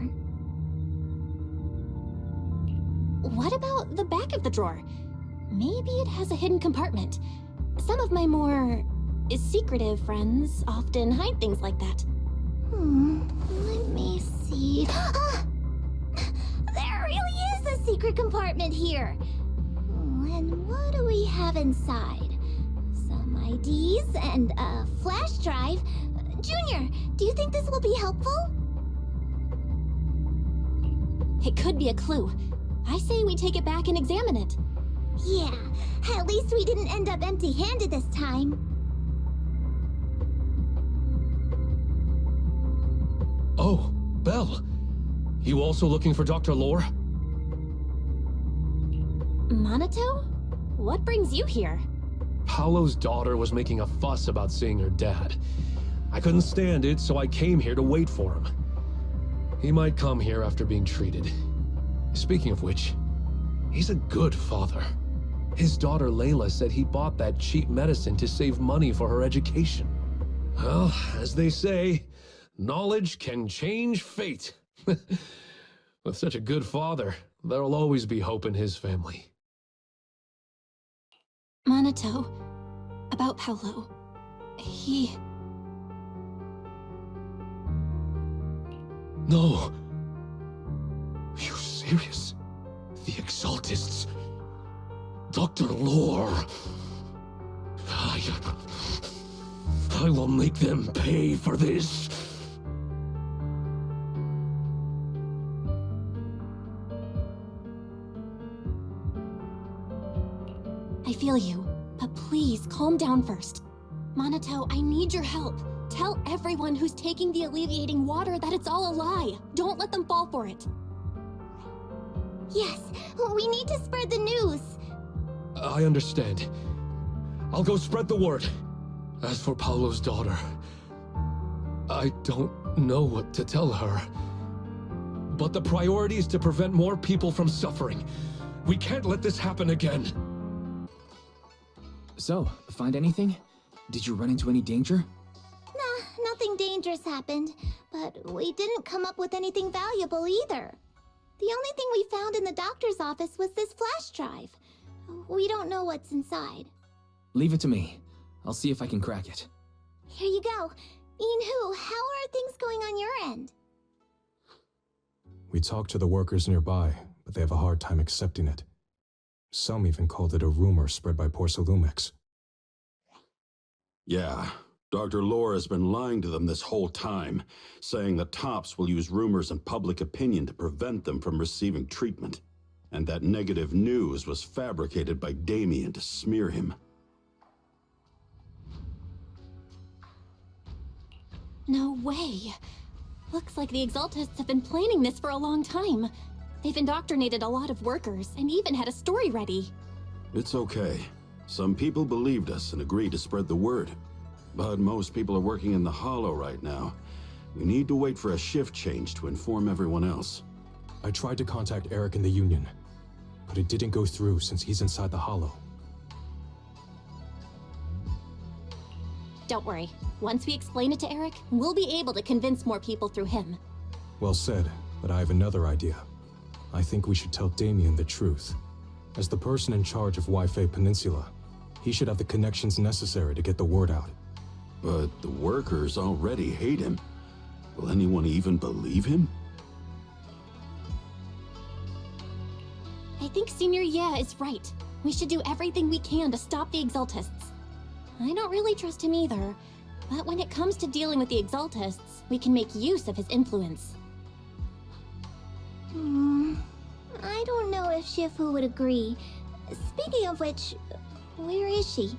What about the back of the drawer? Maybe it has a hidden compartment. Some of my more secretive friends often hide things like that. Let me see. There really is a secret compartment here. And what do we have inside? Some IDs and a flash drive. Junior, do you think this will be helpful? It could be a clue. I say we take it back and examine it. Yeah, at least we didn't end up empty-handed this time. Oh, Belle. You also looking for Dr. Lore? Monato? What brings you here? Paolo's daughter was making a fuss about seeing her dad. I couldn't stand it, so I came here to wait for him. He might come here after being treated. Speaking of which, he's a good father. His daughter Layla said he bought that cheap medicine to save money for her education. Well, as they say, knowledge can change fate. With such a good father, there'll always be hope in his family. Monato, about Paolo. He... No. Are you serious? The Exaltists. Dr. Lore. I will make them pay for this. I feel you, but please calm down first. Monato, I need your help. Tell everyone who's taking the alleviating water that it's all a lie. Don't let them fall for it. Yes, we need to spread the news. I understand. I'll go spread the word. As for Paolo's daughter, I don't know what to tell her. But the priority is to prevent more people from suffering. We can't let this happen again. So, find anything? Did you run into any danger? Nah, nothing dangerous happened, but we didn't come up with anything valuable either. The only thing we found in the doctor's office was this flash drive. We don't know what's inside. Leave it to me. I'll see if I can crack it. Here you go. Inhu, how are things going on your end? We talked to the workers nearby, but they have a hard time accepting it. Some even called it a rumor spread by Porsalumex. Yeah, Dr. Lore has been lying to them this whole time, saying that Tops will use rumors and public opinion to prevent them from receiving treatment. And that negative news was fabricated by Damien to smear him. No way. Looks like the Exaltists have been planning this for a long time. They've indoctrinated a lot of workers and even had a story ready. It's okay. Some people believed us and agreed to spread the word. But most people are working in the Hollow right now. We need to wait for a shift change to inform everyone else. I tried to contact Eric in the Union, but it didn't go through since he's inside the Hollow. Don't worry. Once we explain it to Eric, we'll be able to convince more people through him. Well said, but I have another idea. I think we should tell Damien the truth. As the person in charge of Wi-Fi Peninsula, he should have the connections necessary to get the word out. But the workers already hate him. Will anyone even believe him? I think Senior Ye is right. We should do everything we can to stop the Exaltists. I don't really trust him either, but when it comes to dealing with the Exaltists, we can make use of his influence. I don't know if Shifu would agree. Speaking of which, where is she?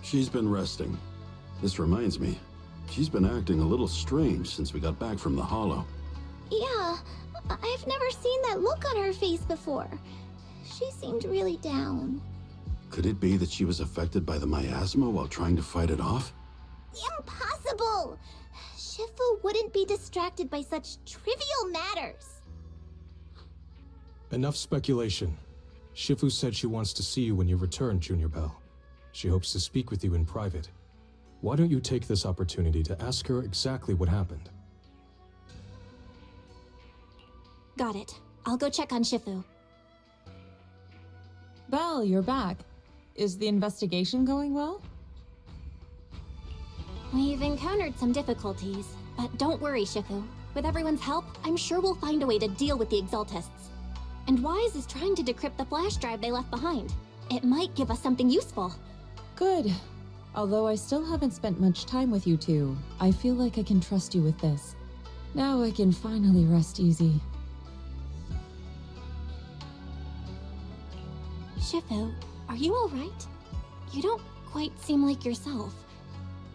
She's been resting. This reminds me, she's been acting a little strange since we got back from the Hollow. Yeah, I've never seen that look on her face before. She seemed really down. Could it be that she was affected by the miasma while trying to fight it off? Impossible! Shifu wouldn't be distracted by such trivial matters. Enough speculation. Shifu said she wants to see you when you return, Junior Belle. She hopes to speak with you in private. Why don't you take this opportunity to ask her exactly what happened? Got it. I'll go check on Shifu. Belle, you're back. Is the investigation going well? We've encountered some difficulties, but don't worry, Shifu. With everyone's help, I'm sure we'll find a way to deal with the Exaltists. And Wise is trying to decrypt the flash drive they left behind. It might give us something useful. Good. Although I still haven't spent much time with you two, I feel like I can trust you with this. Now I can finally rest easy. Shifu, are you alright? You don't quite seem like yourself.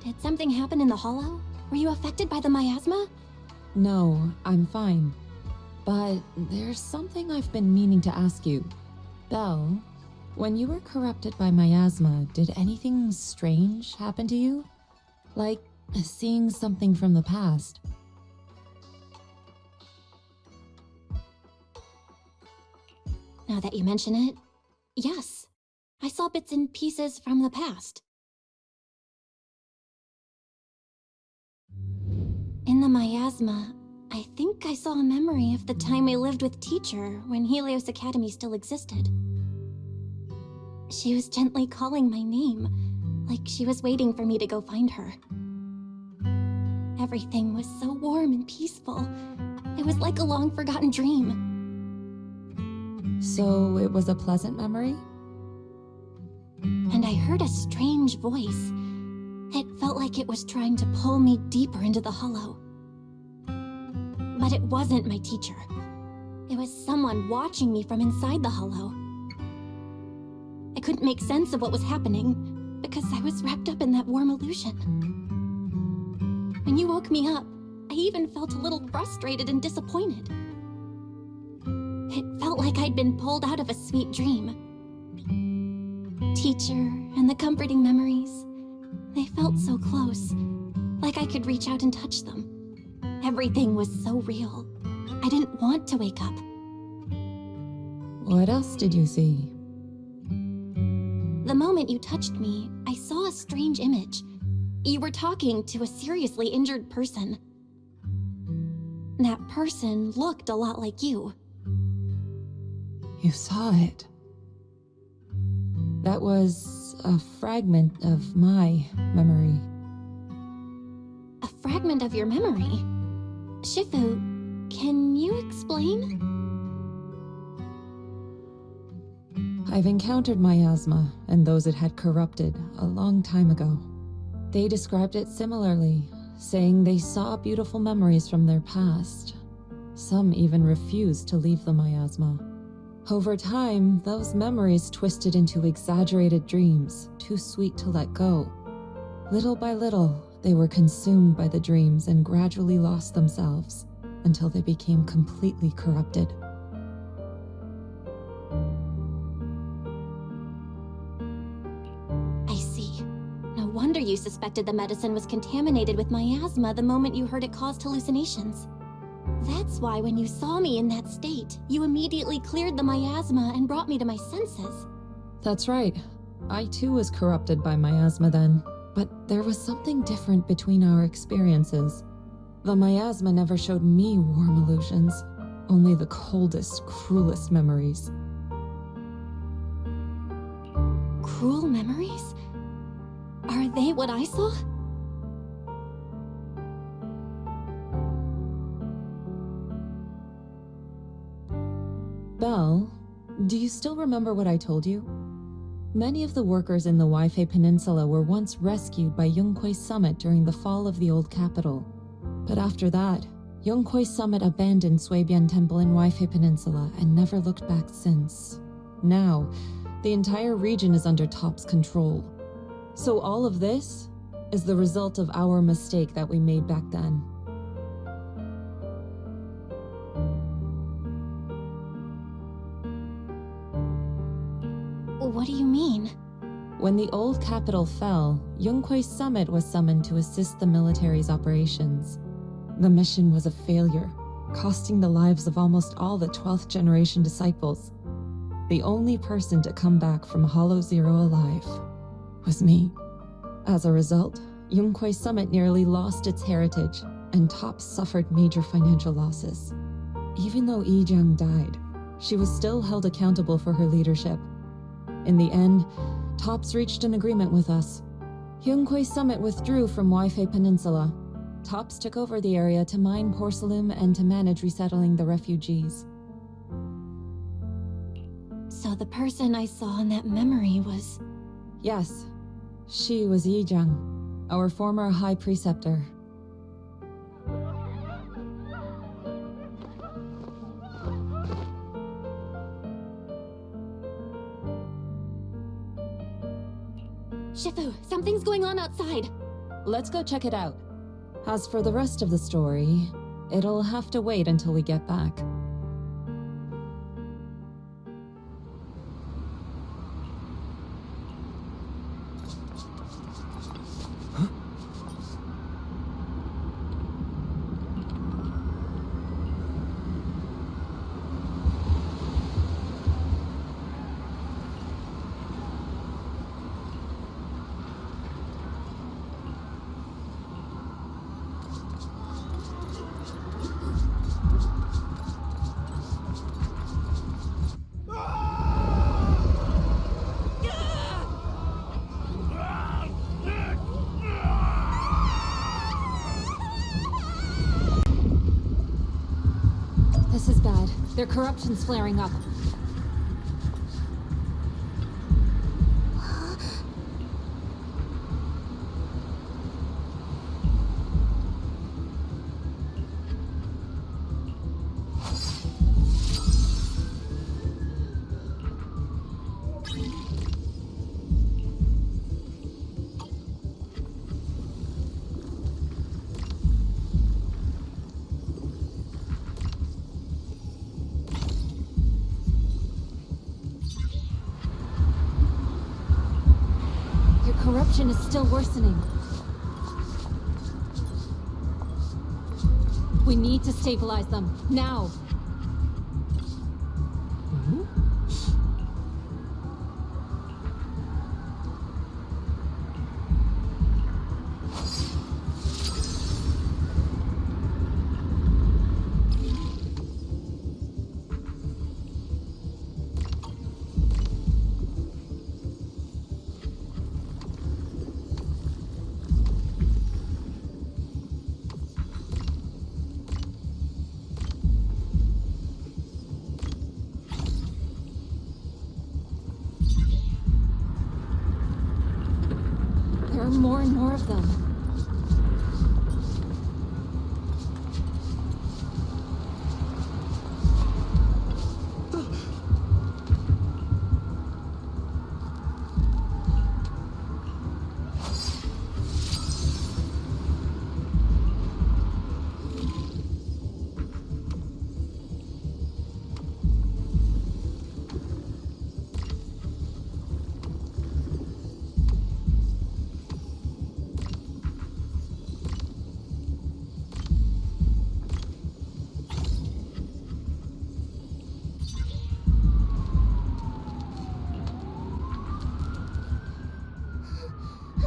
Did something happen in the hollow? Were you affected by the miasma? No, I'm fine. But there's something I've been meaning to ask you. Belle, when you were corrupted by miasma, did anything strange happen to you? Like seeing something from the past? Now that you mention it, yes. I saw bits and pieces from the past. In the miasma, I think I saw a memory of the time we lived with Teacher when Helios Academy still existed. She was gently calling my name, like she was waiting for me to go find her. Everything was so warm and peaceful. It was like a long-forgotten dream. So it was a pleasant memory? And I heard a strange voice. It felt like it was trying to pull me deeper into the hollow. But it wasn't my teacher. It was someone watching me from inside the hollow. I couldn't make sense of what was happening because I was wrapped up in that warm illusion. When you woke me up, I even felt a little frustrated and disappointed. It felt like I'd been pulled out of a sweet dream. Teacher and the comforting memories, they felt so close, like I could reach out and touch them. Everything was so real. I didn't want to wake up. What else did you see? The moment you touched me, I saw a strange image. You were talking to a seriously injured person. That person looked a lot like you. You saw it. That was a fragment of my memory. A fragment of your memory? Shifu, can you explain? I've encountered miasma and those it had corrupted a long time ago. They described it similarly, saying they saw beautiful memories from their past. Some even refused to leave the miasma. Over time, those memories twisted into exaggerated dreams, too sweet to let go. Little by little, they were consumed by the dreams and gradually lost themselves, until they became completely corrupted. I see. No wonder you suspected the medicine was contaminated with miasma the moment you heard it caused hallucinations. That's why when you saw me in that state, you immediately cleared the miasma and brought me to my senses. That's right. I too was corrupted by miasma then, but there was something different between our experiences. The miasma never showed me warm illusions, only the coldest, cruelest memories. Cruel memories? Are they what I saw? Belle, do you still remember what I told you? Many of the workers in the Waifei Peninsula were once rescued by Yunque's summit during the fall of the old capital. But after that, Yunque's summit abandoned Suibian Temple in Waifei Peninsula and never looked back since. Now, the entire region is under Top's control. So all of this is the result of our mistake that we made back then. What do you mean? When the old capital fell, Yunque's summit was summoned to assist the military's operations. The mission was a failure, costing the lives of almost all the 12th generation disciples. The only person to come back from Hollow Zero alive was me. As a result, Yunque's summit nearly lost its heritage, and Top suffered major financial losses. Even though Yijiang died, she was still held accountable for her leadership. In the end, Tops reached an agreement with us. Yunque's summit withdrew from Waifei Peninsula. Tops took over the area to mine porcelain and to manage resettling the refugees. So the person I saw in that memory was... Yes. She was Yijang, our former High Preceptor. Shifu, something's going on outside. Let's go check it out. As for the rest of the story, it'll have to wait until we get back. This is bad. Their corruption's flaring up. Corruption is still worsening. We need to stabilize them, now! There are more and more of them.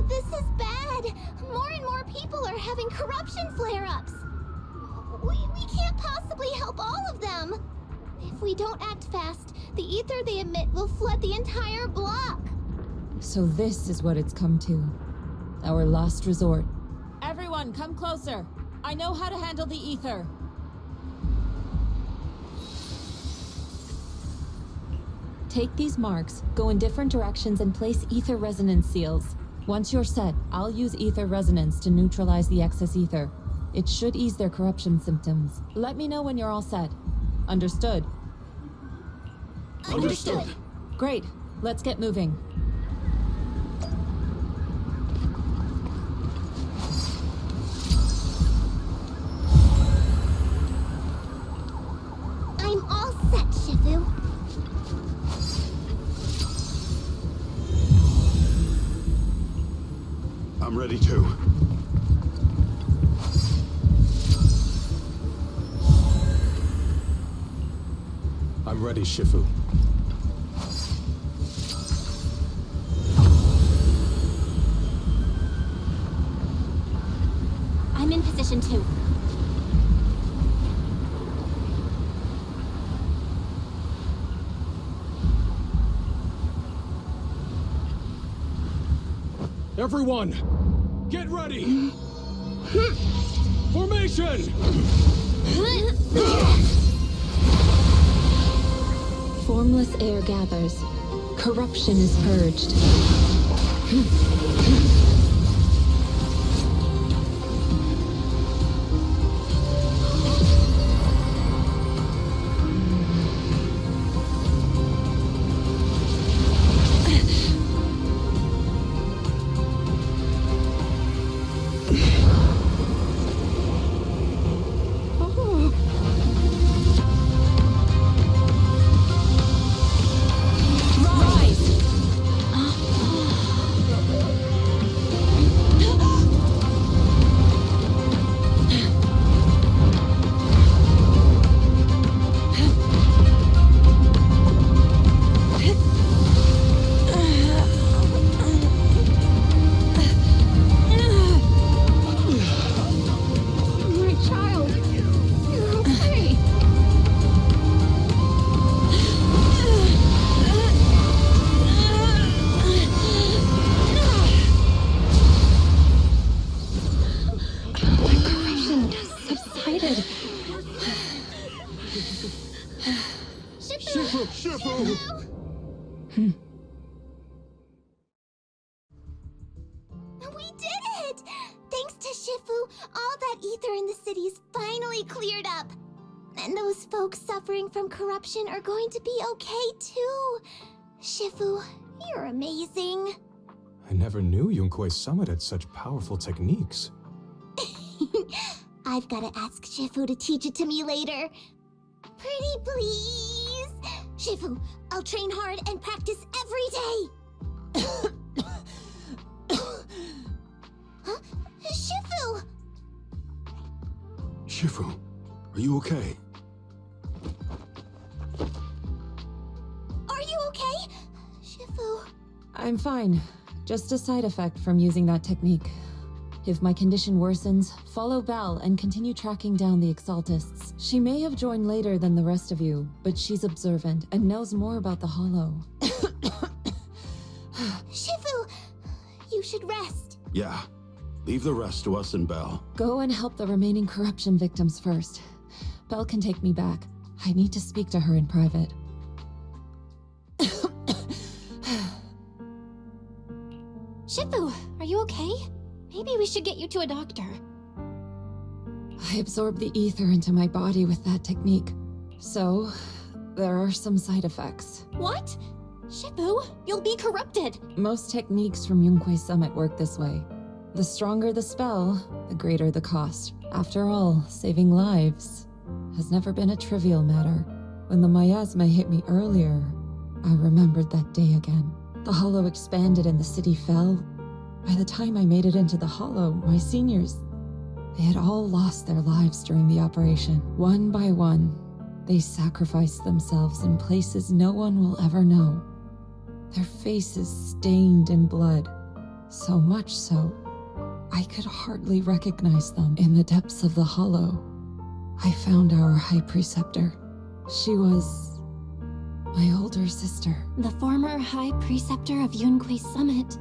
This is bad! More and more people are having corruption flare-ups! We can't possibly help all of them! If we don't act fast, the ether they emit will flood the entire block! So this is what it's come to. Our last resort. Everyone, come closer! I know how to handle the ether! Take these marks, go in different directions, and place ether resonance seals. Once you're set, I'll use ether resonance to neutralize the excess ether. It should ease their corruption symptoms. Let me know when you're all set. Understood? Understood. Great. Let's get moving. I'm all set, Shifu. I'm ready too. I'm ready, Shifu. I'm in position too. Everyone, get ready! Formation! Formless air gathers. Corruption is purged. We did it! Thanks to Shifu, all that ether in the city's finally cleared up. And those folks suffering from corruption are going to be okay too. Shifu, you're amazing. I never knew Yunquei Summit had such powerful techniques. I've got to ask Shifu to teach it to me later. Pretty please. Shifu, I'll train hard and practice every day. Huh? Shifu! Shifu, are you okay? Are you okay? Shifu... I'm fine. Just a side effect from using that technique. If my condition worsens, follow Belle and continue tracking down the Exaltists. She may have joined later than the rest of you, but she's observant and knows more about the Hollow. Shifu, you should rest. Yeah. Leave the rest to us and Belle. Go and help the remaining corruption victims first. Belle can take me back. I need to speak to her in private. Shifu, are you okay? Maybe we should get you to a doctor. I absorbed the ether into my body with that technique. So, there are some side effects. What? Shifu, you'll be corrupted. Most techniques from Yunquei Summit work this way. The stronger the spell, the greater the cost. After all, saving lives has never been a trivial matter. When the miasma hit me earlier, I remembered that day again. The Hollow expanded and the city fell. By the time I made it into the Hollow, my seniors, they had all lost their lives during the operation. One by one, they sacrificed themselves in places no one will ever know. Their faces stained in blood, so much so, I could hardly recognize them. In the depths of the Hollow, I found our High Preceptor. She was my older sister. The former High Preceptor of Yunquei Summit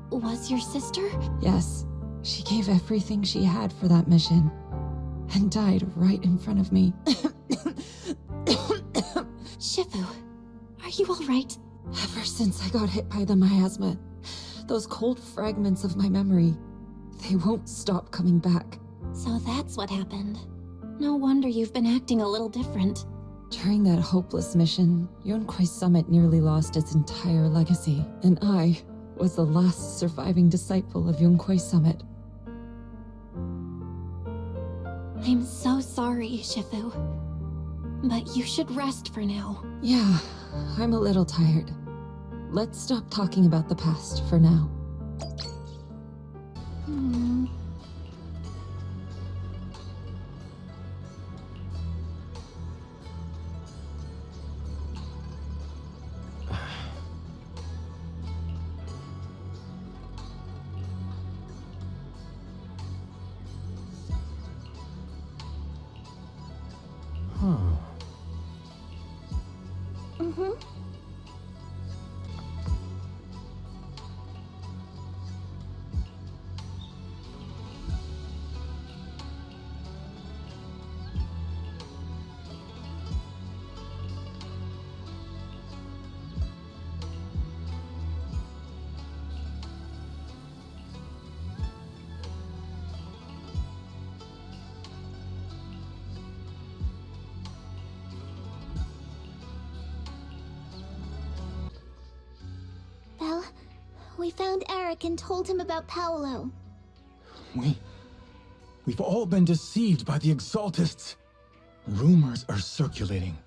was your sister? Yes, she gave everything she had for that mission, and died right in front of me. Shifu, are you all right? Ever since I got hit by the miasma, those cold fragments of my memory, they won't stop coming back. So that's what happened. No wonder you've been acting a little different. During that hopeless mission, Yunquei Summit nearly lost its entire legacy, and I was the last surviving disciple of Yunquei Summit. I'm so sorry, Shifu. But you should rest for now. Yeah, I'm a little tired. Let's stop talking about the past for now. We found Eric and told him about Paolo. We've all been deceived by the Exaltists. Rumors are circulating.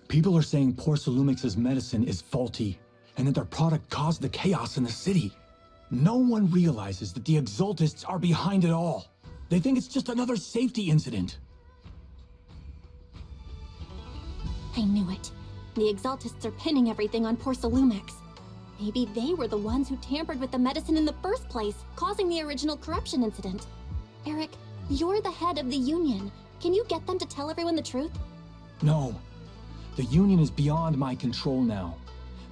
People are saying Porcelumix's medicine is faulty, and that their product caused the chaos in the city. No one realizes that the Exaltists are behind it all. They think it's just another safety incident. I knew it. The Exaltists are pinning everything on Porcelumix. Maybe they were the ones who tampered with the medicine in the first place, causing the original corruption incident. Eric, you're the head of the Union. Can you get them to tell everyone the truth? No. The Union is beyond my control now.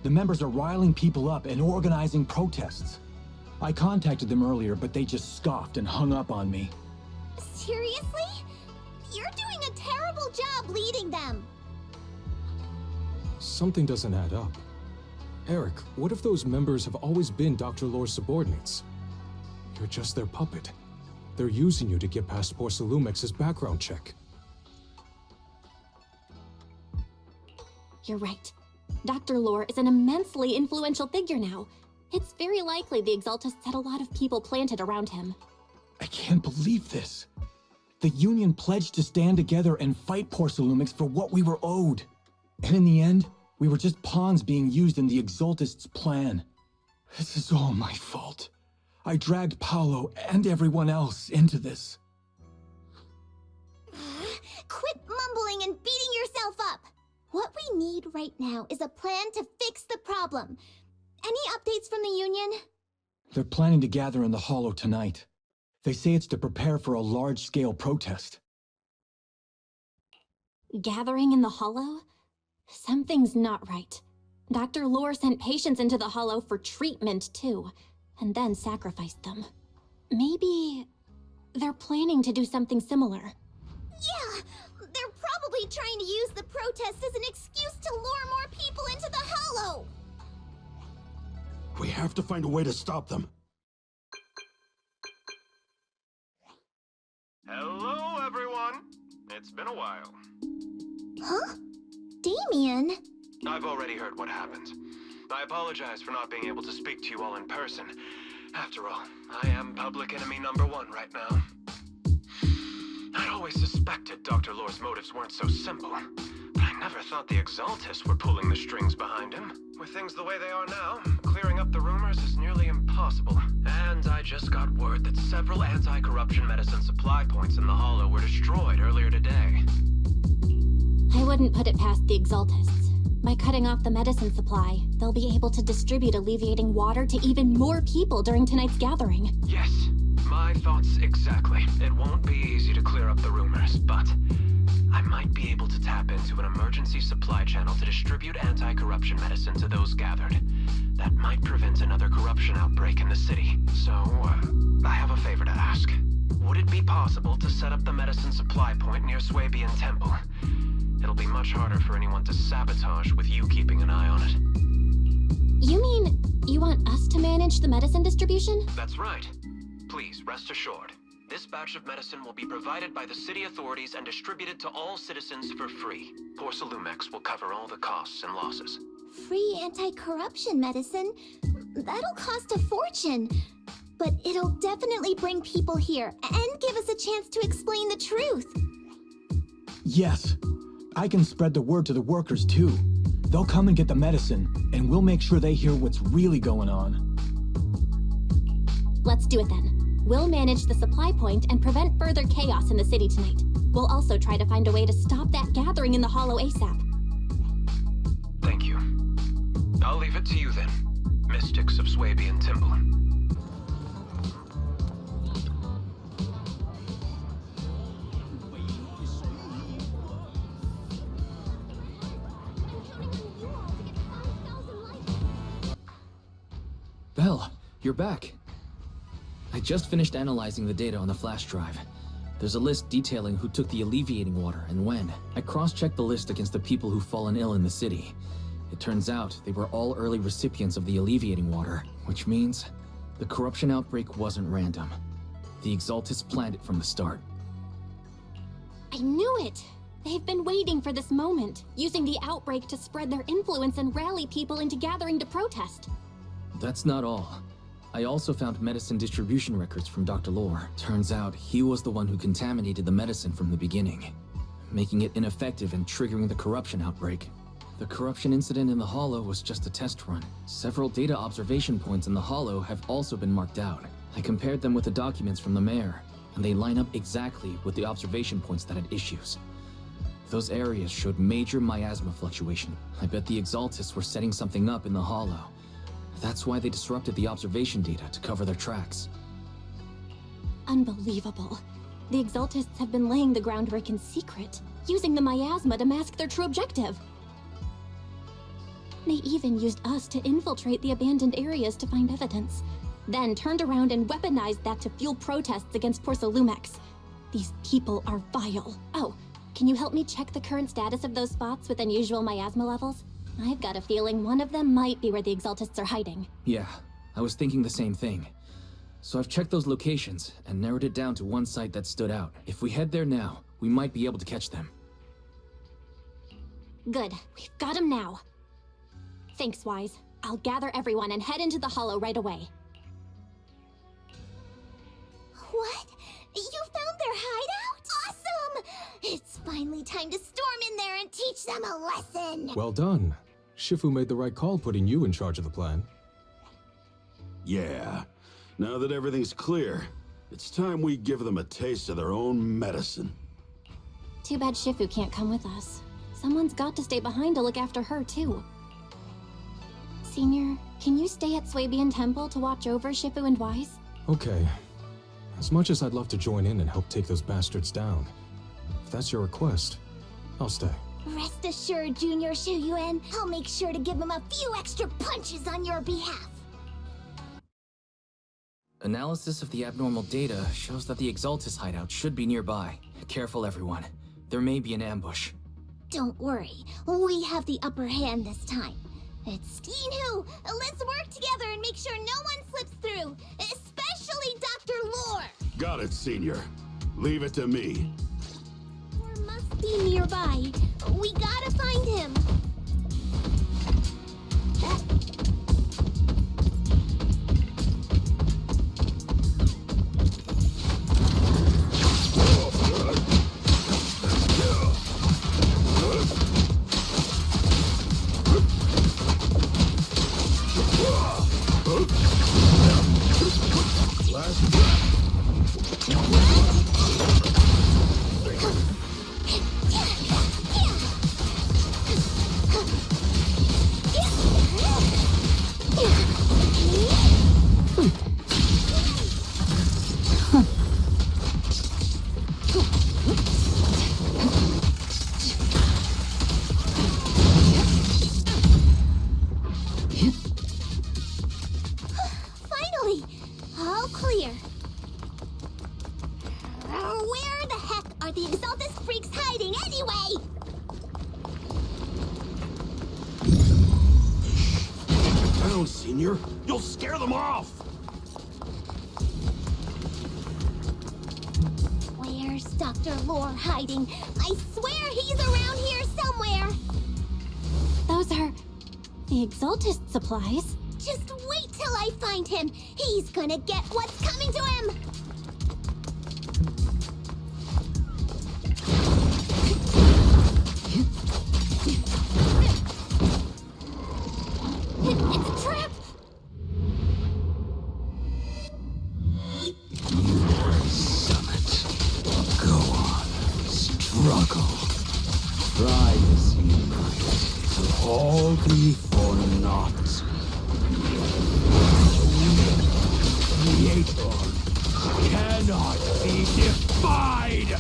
The members are riling people up and organizing protests. I contacted them earlier, but they just scoffed and hung up on me. Seriously? You're doing a terrible job leading them. Something doesn't add up. Eric, what if those members have always been Dr. Lore's subordinates? You're just their puppet. They're using you to get past Porcelumix's background check. You're right. Dr. Lore is an immensely influential figure now. It's very likely the Exaltists had a lot of people planted around him. I can't believe this. The Union pledged to stand together and fight Porcelumix for what we were owed. And in the end, we were just pawns being used in the Exaltists' plan. This is all my fault. I dragged Paolo and everyone else into this. Quit mumbling and beating yourself up. What we need right now is a plan to fix the problem. Any updates from the Union? They're planning to gather in the Hollow tonight. They say it's to prepare for a large-scale protest. Gathering in the Hollow? Something's not right. Dr. Lore sent patients into the Hollow for treatment, too, and then sacrificed them. Maybe they're planning to do something similar. Yeah, they're probably trying to use the protest as an excuse to lure more people into the Hollow. We have to find a way to stop them. Hello, everyone. It's been a while. Huh? Damien? I've already heard what happened. I apologize for not being able to speak to you all in person. After all, I am public enemy #1 right now. I'd always suspected Dr. Lore's motives weren't so simple, but I never thought the Exaltists were pulling the strings behind him. With things the way they are now, clearing up the rumors is nearly impossible. And I just got word that several anti-corruption medicine supply points in the Hollow were destroyed earlier today. I wouldn't put it past the Exaltists. By cutting off the medicine supply, they'll be able to distribute alleviating water to even more people during tonight's gathering. Yes, my thoughts exactly. It won't be easy to clear up the rumors, but I might be able to tap into an emergency supply channel to distribute anti-corruption medicine to those gathered. That might prevent another corruption outbreak in the city. So, I have a favor to ask. Would it be possible to set up the medicine supply point near Swabian Temple? It'll be much harder for anyone to sabotage with you keeping an eye on it. You mean you want us to manage the medicine distribution? That's right. Please, rest assured. This batch of medicine will be provided by the city authorities and distributed to all citizens for free. Porcelumix will cover all the costs and losses. Free anti-corruption medicine? That'll cost a fortune. But it'll definitely bring people here and give us a chance to explain the truth. Yes. I can spread the word to the workers, too. They'll come and get the medicine, and we'll make sure they hear what's really going on. Let's do it then. We'll manage the supply point and prevent further chaos in the city tonight. We'll also try to find a way to stop that gathering in the Hollow ASAP. Thank you. I'll leave it to you then, Mystics of Swabian Temple. Belle, you're back. I just finished analyzing the data on the flash drive. There's a list detailing who took the alleviating water and when. I cross-checked the list against the people who've fallen ill in the city. It turns out they were all early recipients of the alleviating water, which means the corruption outbreak wasn't random. The Exaltists planned it from the start. I knew it! They've been waiting for this moment, using the outbreak to spread their influence and rally people into gathering to protest. That's not all. I also found medicine distribution records from Dr. Lore. Turns out he was the one who contaminated the medicine from the beginning, making it ineffective and triggering the corruption outbreak. The corruption incident in the Hollow was just a test run. Several data observation points in the Hollow have also been marked out. I compared them with the documents from the mayor, and they line up exactly with the observation points that had issues. Those areas showed major miasma fluctuation. I bet the Exaltists were setting something up in the Hollow. That's why they disrupted the observation data to cover their tracks. Unbelievable. The Exaltists have been laying the groundwork in secret, using the miasma to mask their true objective. They even used us to infiltrate the abandoned areas to find evidence, then turned around and weaponized that to fuel protests against Porsalumex. These people are vile. Oh, can you help me check the current status of those spots with unusual miasma levels? I've got a feeling one of them might be where the Exaltists are hiding. Yeah, I was thinking the same thing. So I've checked those locations and narrowed it down to one site that stood out. If we head there now, we might be able to catch them. Good, we've got them now. Thanks, Wise. I'll gather everyone and head into the Hollow right away. What? You found their hideout? Awesome! It's finally time to storm in there and teach them a lesson! Well done. Shifu made the right call putting you in charge of the plan. Yeah. Now that everything's clear, it's time we give them a taste of their own medicine. Too bad Shifu can't come with us. Someone's got to stay behind to look after her, too. Senior, can you stay at Swabian Temple to watch over Shifu and Wise? Okay. As much as I'd love to join in and help take those bastards down, if that's your request, I'll stay. Rest assured, Junior Shuyuan, I'll make sure to give them a few extra punches on your behalf. Analysis of the abnormal data shows that the Exaltis hideout should be nearby. Careful, everyone. There may be an ambush. Don't worry, we have the upper hand this time. It's Inu! Let's work together and make sure no one slips through, especially Dr. Lore! Got it, Senior. Leave it to me. Lore must be nearby. We gotta find him. Finally! All clear. Where the heck are the Exaltis freaks hiding anyway? Down, Senior. You'll scare them off. Where's Dr. Lore hiding? I swear he's around here somewhere. Those are the Exaltist supplies. Just wait till I find him. He's gonna get what's coming to him. It's a trap. Summit. Go on. Struggle. Try as you might. It'll all be for naught. Creator cannot be defied!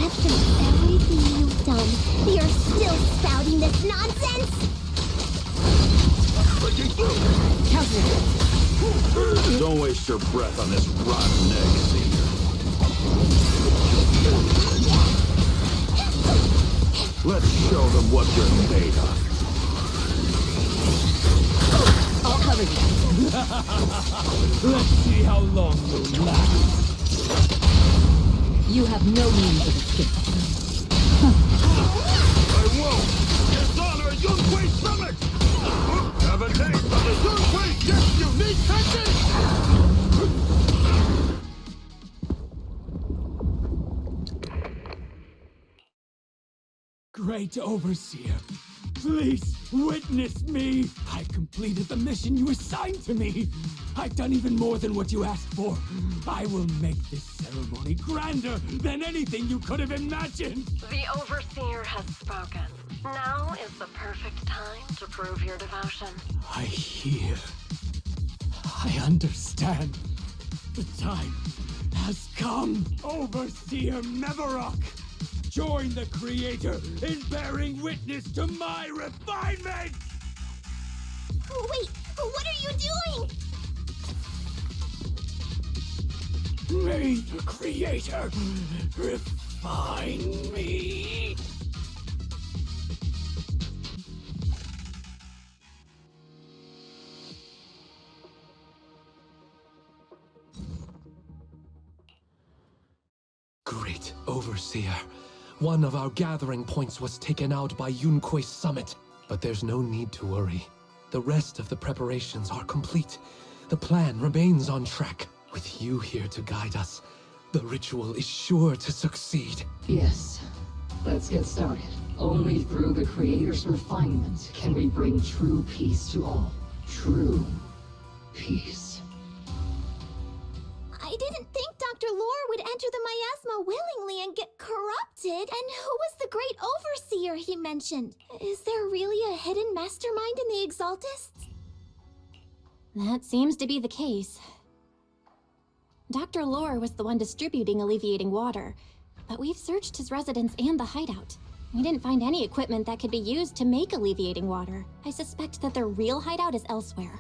After everything you've done, you're still spouting this nonsense? Don't waste your breath on this rotten egg, Senior. Let's show them what you're made of. I'll cover you. Let's see how long you'll last. You have no means of escape. I won't! Dishonor Yunquei Summit! Have a taste of the Yunquei Yes Unique Great Overseer, please witness me! I've completed the mission you assigned to me! I've done even more than what you asked for! I will make this ceremony grander than anything you could have imagined! The Overseer has spoken. Now is the perfect time to prove your devotion. I hear. I understand. The time has come. Overseer Mevarok, join the Creator in bearing witness to my refinement! Wait, what are you doing? May the Creator refine me! Great Overseer. One of our gathering points was taken out by Yunque's summit. But there's no need to worry. The rest of the preparations are complete. The plan remains on track. With you here to guide us, the ritual is sure to succeed. Yes. Let's get started. Only through the Creator's refinement can we bring true peace to all. True peace. I didn't think Dr. Lore would enter the miasma willingly and get corrupted. And who was the great overseer he mentioned? Is there really a hidden mastermind in the Exaltists? That seems to be the case. Dr. Lore was the one distributing alleviating water, but we've searched his residence and the hideout. We didn't find any equipment that could be used to make alleviating water. I suspect that their real hideout is elsewhere.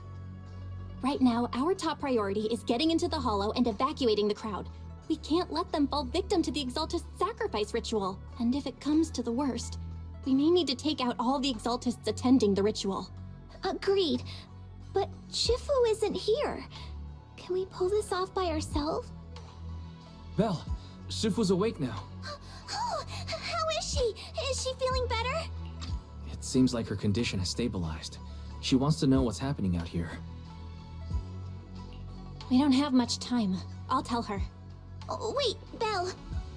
Right now, our top priority is getting into the Hollow and evacuating the crowd. We can't let them fall victim to the Exaltist sacrifice ritual. And if it comes to the worst, we may need to take out all the Exaltists attending the ritual. Agreed. But Shifu isn't here. Can we pull this off by ourselves? Belle, Shifu's awake now. Oh, how is she? Is she feeling better? It seems like her condition has stabilized. She wants to know what's happening out here. We don't have much time. I'll tell her. Oh, wait, Belle.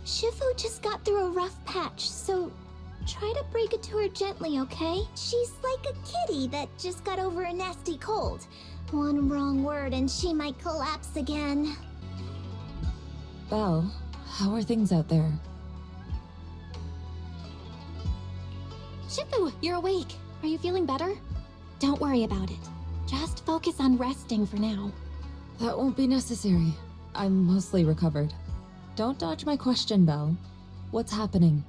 Shifu just got through a rough patch, so try to break it to her gently, okay? She's like a kitty that just got over a nasty cold. One wrong word and she might collapse again. Belle, how are things out there? Shifu, you're awake. Are you feeling better? Don't worry about it. Just focus on resting for now. That won't be necessary. I'm mostly recovered. Don't dodge my question, Belle. What's happening?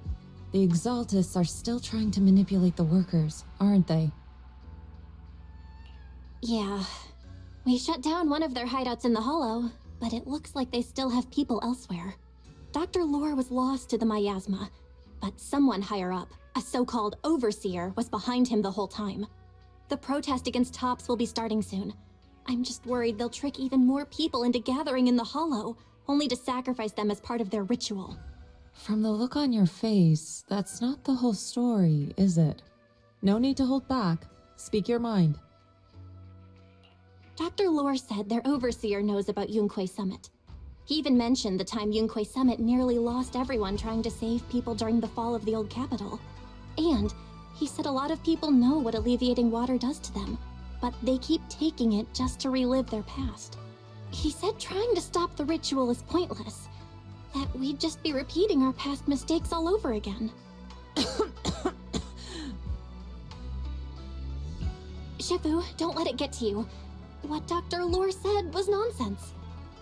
The Exaltists are still trying to manipulate the workers, aren't they? Yeah. We shut down one of their hideouts in the Hollow, but it looks like they still have people elsewhere. Dr. Lore was lost to the miasma, but someone higher up, a so-called overseer, was behind him the whole time. The protest against Tops will be starting soon. I'm just worried they'll trick even more people into gathering in the Hollow, only to sacrifice them as part of their ritual. From the look on your face, that's not the whole story, is it? No need to hold back. Speak your mind. Dr. Lore said their overseer knows about Yunque Summit. He even mentioned the time Yunque Summit nearly lost everyone trying to save people during the fall of the old capital. And he said a lot of people know what alleviating water does to them, but they keep taking it just to relive their past. He said trying to stop the ritual is pointless, that we'd just be repeating our past mistakes all over again. Shifu, don't let it get to you. What Dr. Lore said was nonsense.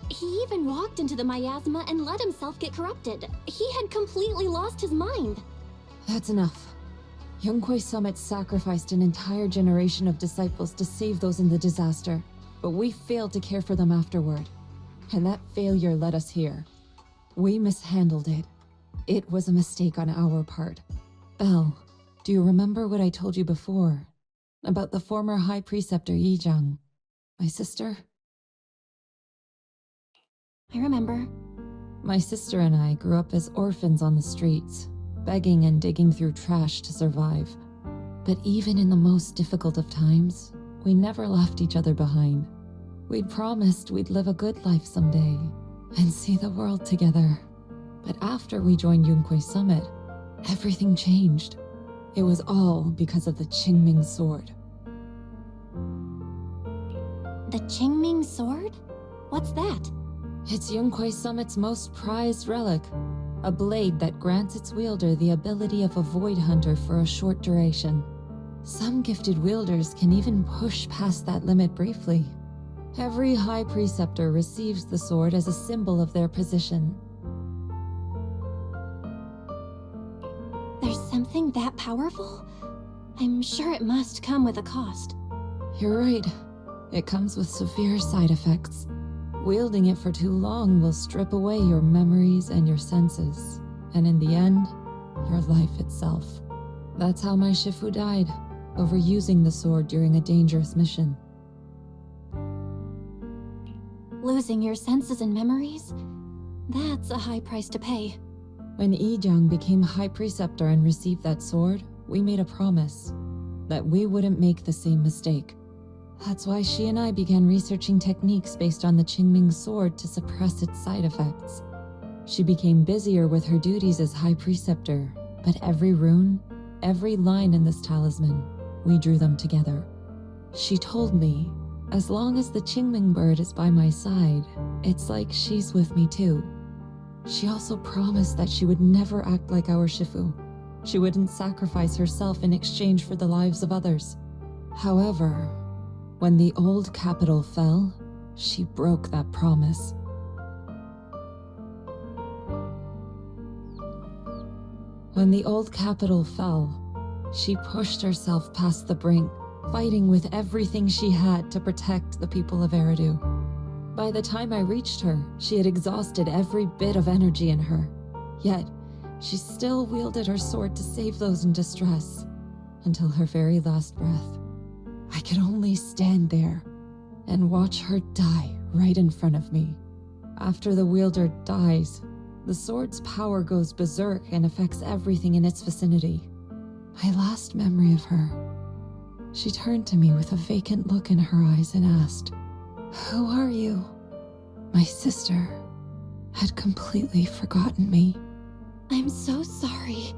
He even walked into the miasma and let himself get corrupted. He had completely lost his mind. That's enough. Yunque Summit sacrificed an entire generation of disciples to save those in the disaster, but we failed to care for them afterward. And that failure led us here. We mishandled it. It was a mistake on our part. Belle, do you remember what I told you before? About the former High Preceptor Yizhang? My sister? I remember. My sister and I grew up as orphans on the streets, begging and digging through trash to survive. But even in the most difficult of times, we never left each other behind. We'd promised we'd live a good life someday and see the world together. But after we joined Yunque Summit, everything changed. It was all because of the Qingming sword. The Qingming sword? What's that? It's Yunque Summit's most prized relic. A blade that grants its wielder the ability of a void hunter for a short duration. Some gifted wielders can even push past that limit briefly. Every High Preceptor receives the sword as a symbol of their position. There's something that powerful? I'm sure it must come with a cost. You're right. It comes with severe side effects. Wielding it for too long will strip away your memories and your senses, and in the end, your life itself. That's how my Shifu died, overusing the sword during a dangerous mission. Losing your senses and memories? That's a high price to pay. When Yijang became High Preceptor and received that sword, we made a promise that we wouldn't make the same mistake. That's why she and I began researching techniques based on the Qingming sword to suppress its side effects. She became busier with her duties as High Preceptor, but every rune, every line in this talisman, we drew them together. She told me, as long as the Qingming bird is by my side, it's like she's with me too. She also promised that she would never act like our Shifu. She wouldn't sacrifice herself in exchange for the lives of others. However, when the old capital fell, she broke that promise. When the old capital fell, she pushed herself past the brink, fighting with everything she had to protect the people of Eridu. By the time I reached her, she had exhausted every bit of energy in her. Yet, she still wielded her sword to save those in distress, until her very last breath. I could only stand there and watch her die right in front of me. After the wielder dies, the sword's power goes berserk and affects everything in its vicinity. My last memory of her, she turned to me with a vacant look in her eyes and asked, "Who are you?" My sister had completely forgotten me. I'm so sorry.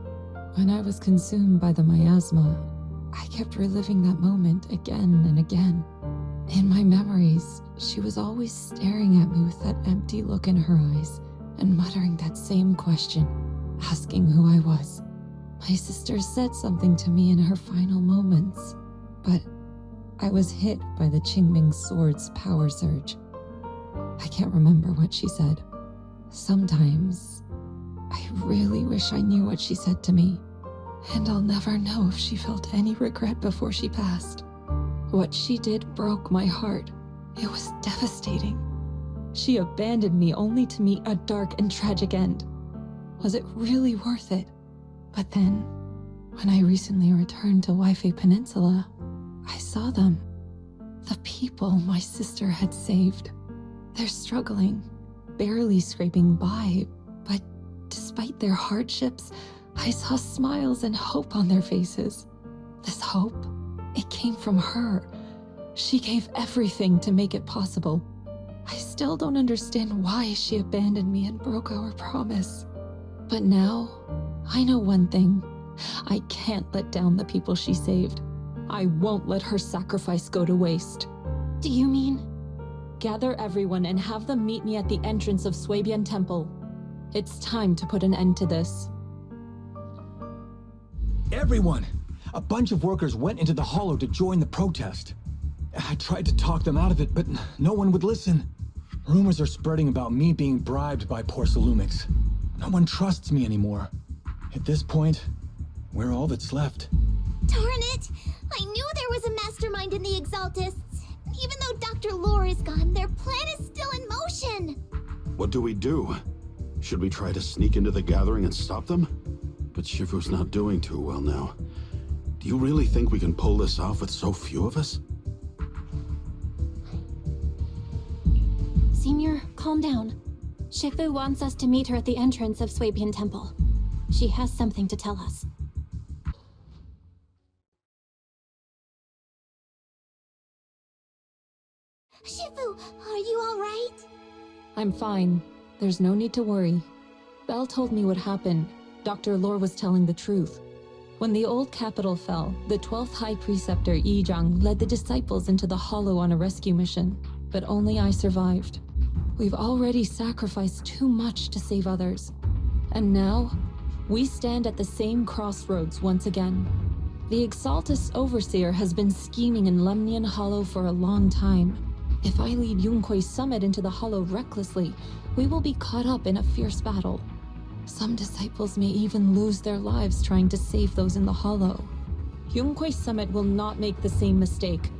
When I was consumed by the miasma, I kept reliving that moment again and again. In my memories, she was always staring at me with that empty look in her eyes and muttering that same question, asking who I was. My sister said something to me in her final moments, but I was hit by the Qingming sword's power surge. I can't remember what she said. Sometimes, I really wish I knew what she said to me. And I'll never know if she felt any regret before she passed. What she did broke my heart. It was devastating. She abandoned me only to meet a dark and tragic end. Was it really worth it? But then, when I recently returned to Waifei Peninsula, I saw them. The people my sister had saved. They're struggling, barely scraping by, but despite their hardships, I saw smiles and hope on their faces. This hope, it came from her. She gave everything to make it possible. I still don't understand why she abandoned me and broke our promise. But now, I know one thing. I can't let down the people she saved. I won't let her sacrifice go to waste. Do you mean? Gather everyone and have them meet me at the entrance of Swabian Temple. It's time to put an end to this. Everyone! A bunch of workers went into the hollow to join the protest. I tried to talk them out of it, but no one would listen. Rumors are spreading about me being bribed by Porcelumix. No one trusts me anymore. At this point, we're all that's left. Darn it! I knew there was a mastermind in the Exaltists. Even though Dr. Lore is gone, their plan is still in motion. What do we do? Should we try to sneak into the gathering and stop them? But Shifu's not doing too well now. Do you really think we can pull this off with so few of us? Senior, calm down. Shifu wants us to meet her at the entrance of Swabian Temple. She has something to tell us. Shifu, are you all right? I'm fine. There's no need to worry. Belle told me what happened. Dr. Lore was telling the truth. When the old capital fell, the 12th High Preceptor Yi Zhang led the disciples into the Hollow on a rescue mission, but only I survived. We've already sacrificed too much to save others. And now, we stand at the same crossroads once again. The Exaltus Overseer has been scheming in Lemnian Hollow for a long time. If I lead Yunque's summit into the Hollow recklessly, we will be caught up in a fierce battle. Some disciples may even lose their lives trying to save those in the Hollow. Yunque's summit will not make the same mistake.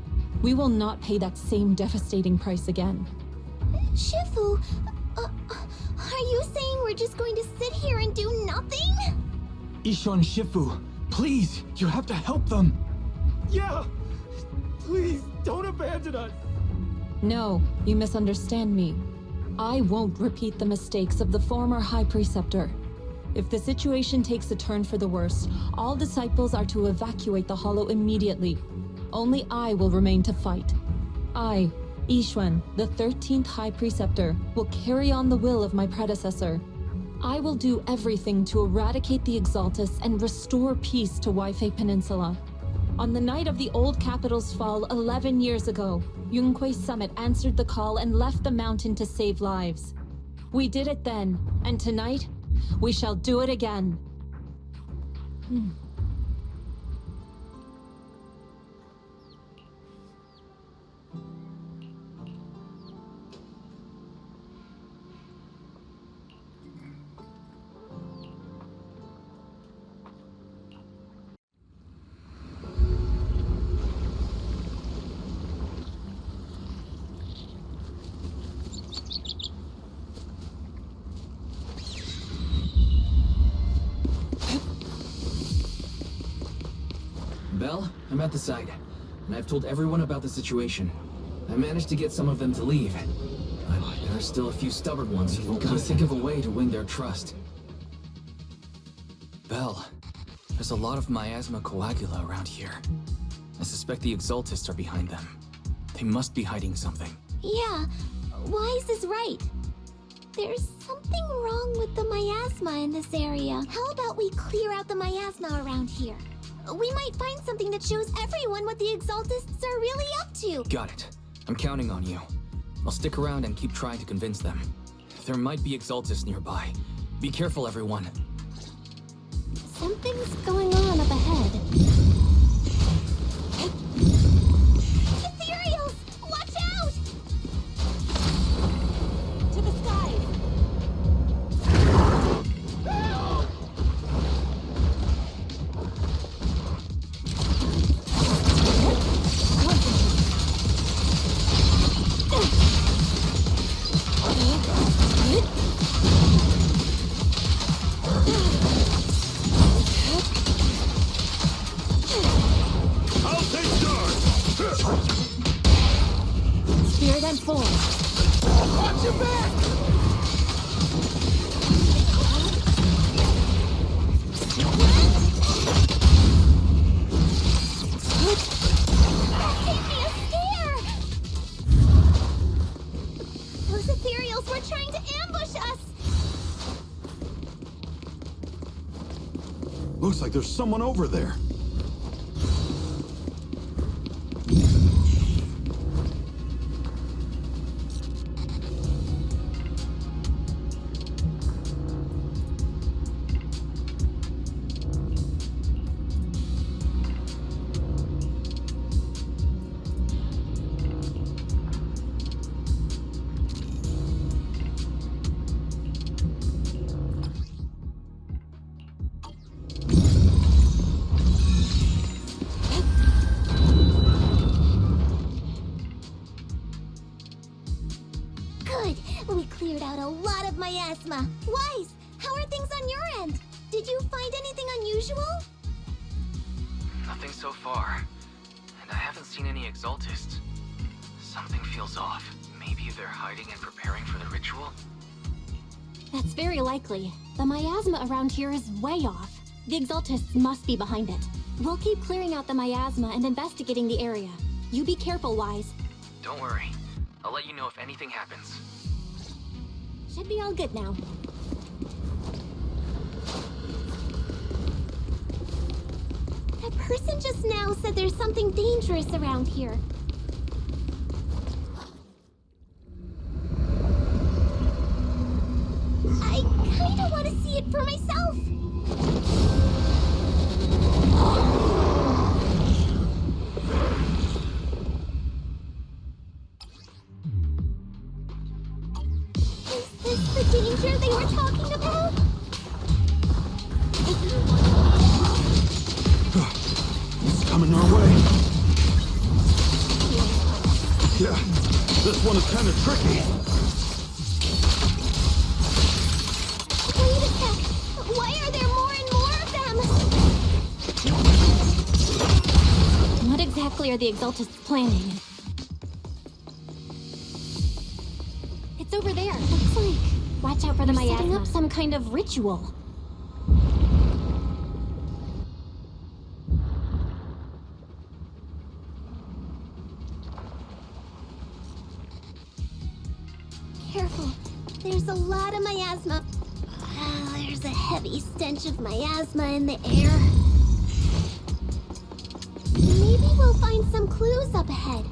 We will not pay that same devastating price again. Shifu, are you saying we're just going to sit here and do nothing? Isho and Shifu, please, you have to help them. Yeah! Please, don't abandon us! No, you misunderstand me. I won't repeat the mistakes of the former High Preceptor. If the situation takes a turn for the worse, all disciples are to evacuate the Hollow immediately. Only I will remain to fight. I, Yixuan, the 13th High Preceptor, will carry on the will of my predecessor. I will do everything to eradicate the Exaltus and restore peace to Waifei Peninsula. On the night of the old capital's fall 11 years ago, Yunque's summit answered the call and left the mountain to save lives. We did it then, and tonight, we shall do it again. Belle, I'm at the site, and I've told everyone about the situation. I managed to get some of them to leave, but there are still a few stubborn ones who won't think of a way to win their trust. Belle, there's a lot of miasma coagula around here. I suspect the Exaltists are behind them. They must be hiding something. Yeah, Wise is right. There's something wrong with the miasma in this area. How about we clear out the miasma around here? We might find something that shows everyone what the Exaltists are really up to. Got it. I'm counting on you. I'll stick around and keep trying to convince them. There might be Exaltists nearby. Be careful, everyone. Something's going on up ahead. Ethereals! Watch out! To the skies! Spirit and form. Watch your back! Those ethereals were trying to ambush us! Looks like there's someone over there. Good! We cleared out a lot of miasma. Wise, how are things on your end? Did you find anything unusual? Nothing so far. And I haven't seen any Exaltists. Something feels off. Maybe they're hiding and preparing for the ritual? That's very likely. The miasma around here is way off. The Exaltists must be behind it. We'll keep clearing out the miasma and investigating the area. You be careful, Wise. Don't worry. I'll let you know if anything happens. Should be all good now. person just now said there's something dangerous around here. I kinda want to see it for myself. Is this the danger they were talking about? It's coming our way. Yeah, this one is kind of tricky. Wait a sec. Why are there more and more of them? What exactly are the Exaltists planning? It's over there. Looks like. Watch out for the miasma. Setting up some kind of ritual. Careful. There's a lot of miasma. There's a heavy stench of miasma in the air. Maybe we'll find some clues up ahead.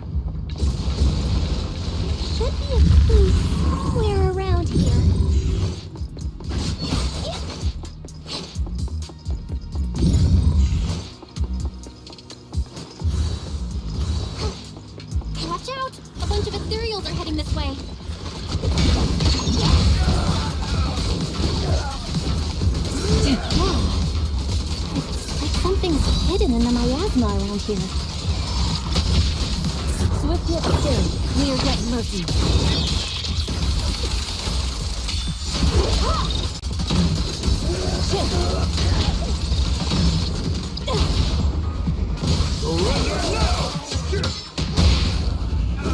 There should be a clue somewhere around here. Watch out! A bunch of ethereals are heading this way. It's like something's hidden in the miasma around here. Swift yet still, clear yet murky.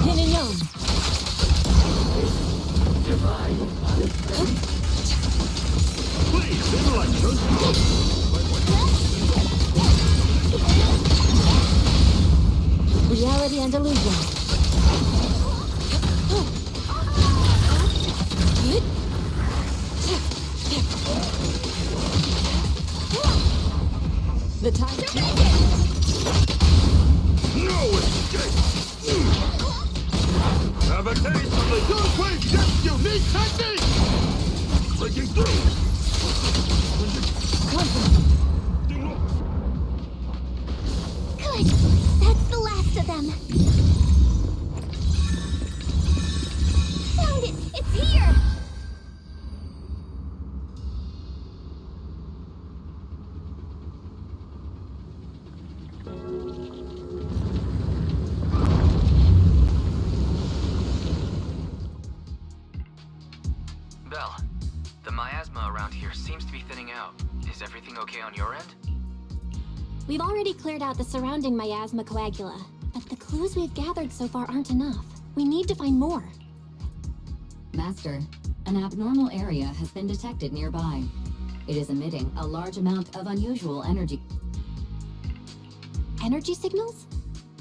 Yin and yang. Please, intellect us. Reality and illusion. The time. No escape! Have a taste of the Yunque's just unique technique! Breaking through! Good. That's the last of them. Found it! It's here! Belle, the miasma around here seems to be thinning out. Is everything okay on your end? We've already cleared out the surrounding miasma coagula, but the clues we've gathered so far aren't enough. We need to find more. Master, an abnormal area has been detected nearby. It is emitting a large amount of unusual energy. Energy signals?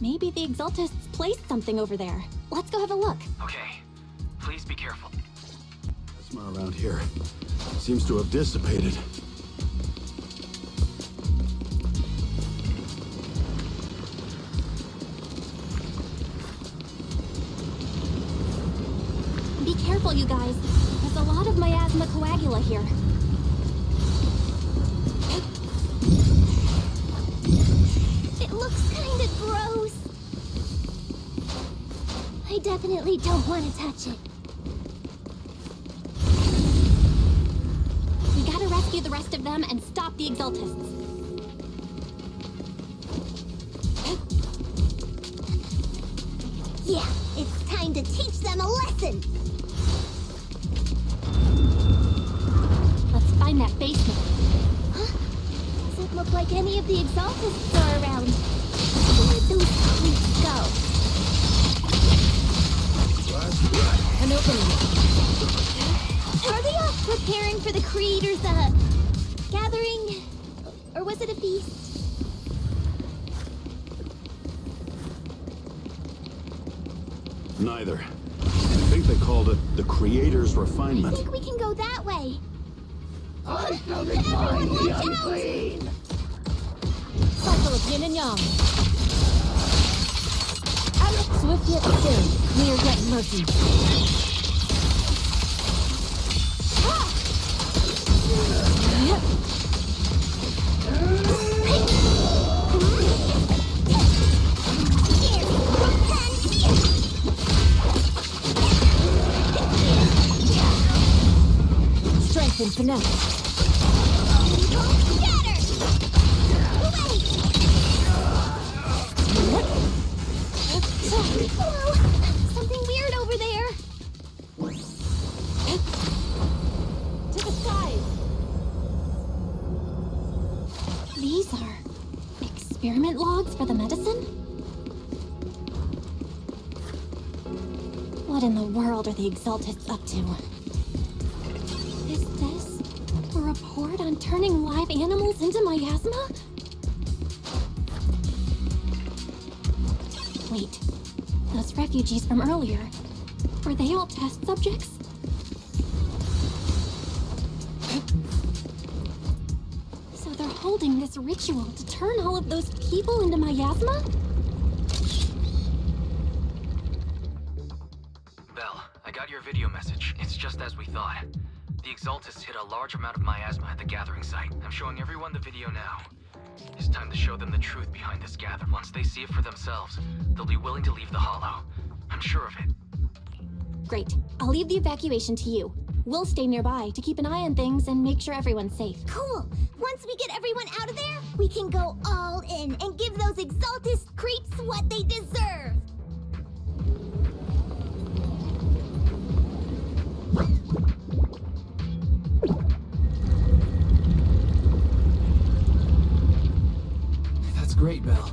Maybe the Exaltists placed something over there. Let's go have a look. Okay. Please be careful. Miasma around here seems to have dissipated. Be careful, you guys. There's a lot of miasma coagula here. It looks kinda gross. I definitely don't want to touch it. We gotta rescue the rest of them and stop the Exaltists. Yeah, it's time to teach them a lesson. Let's find that basement. Huh? Doesn't look like any of the Exaltists are around. Where'd those creeps go? An opening. Are they off preparing for the Creator's, gathering? Or was it a feast? Neither. I think they called it the Creator's I refinement. think we can go that way. I shall define the unclean. Cycle of yin and yang. Swift yet still, clear yet murky. Strength and finesse. Whoa! Something weird over there! To the side! These are experiment logs for the medicine? What in the world are the Exaltists up to? Is this a report on turning live animals into miasma? Wait, those refugees from earlier, were they all test subjects? So they're holding this ritual to turn all of those people into miasma? Belle, I got your video message. It's just as we thought. The Exaltists hit a large amount of miasma at the gathering site. I'm showing everyone the video now. It's time to show them the truth behind this gather. Once they see it for themselves, they'll be willing to leave the Hollow. I'm sure of it. Great. I'll leave the evacuation to you. We'll stay nearby to keep an eye on things and make sure everyone's safe. Cool! Once we get everyone out of there, we can go all in and give those Exaltist creeps what they deserve! That's great, Belle.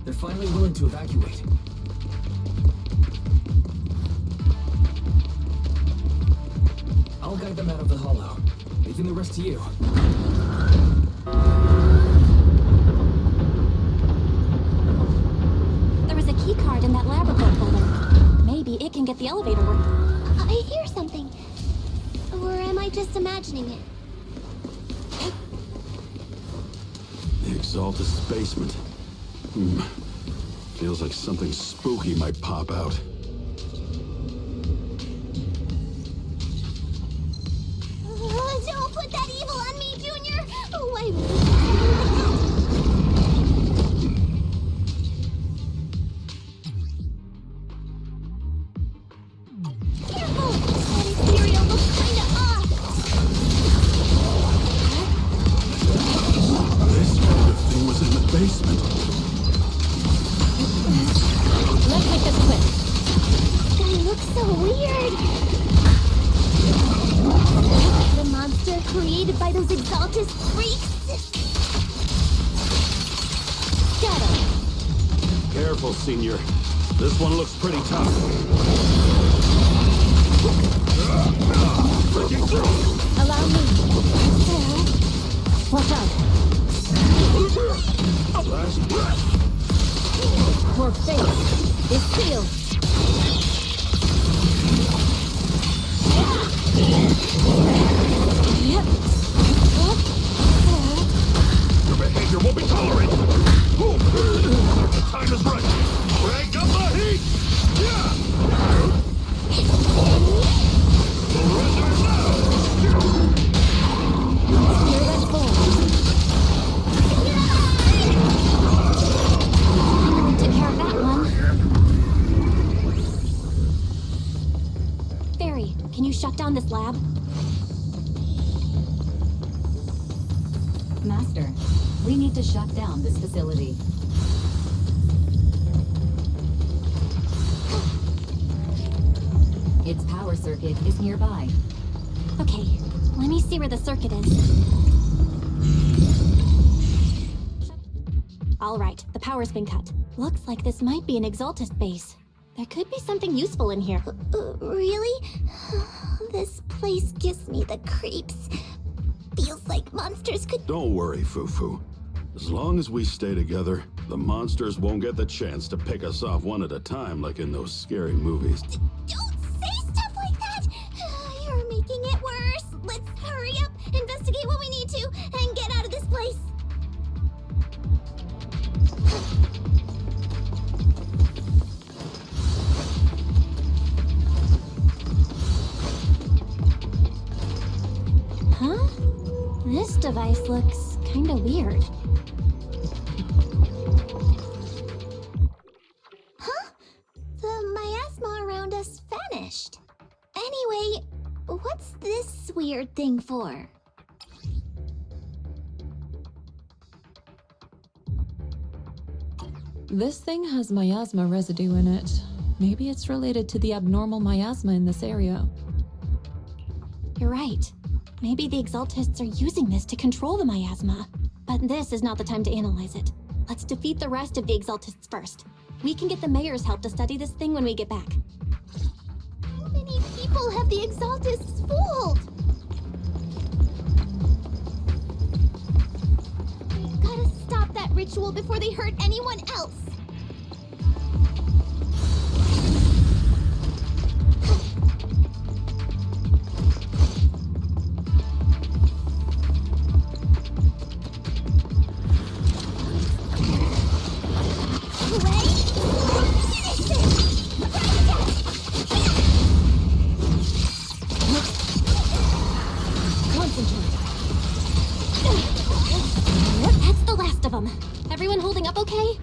They're finally willing to evacuate. I'll guide them out of the Hollow, leaving the rest to you. There was a key card in that lab report folder. Maybe it can get the elevator working. I hear something. Or am I just imagining it? The Exaltist basement. Feels like something spooky might pop out. Don't put that evil on me, Junior! Oh, I... Careful! That Imperial looks kinda off! This kind of thing was in the basement. Let's make this quick. This guy looks so weird! The monster created by those Exaltist freaks? Got him. Careful, Senior. This one looks pretty tough. Breaking through! Allow me. Watch out. Last breath! Your fate is sealed. Your behavior won't be tolerated! The time is right! Crank up the heat! Surrender now! Here that falls. Took care of that one. Barry, can you shut down this lab? Master, we need to shut down this facility. Its power circuit is nearby. Okay, let me see where the circuit is. All right, the power's been cut. Looks like this might be an Exaltist base. There could be something useful in here. Really? This place gives me the creeps. Feels like monsters could... Don't worry, Fufu. As long as we stay together, the monsters won't get the chance to pick us off one at a time like in those scary movies. Don't say stuff like that! You're making it worse. Let's hurry up, investigate what we need to, and get out of this place. device looks kinda weird. Huh? The miasma around us vanished. Anyway, what's this weird thing for? This thing has miasma residue in it. Maybe it's related to the abnormal miasma in this area. You're right. Maybe the Exaltists are using this to control the miasma. But this is not the time to analyze it. Let's defeat the rest of the Exaltists first. We can get the mayor's help to study this thing when we get back. How many people have the Exaltists fooled? We've gotta stop that ritual before they hurt anyone else. That's the last of them. Everyone holding up okay?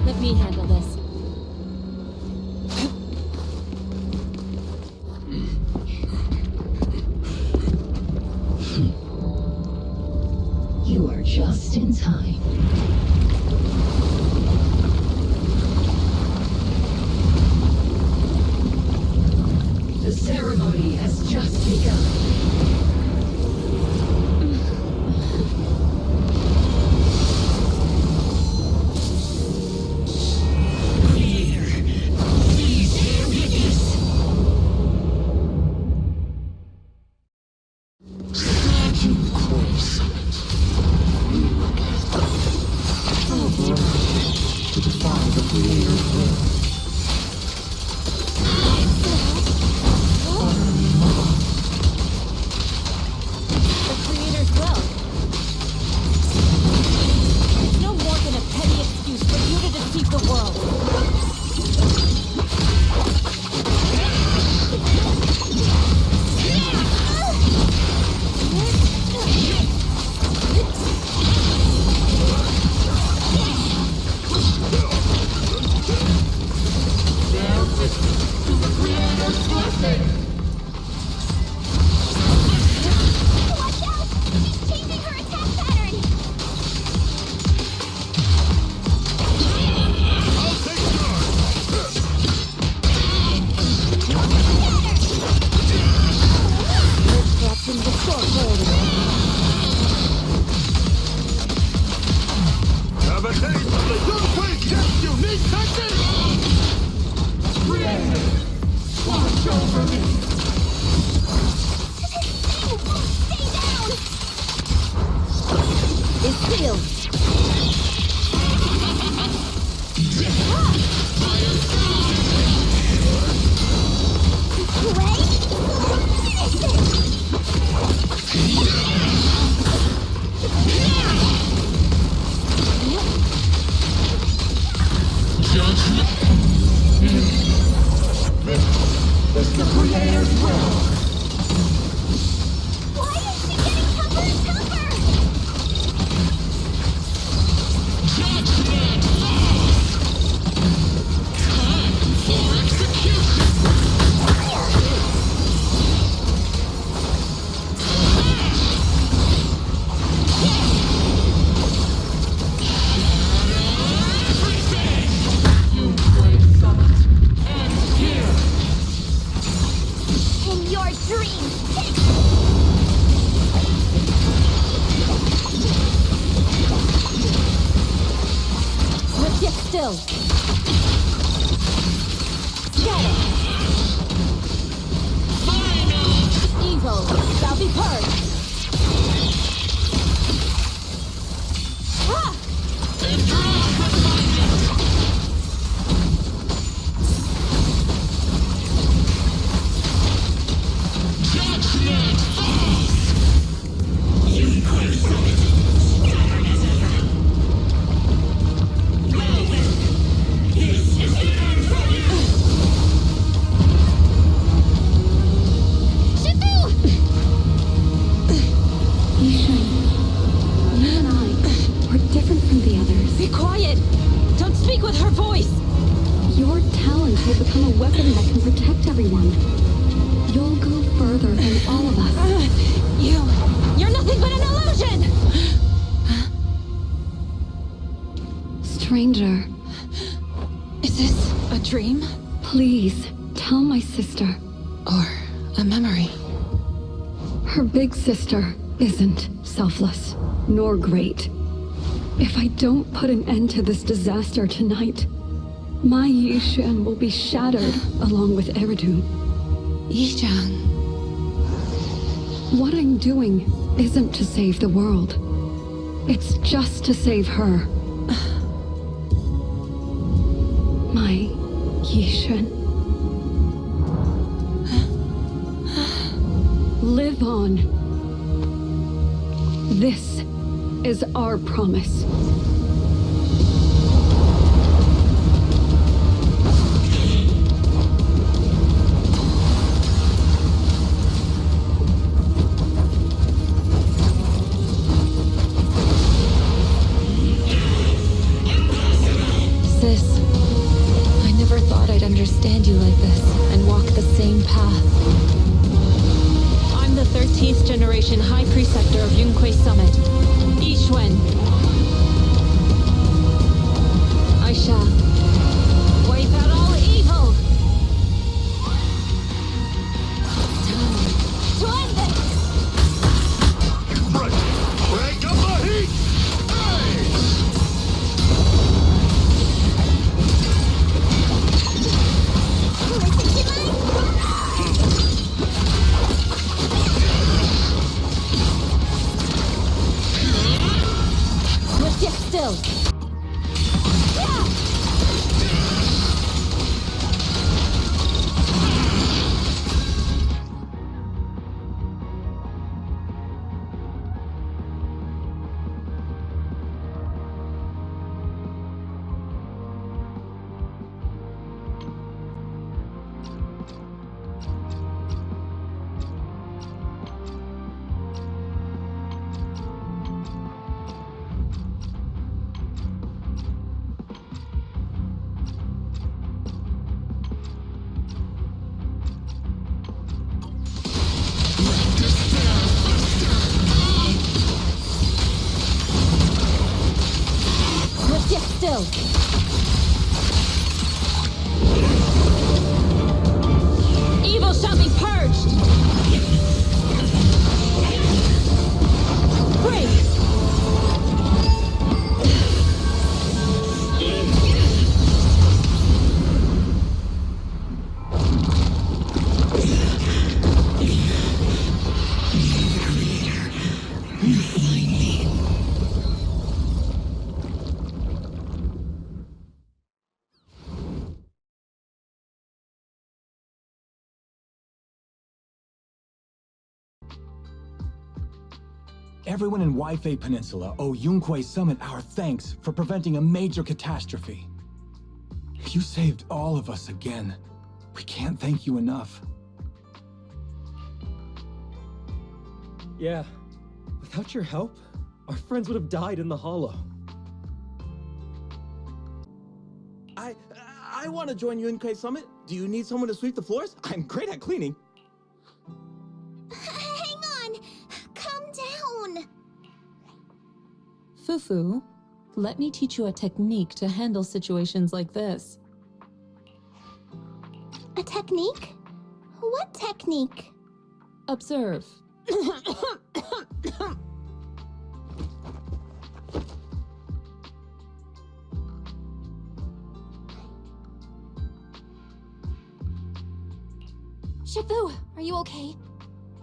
Let me handle this. You are just in time. The ceremony has just begun. it still! Scatter! Evil shall be purged! Ah! Be quiet! Don't speak with her voice! Your talent will become a weapon that can protect everyone. You'll go further than all of us. You're nothing but an illusion! Stranger. Is this a dream? Please, tell my sister. Or a memory? Her big sister isn't selfless, nor great. If I don't put an end to this disaster tonight, my Yishan will be shattered along with Eridu. Yishan. What I'm doing isn't to save the world. It's just to save her. My Yishan. Live on. This is our promise. Sis, I never thought I'd understand you like this and walk the same path. I'm the 13th generation High Preceptor of Yunquei Summit, Yixuan. I shall wipe out all evil! Time to end this! Break up the heat! Let's get still! Let's get still! Evil shall be purged! Break! Everyone in Waifei Peninsula owe Yunquei Summit our thanks for preventing a major catastrophe. You saved all of us again. We can't thank you enough. Yeah. Without your help, our friends would have died in the hollow. I want to join Yunquei Summit. Do you need someone to sweep the floors? I'm great at cleaning. Hang on! Calm down! Fufu, let me teach you a technique to handle situations like this. A technique? What technique? Observe. Shifu, are you okay?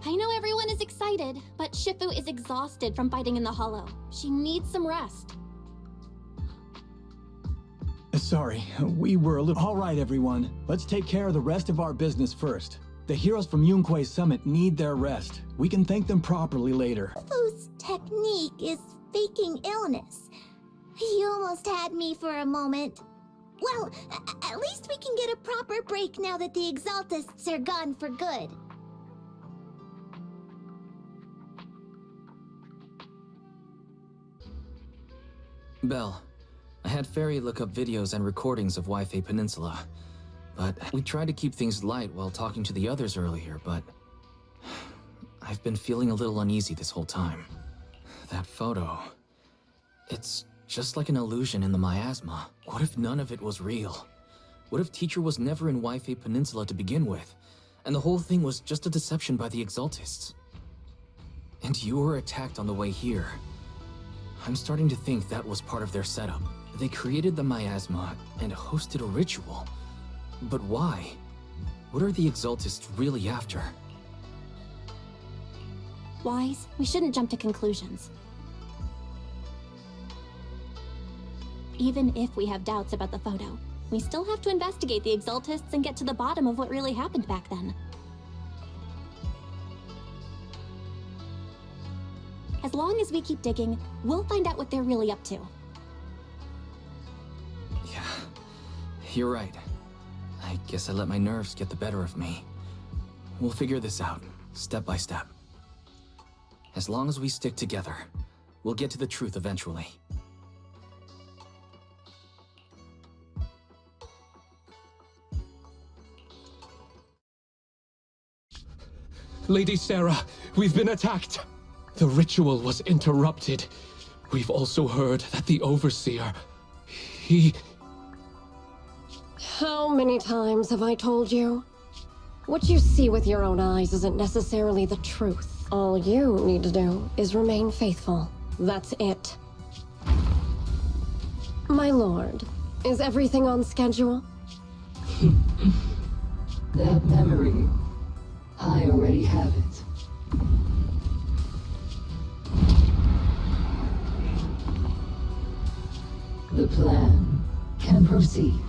I know everyone is excited, but Shifu is exhausted from fighting in the Hollow. She needs some rest. Sorry, we were a little... All right, everyone. Let's take care of the rest of our business first. The heroes from Yunque's summit need their rest. We can thank them properly later. Fufu's technique is faking illness. You almost had me for a moment. Well, at least we can get a proper break now that the Exaltists are gone for good. Belle, I had Fairy look up videos and recordings of Wi-Fi Peninsula. But we tried to keep things light while talking to the others earlier, but... I've been feeling a little uneasy this whole time. That photo... It's just like an illusion in the miasma. What if none of it was real? What if Teacher was never in Wi-Fi Peninsula to begin with, and the whole thing was just a deception by the Exaltists? And you were attacked on the way here. I'm starting to think that was part of their setup. They created the miasma and hosted a ritual. But why? What are the Exaltists really after? Wise, we shouldn't jump to conclusions. Even if we have doubts about the photo, we still have to investigate the Exaltists and get to the bottom of what really happened back then. As long as we keep digging, we'll find out what they're really up to. Yeah, you're right. I guess I let my nerves get the better of me. We'll figure this out, step by step. As long as we stick together, we'll get to the truth eventually. Lady Sarah, we've been attacked. The ritual was interrupted. We've also heard that the Overseer, he... How many times have I told you? What you see with your own eyes isn't necessarily the truth. All you need to do is remain faithful. That's it. My lord, is everything on schedule? That memory, I already have it. The plan can proceed.